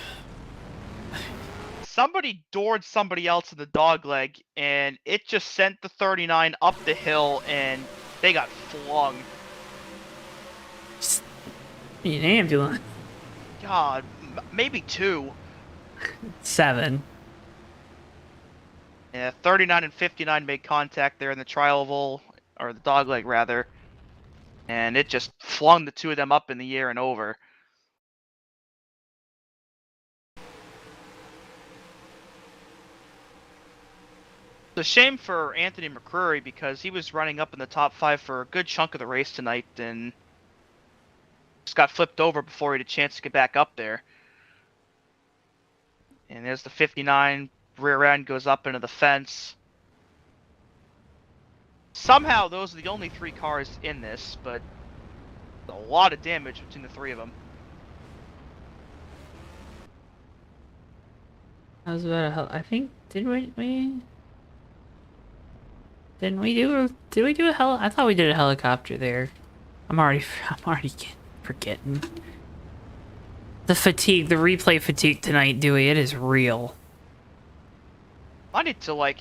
Somebody doored somebody else in the dogleg, and it just sent the 39 up the hill, and they got flung. We need an ambulance. God, maybe 2. 7. Yeah, 39 and 59 made contact there in the tri-oval, or the dogleg rather, and it just flung the 2 of them up in the air and over. It's a shame for Anthony McCrory because he was running up in the top 5 for a good chunk of the race tonight and just got flipped over before he had a chance to get back up there. And there's the 59, rear end goes up into the fence. Somehow those are the only 3 cars in this, but a lot of damage between the 3 of them. That was about a hell. I think, did we do a hell? I thought we did a helicopter there. I'm already forgetting. The fatigue, the replay fatigue tonight, Dewey, it is real. I need to, like,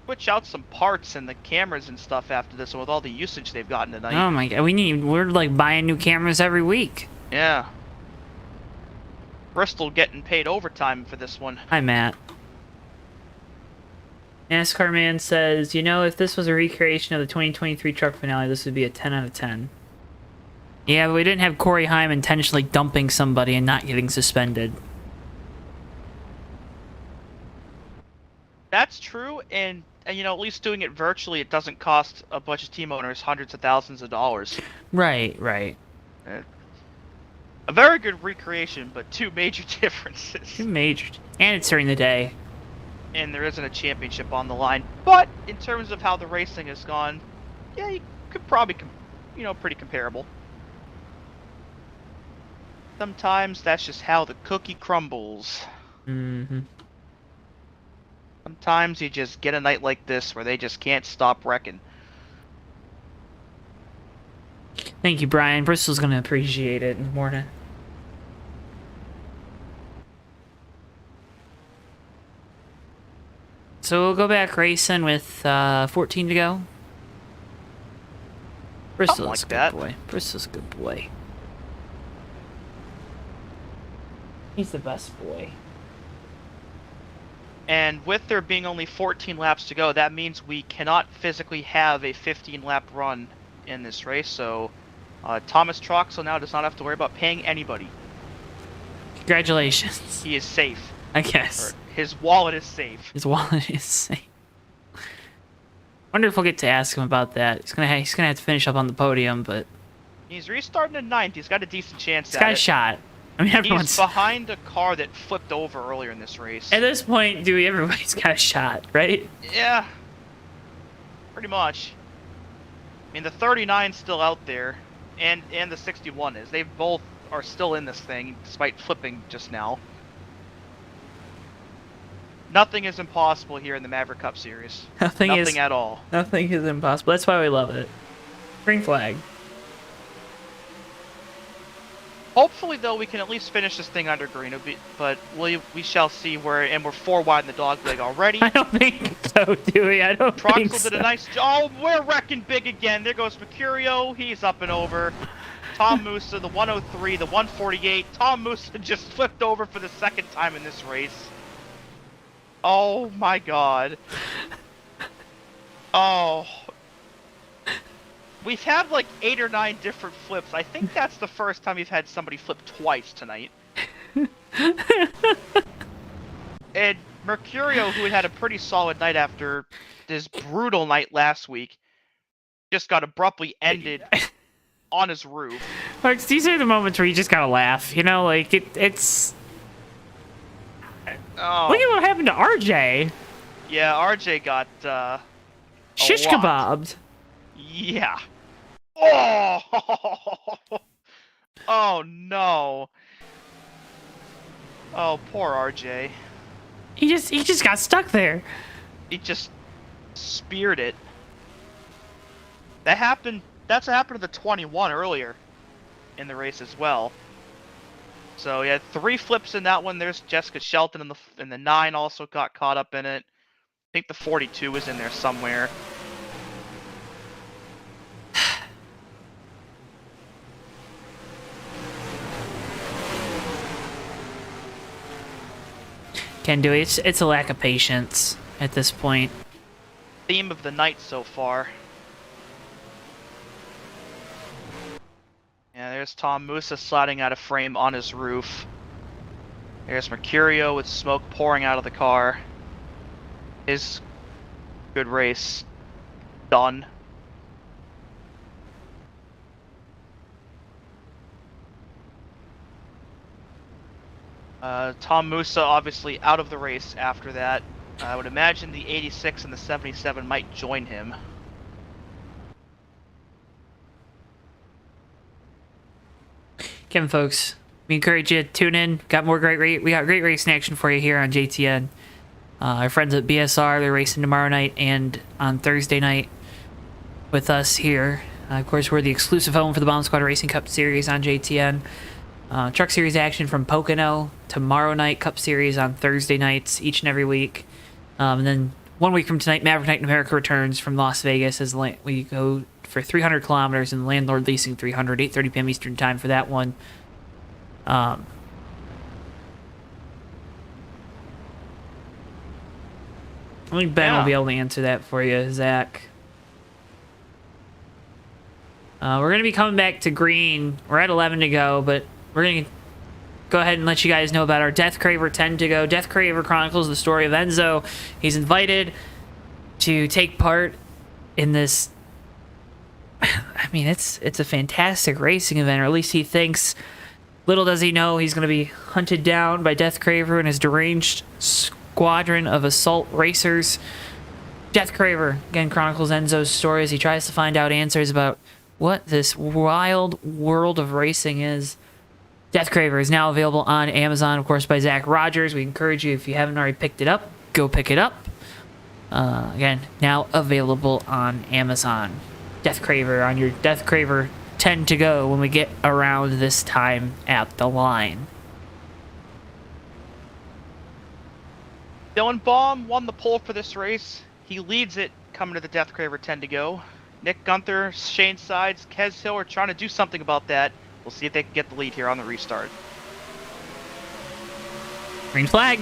switch out some parts and the cameras and stuff after this with all the usage they've gotten tonight. Oh my god, we're like buying new cameras every week. Yeah. Bristol getting paid overtime for this one. Hi, Matt. NASCAR Man says, you know, if this was a recreation of the 2023 truck finale, this would be a 10 out of 10. Yeah, but we didn't have Corey Haim intentionally dumping somebody and not getting suspended. That's true, and you know, at least doing it virtually, it doesn't cost a bunch of team owners hundreds of thousands of dollars. Right, right. A very good recreation, but two major differences. Too major. And it's during the day. And there isn't a championship on the line. But in terms of how the racing has gone, yeah, you could probably, you know, pretty comparable. Sometimes that's just how the cookie crumbles. Mm-hmm. Sometimes you just get a night like this where they just can't stop wrecking. Thank you, Brian. Bristol's gonna appreciate it in the morning. So we'll go back racing with 14 to go. Bristol's like a good that. boy. Bristol's a good boy. He's the best boy. And with there being only 14 laps to go, that means we cannot physically have a 15-lap run in this race. So Thomas Troxel now does not have to worry about paying anybody. Congratulations. He is safe. I guess. Or his wallet is safe. His wallet is safe. Wonder if we'll get to ask him about that. He's gonna have to finish up on the podium, but He's restarting in 9th. He's got a decent chance he's at got a it. shot. I mean, everyone's He's behind a car that flipped over earlier in this race. at this point, Dewey. Everybody's got a shot, right? Yeah, pretty much. I mean, the 39's still out there, and the 61 is. They both are still in this thing, despite flipping just now. Nothing is impossible here in the Maverick Cup Series. Nothing at all. Nothing is impossible. That's why we love it. Green flag. Hopefully, though, we can at least finish this thing under green. But we shall see where, and we're 4 wide in the dog leg already. I don't think so, Dewey. I don't think Troxel so. did a nice job. Oh, we're wrecking big again. There goes Mercurio. He's up and over. Tom Musa, the 103, the 148. Tom Musa just flipped over for the second time in this race. Oh my god. Oh. We've had like 8 or 9 different flips. I think that's the first time we've had somebody flip twice tonight. And Mercurio, who had a pretty solid night after this brutal night last week, just got abruptly ended on his roof. Folks, these are the moments where you just gotta laugh. You know, like it's. Oh. Look at what happened to RJ. Yeah, RJ got Shish lot. kebabbed. Yeah. Oh. Oh no. Oh, poor RJ. He just got stuck there. He just speared it. That happened. That's what happened to the 21 earlier in the race as well. So he had 3 flips in that one. There's Jessica Shelton in the 9 also got caught up in it. I think the 42 was in there somewhere. Can do it. It's a lack of patience at this point. Theme of the night so far. Yeah, there's Tom Musa sliding out of frame on his roof. There's Mercurio with smoke pouring out of the car. His good race done. Tom Musa obviously out of the race after that. I would imagine the 86 and the 77 might join him. Again, folks, we encourage you to tune in. We got great racing action for you here on JTN. Our friends at BSR, they're racing tomorrow night and on Thursday night with us here. Of course, we're the exclusive home for the Bomb Squad Racing Cup Series on JTN. Truck Series action from Pocono tomorrow night, Cup Series on Thursday nights each and every week. And then 1 week from tonight, Maverick Night in America returns from Las Vegas as we go for 300 kilometers in Landlord Leasing 300, 8:30 p.m. Eastern Time for that one. I think Ben will be able to answer that for you, Zach. We're going to be coming back to green. We're at 11 to go, but we're going to go ahead and let you guys know about our Death Craver 10 to go. Death Craver chronicles the story of Enzo. He's invited to take part in this. I mean, it's a fantastic racing event, or at least he thinks. Little does he know he's going to be hunted down by Death Craver and his deranged squadron of assault racers. Death Craver, again, chronicles Enzo's story as he tries to find out answers about what this wild world of racing is. Death Craver is now available on Amazon, of course, by Zach Rogers. We encourage you, if you haven't already picked it up, go pick it up. Again, now available on Amazon. Death Craver on your Death Craver 10 to go when we get around this time at the line. Dylan Baum won the pole for this race. He leads it coming to the Death Craver 10 to go. Nick Gunther, Shane Sides, Kez Hill are trying to do something about that. We'll see if they can get the lead here on the restart. Green flag.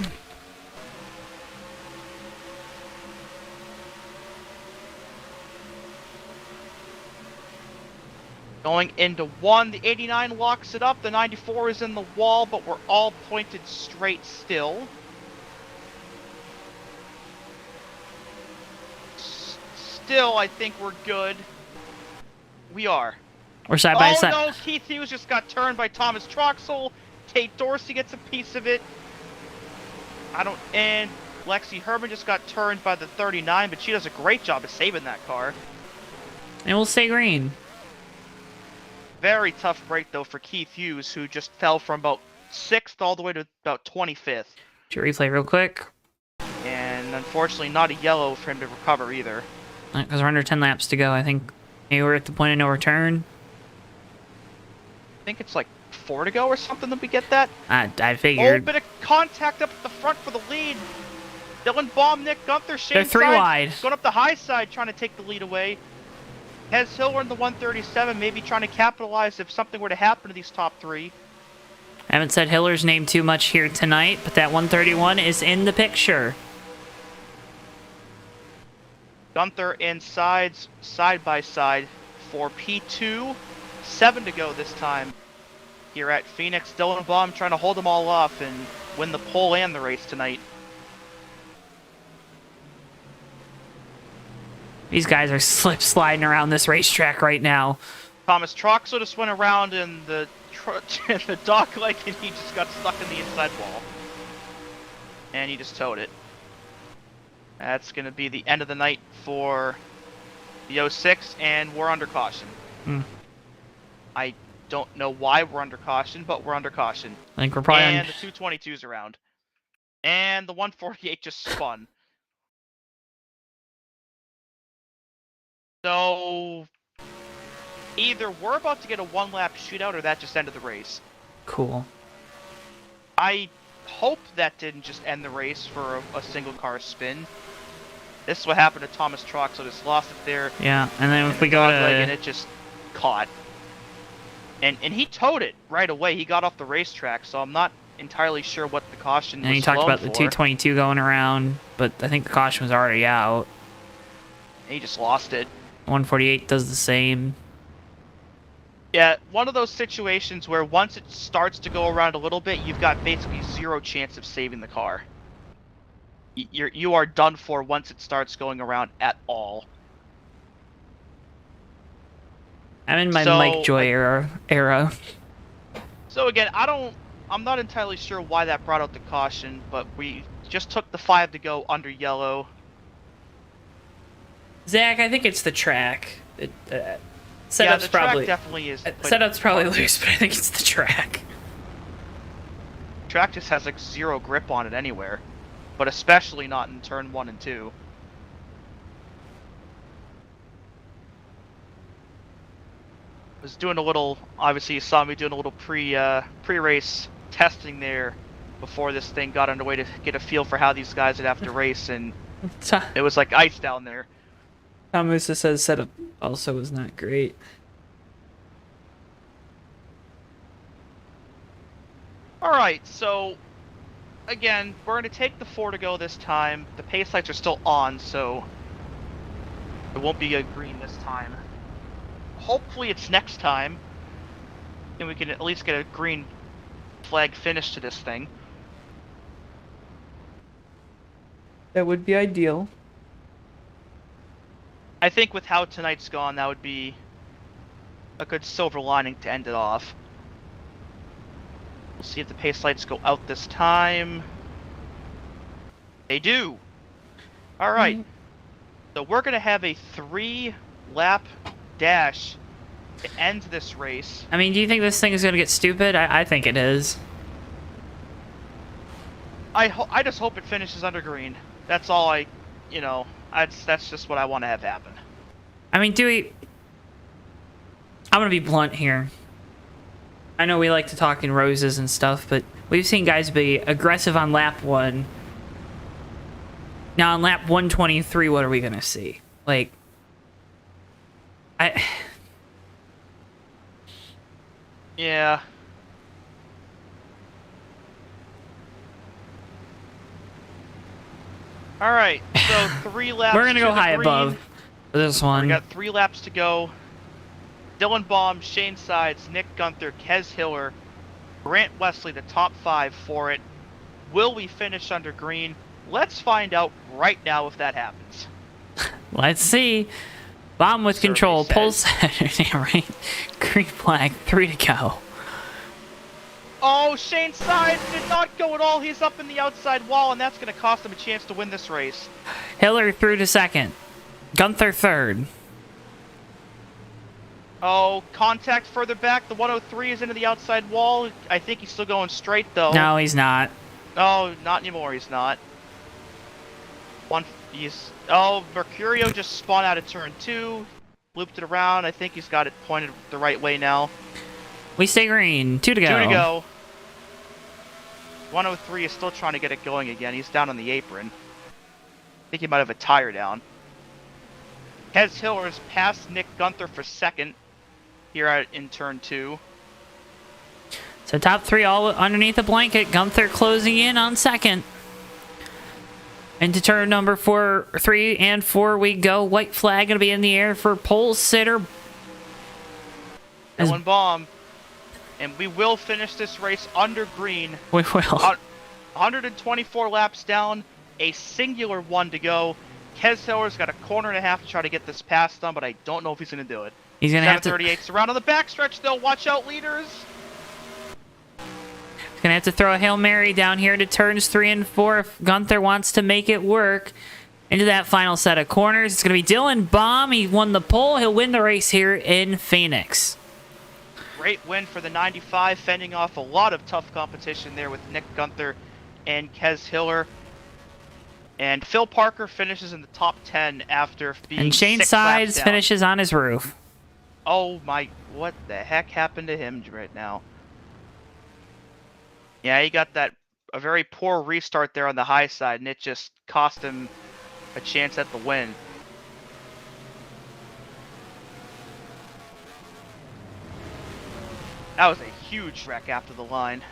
Going into one, the 89 locks it up. The 94 is in the wall, but we're all pointed straight still. Still, I think we're good. We are. We're side by side. Oh no, Keith Hughes just got turned by Thomas Troxel. Tate Dorsey gets a piece of it. And Lexi Herman just got turned by the 39, but she does a great job of saving that car. And we'll stay green. Very tough break though for Keith Hughes, who just fell from about 6th all the way to about 25th. Should replay real quick. And unfortunately not a yellow for him to recover either. Because we're under 10 laps to go. I think maybe we're at the point of no return. I think it's like 4 to go or something that we get that. I Oh, figured. bit of contact up at the front for the lead. Dylan Baum, Nick Gunther, Shane They're 3 Sides wide. going up the high side trying to take the lead away. Hez Hill in the 137, maybe trying to capitalize if something were to happen to these top 3. I haven't said Hiller's name too much here tonight, but that 131 is in the picture. Gunther and Sides side by side for P2. 7 to go this time here at Phoenix. Dylan Baum trying to hold them all off and win the pole and the race tonight. These guys are slip sliding around this racetrack right now. Thomas Troxel just went around in the dock leg and he just got stuck in the inside wall. And he just towed it. That's going to be the end of the night for the 06, and we're under caution. I don't know why we're under caution, but we're under caution. I think we're probably And the 222's around. And the 148 just spun. So either we're about to get a 1-lap shootout or that just ended the race. Cool. I hope that didn't just end the race for a single car spin. This is what happened to Thomas Troxel, just lost it there. Yeah, and then if we go to... And it just caught. And he towed it right away. He got off the racetrack, so I'm not entirely sure what the caution was And he talked about the for. 222 going around, but I think the caution was already out. He just lost it. 148 does the same. Yeah, one of those situations where once it starts to go around a little bit, you've got basically 0 chance of saving the car. You are done for once it starts going around at all. I'm in my So, Mike Joy era. So again, I'm not entirely sure why that brought out the caution, but we just took the 5 to go under yellow. Zach, I think it's the track. Setup's Yeah, the probably track definitely is. setup's probably loose, but I think it's the track. Track just has like 0 grip on it anywhere, but especially not in turn 1 and 2. Was doing a little, obviously you saw me doing a little pre-race testing there before this thing got underway to get a feel for how these guys would have to race, and it was like ice down there. Tom Musa says setup also was not great. Alright, so again, we're going to take the 4 to go this time. The pace lights are still on, so it won't be a green this time. Hopefully it's next time, and we can at least get a green flag finish to this thing. That would be ideal. I think with how tonight's gone, that would be a good silver lining to end it off. We'll see if the pace lights go out this time. They do. All right. So we're going to have a 3-lap dash to end this race. I mean, do you think this thing is going to get stupid? I think it is. I just hope it finishes under green. That's all that's just what I want to have happen. I mean, Dewey, I'm going to be blunt here. I know we like to talk in roses and stuff, but we've seen guys be aggressive on lap 1. Now on lap 123, what are we going to see? Like, Yeah. All right, so 3 laps. we're going to go the high green. above for this one. We got 3 laps to go. Dylan Baum, Shane Sides, Nick Gunther, Kez Hiller, Grant Wesley, the top 5 for it. Will we finish under green? Let's find out right now if that happens. Let's see. Bomb with control. Pulse. Yeah, right. Green flag. 3 to go. Oh, Shane Sides did not go at all. He's up in the outside wall, and that's going to cost him a chance to win this race. Hiller through to 2nd. Gunther 3rd. Oh, contact further back. The 103 is into the outside wall. I think he's still going straight, though. No, he's not. Oh, not anymore. He's not. Oh, Mercurio just spawned out of turn 2. Looped it around. I think he's got it pointed the right way now. We stay green. 2 to go. 2 to go. 103 is still trying to get it going again. He's down on the apron. I think he might have a tire down. Kez Hiller is past Nick Gunther for 2nd here in turn 2. So top 3 all underneath the blanket. Gunther closing in on 2nd. Into turn number 3 and 4 we go. White flag going to be in the air for pole sitter. Dylan Baum. And we will finish this race under green. We will. 124 laps down. A singular 1 to go. Kez Hiller's got a corner and a half to try to get this past them, but I don't know if he's going to do it. He's going to have to... 738's around on the backstretch, though. Watch out, leaders. He's going to have to throw a Hail Mary down here to turns 3 and 4 if Gunther wants to make it work. Into that final set of corners. It's going to be Dylan Baum. He won the pole. He'll win the race here in Phoenix. Great win for the 95, fending off a lot of tough competition there with Nick Gunther and Kez Hiller. And Phil Parker finishes in the top 10 after being And Shane 6 laps Sides down. finishes on his roof. Oh my, what the heck happened to him right now? Yeah, he got a very poor restart there on the high side, and it just cost him a chance at the win. That was a huge wreck after the line.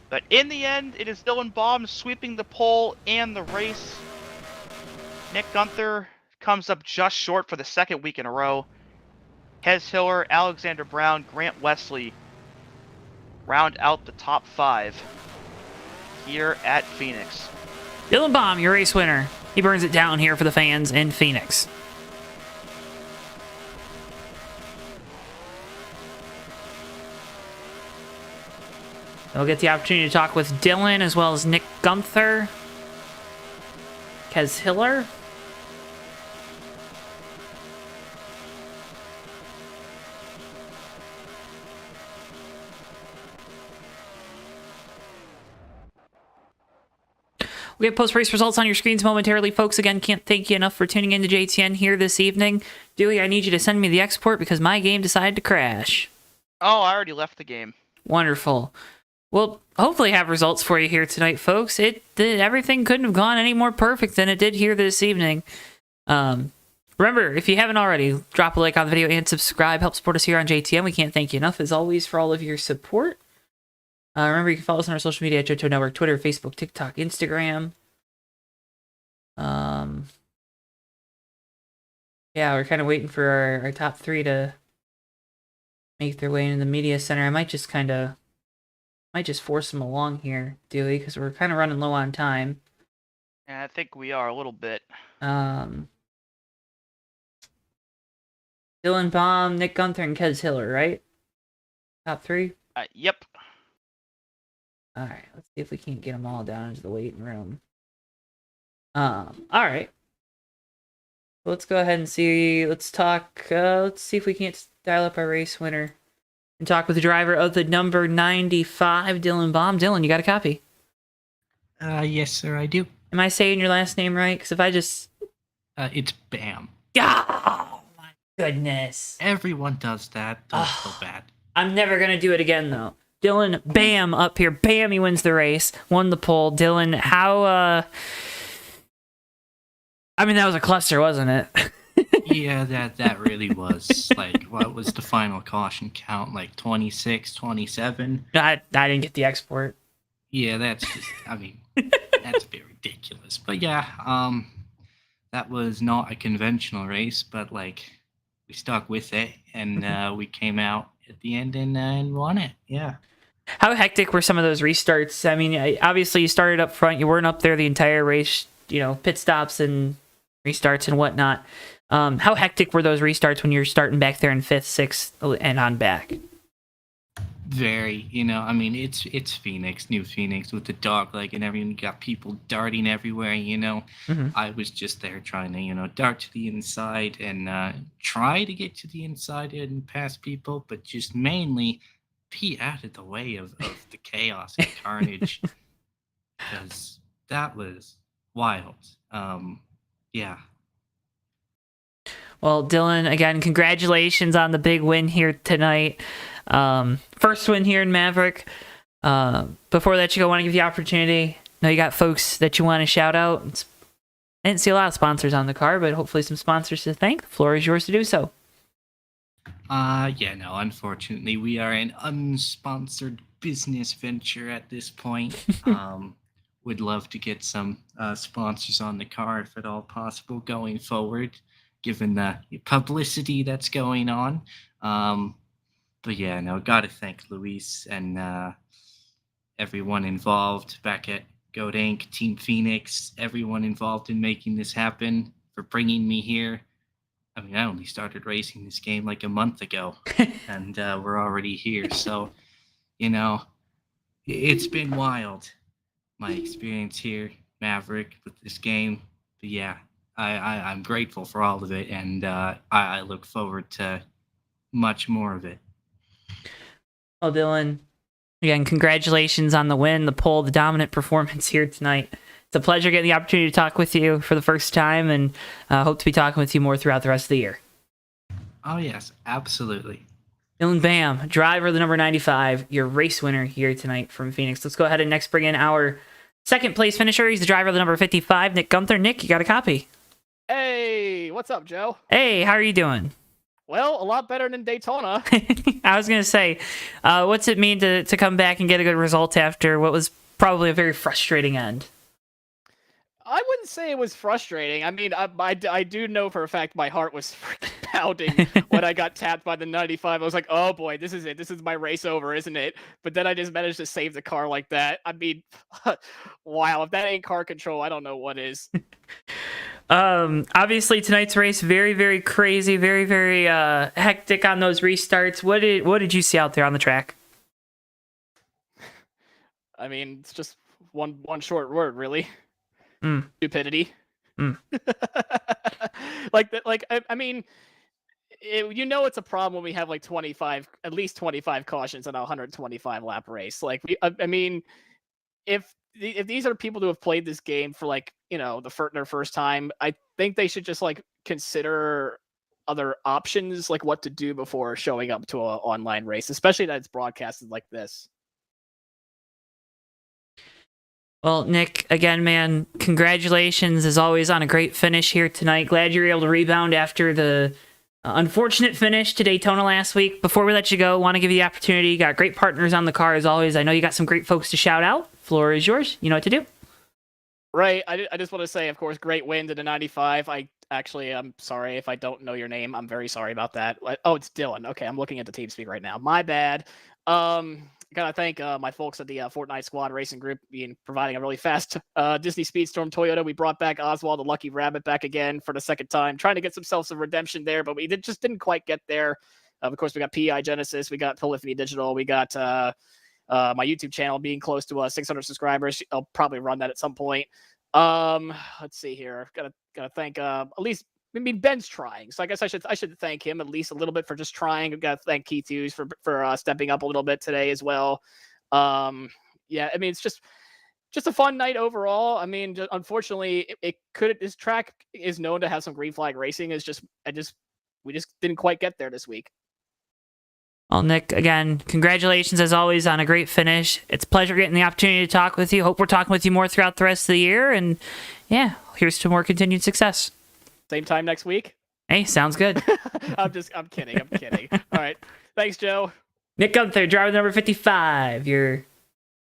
But in the end, it is Dylan Baum sweeping the pole and the race. Nick Gunther comes up just short for the 2nd week in a row. Kez Hiller, Alexander Brown, Grant Wesley round out the top 5 here at Phoenix. Dylan Baum, your race winner. He burns it down here for the fans in Phoenix. We'll get the opportunity to talk with Dylan as well as Nick Gunther. Kez Hiller. We have post-race results on your screens momentarily, folks. Again, can't thank you enough for tuning in to JTN here this evening. Dewey, I need you to send me the export because my game decided to crash. Oh, I already left the game. Wonderful. We'll hopefully have results for you here tonight, folks. Everything couldn't have gone any more perfect than it did here this evening. Remember, if you haven't already, drop a like on the video and subscribe. Help support us here on JTN. We can't thank you enough, as always, for all of your support. Remember, you can follow us on our social media at JoeTowNetwork, Twitter, Facebook, TikTok, Instagram. Yeah, we're kind of waiting for our top 3 to make their way into the media center. I might just force them along here, Dewey, because we're kind of running low on time. And I think we are a little bit. Dylan Baum, Nick Gunther, and Kez Hiller, right? Top 3? Yep. All right, let's see if we can't get them all down into the waiting room. All right. Let's go ahead and see. Let's talk. Let's see if we can't dial up our race winner and talk with the driver of the number 95, Dylan Baum. Dylan, you got a copy? Yes, sir, I do. Am I saying your last name right? Because if I just... It's Bam. Oh, my goodness. Everyone does that. Don't feel bad. I'm never going to do it again, though. Dylan, bam, up here. Bam, he wins the race. Won the pole. Dylan, how... I mean, that was a cluster, wasn't it? Yeah, that really was. Like, what was the final caution count? Like 26, 27? I didn't get the export. Yeah, that's just, I mean, that's a bit ridiculous. But yeah, that was not a conventional race, but like, we stuck with it, and we came out at the end and won it. Yeah. How hectic were some of those restarts? I mean, obviously you started up front. You weren't up there the entire race, pit stops and restarts and whatnot. How hectic were those restarts when you're starting back there in 5th, 6th, and on back? Very, I mean, it's Phoenix, New Phoenix with the dog leg and everything. You got people darting everywhere, Mm-hmm. I was just there trying to, dart to the inside and try to get to the inside and pass people, but just mainly be out of the way of the chaos and carnage, because that was wild. Yeah. Well, Dylan, again, congratulations on the big win here tonight. First win here in Maverick. Before that, I want to give you the opportunity. I know you got folks that you want to shout out. I didn't see a lot of sponsors on the car, but hopefully some sponsors to thank. The floor is yours to do so. Yeah, no, unfortunately, we are an unsponsored business venture at this point. Would love to get some sponsors on the car, if at all possible, going forward, given the publicity that's going on. But yeah, no, gotta thank Luis and everyone involved back at Goat Inc., Team Phoenix, everyone involved in making this happen, for bringing me here. I mean, I only started racing this game like a month ago, and we're already here. So, it's been wild, my experience here, Maverick, with this game. But yeah, I'm grateful for all of it, and I look forward to much more of it. Well, Dylan, again, congratulations on the win, the pole, the dominant performance here tonight. It's a pleasure getting the opportunity to talk with you for the first time, and hope to be talking with you more throughout the rest of the year. Oh, yes, absolutely. Dylan Bam, driver of the number 95, your race winner here tonight from Phoenix. Let's go ahead and next bring in our second place finisher. He's the driver of the number 55, Nick Gunther. Nick, you got a copy? Hey, what's up, Joe? Hey, how are you doing? Well, a lot better than Daytona. I was going to say, what's it mean to come back and get a good result after what was probably a very frustrating end? I wouldn't say it was frustrating. I mean, I do know for a fact my heart was freaking pounding when I got tapped by the 95. I was like, oh boy, this is it. This is my race over, isn't it? But then I just managed to save the car like that. I mean, wow, if that ain't car control, I don't know what is. Obviously tonight's race, very, very crazy, very, very hectic on those restarts. What did you see out there on the track? I mean, it's just one short word, really. Stupidity. I mean, it's a problem when we have like at least 25 cautions in a 125 lap race. Like, I mean, if these are people who have played this game for their first time, I think they should just consider other options, like what to do before showing up to an online race, especially that it's broadcasted like this. Well, Nick, again, man, congratulations as always on a great finish here tonight. Glad you were able to rebound after the unfortunate finish to Daytona last week. Before we let you go, want to give you the opportunity. You got great partners on the car as always. I know you got some great folks to shout out. Floor is yours. You know what to do. Right. I just want to say, of course, great win to the 95. I'm sorry if I don't know your name. I'm very sorry about that. Oh, it's Dylan. Okay, I'm looking at the TeamSpeak right now. My bad. Gotta thank my folks at the Fortnite Squad Racing Group providing a really fast Disney Speedstorm Toyota. We brought back Oswald the Lucky Rabbit back again for the second time, trying to get some redemption there, but we just didn't quite get there. Of course, we got PI Genesis, we got Polyphony Digital, we got my YouTube channel being close to 600 subscribers. I'll probably run that at some point. Let's see here. Gotta thank at least. I mean, Ben's trying, so I guess I should thank him at least a little bit for just trying. I've got to thank Keith Hughes for stepping up a little bit today as well. Yeah, I mean, it's just a fun night overall. I mean, unfortunately, this track is known to have some green flag racing. We just didn't quite get there this week. Well, Nick, again, congratulations as always on a great finish. It's a pleasure getting the opportunity to talk with you. Hope we're talking with you more throughout the rest of the year. And yeah, here's to more continued success. Same time next week? Hey, sounds good. I'm kidding. All right. Thanks, Joe. Nick Gunther, driver number 55, your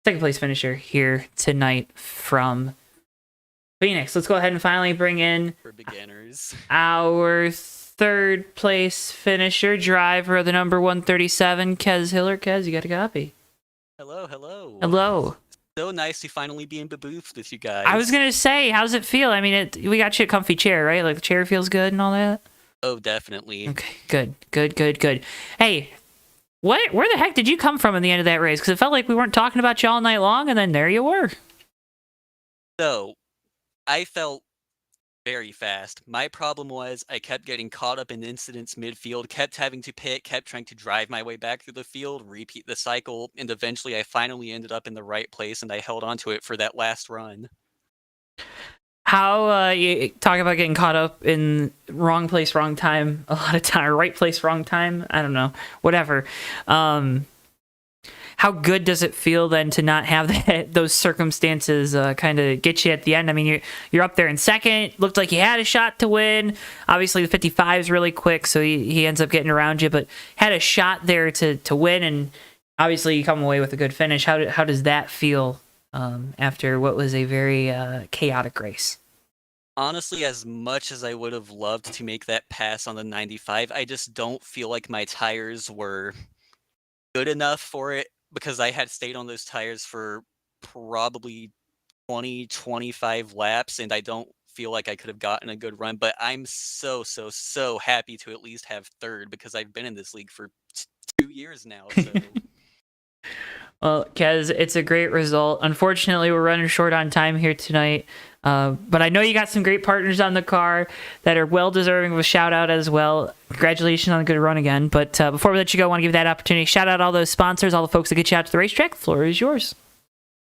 second place finisher here tonight from Phoenix. Let's go ahead and finally bring in for beginners our third place finisher, driver of the number 137, Kez Hiller. Kez, you got a copy. Hello. So nice to finally be in the booth with you guys. I was going to say, how's it feel? I mean, we got you a comfy chair, right? Like the chair feels good and all that? Oh, definitely. Okay, good. Hey, where the heck did you come from in the end of that race? Because it felt like we weren't talking about you all night long, and then there you were. So, I felt very fast. My problem was I kept getting caught up in incidents midfield, kept having to pit, kept trying to drive my way back through the field, repeat the cycle, and eventually I finally ended up in the right place and I held on to it for that last run. How you talk about getting caught up in wrong place, wrong time, a lot of time, right place, wrong time, I don't know, whatever. How good does it feel then to not have those circumstances kind of get you at the end? I mean, you're up there in second. Looked like you had a shot to win. Obviously, the 55 is really quick, so he ends up getting around you, but had a shot there to win, and obviously you come away with a good finish. How does that feel after what was a very chaotic race? Honestly, as much as I would have loved to make that pass on the 95, I just don't feel like my tires were good enough for it, because I had stayed on those tires for probably 20-25 laps, and I don't feel like I could have gotten a good run. But I'm so happy to at least have third, because I've been in this league for 2 years now. So. Well, Kez, it's a great result. Unfortunately, we're running short on time here tonight. But I know you got some great partners on the car that are well deserving of a shout out as well. Congratulations on a good run again. But before we let you go, I want to give that opportunity. Shout out all those sponsors, all the folks that get you out to the racetrack. The floor is yours.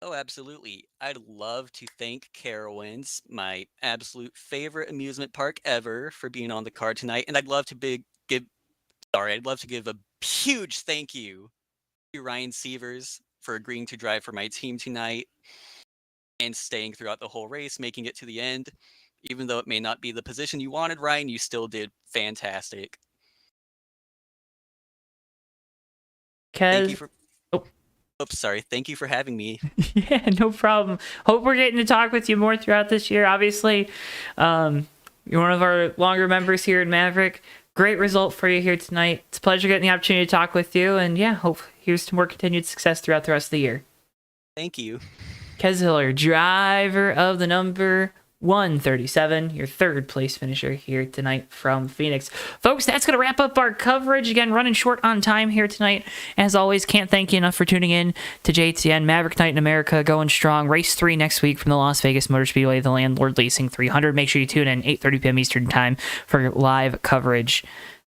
Oh, absolutely. I'd love to thank Carowinds, my absolute favorite amusement park ever, for being on the card tonight. And I'd love to give a huge thank you to Ryan Sievers for agreeing to drive for my team tonight and staying throughout the whole race, making it to the end. Even though it may not be the position you wanted, Ryan, you still did fantastic. Thank you for... sorry. Thank you for having me. Yeah, no problem. Hope we're getting to talk with you more throughout this year. Obviously, you're one of our longer members here in Maverick. Great result for you here tonight. It's a pleasure getting the opportunity to talk with you. And yeah, hope here's to more continued success throughout the rest of the year. Thank you. Kez Hiller, driver of the number 137, your third place finisher here tonight from Phoenix. Folks, that's going to wrap up our coverage. Again, running short on time here tonight. As always, can't thank you enough for tuning in to JTN. Maverick Night in America going strong. Race 3 next week from the Las Vegas Motor Speedway, the Landlord Racing 300. Make sure you tune in 8:30 p.m. Eastern Time for live coverage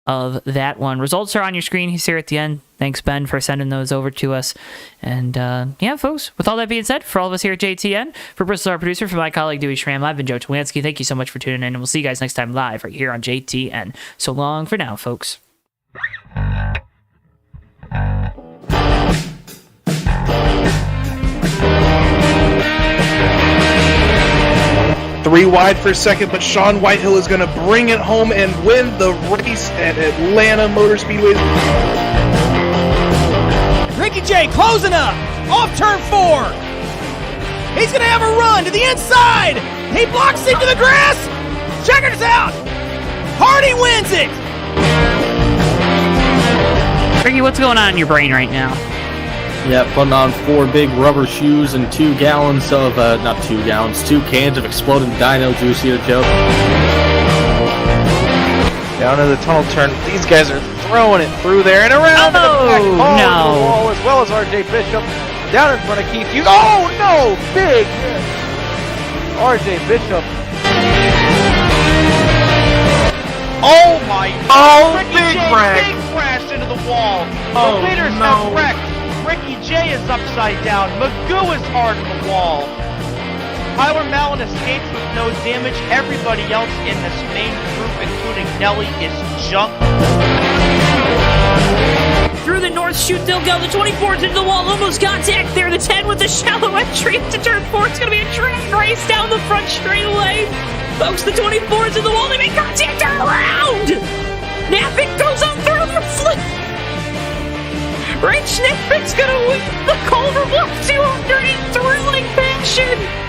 of that one. Results are on your screen here at the end. Thanks, Ben, for sending those over to us. And yeah, folks, with all that being said, for all of us here at JTN, for Bristol, our producer, for my colleague Dewey Schramm, I've been Joe Townetwork. Thank you so much for tuning in, and we'll see you guys next time live right here on JTN. So long for now, folks. 3 wide for second, but Sean Whitehill is going to bring it home and win the race at Atlanta Motor Speedway. Ricky J closing up off turn 4. He's going to have a run to the inside. He blocks into the grass. Checkers out. Hardy wins it. Ricky, what's going on in your brain right now? Yeah, putting on 4 big rubber shoes and 2 gallons of, not 2 gallons, 2 cans of exploding dino juice here, Joe. Down to the tunnel turn. These guys are throwing it through there and around to the back no. the wall, as well as RJ Bishop. Down in front of Keith Hughes. Oh, no! Big hit. RJ Bishop. Oh my! Oh, Ricky big J, wreck. big crash into the wall. Oh, the leaders no. have wrecked. Ricky J is upside down. Magoo is hard in the wall. Tyler Mallon escapes with no damage. Everybody else in this main group, including Nelly, is junk. Through the north chute they'll go. The 24's into the wall. Almost contact there. The 10 with the shallow entry into turn 4. It's going to be a drag race down the front straightaway. Folks, the 24's in the wall. They make contact. Turn around. Napick goes on through the flip. Rich Napick's going to win the Culver Block 200 in thrilling fashion.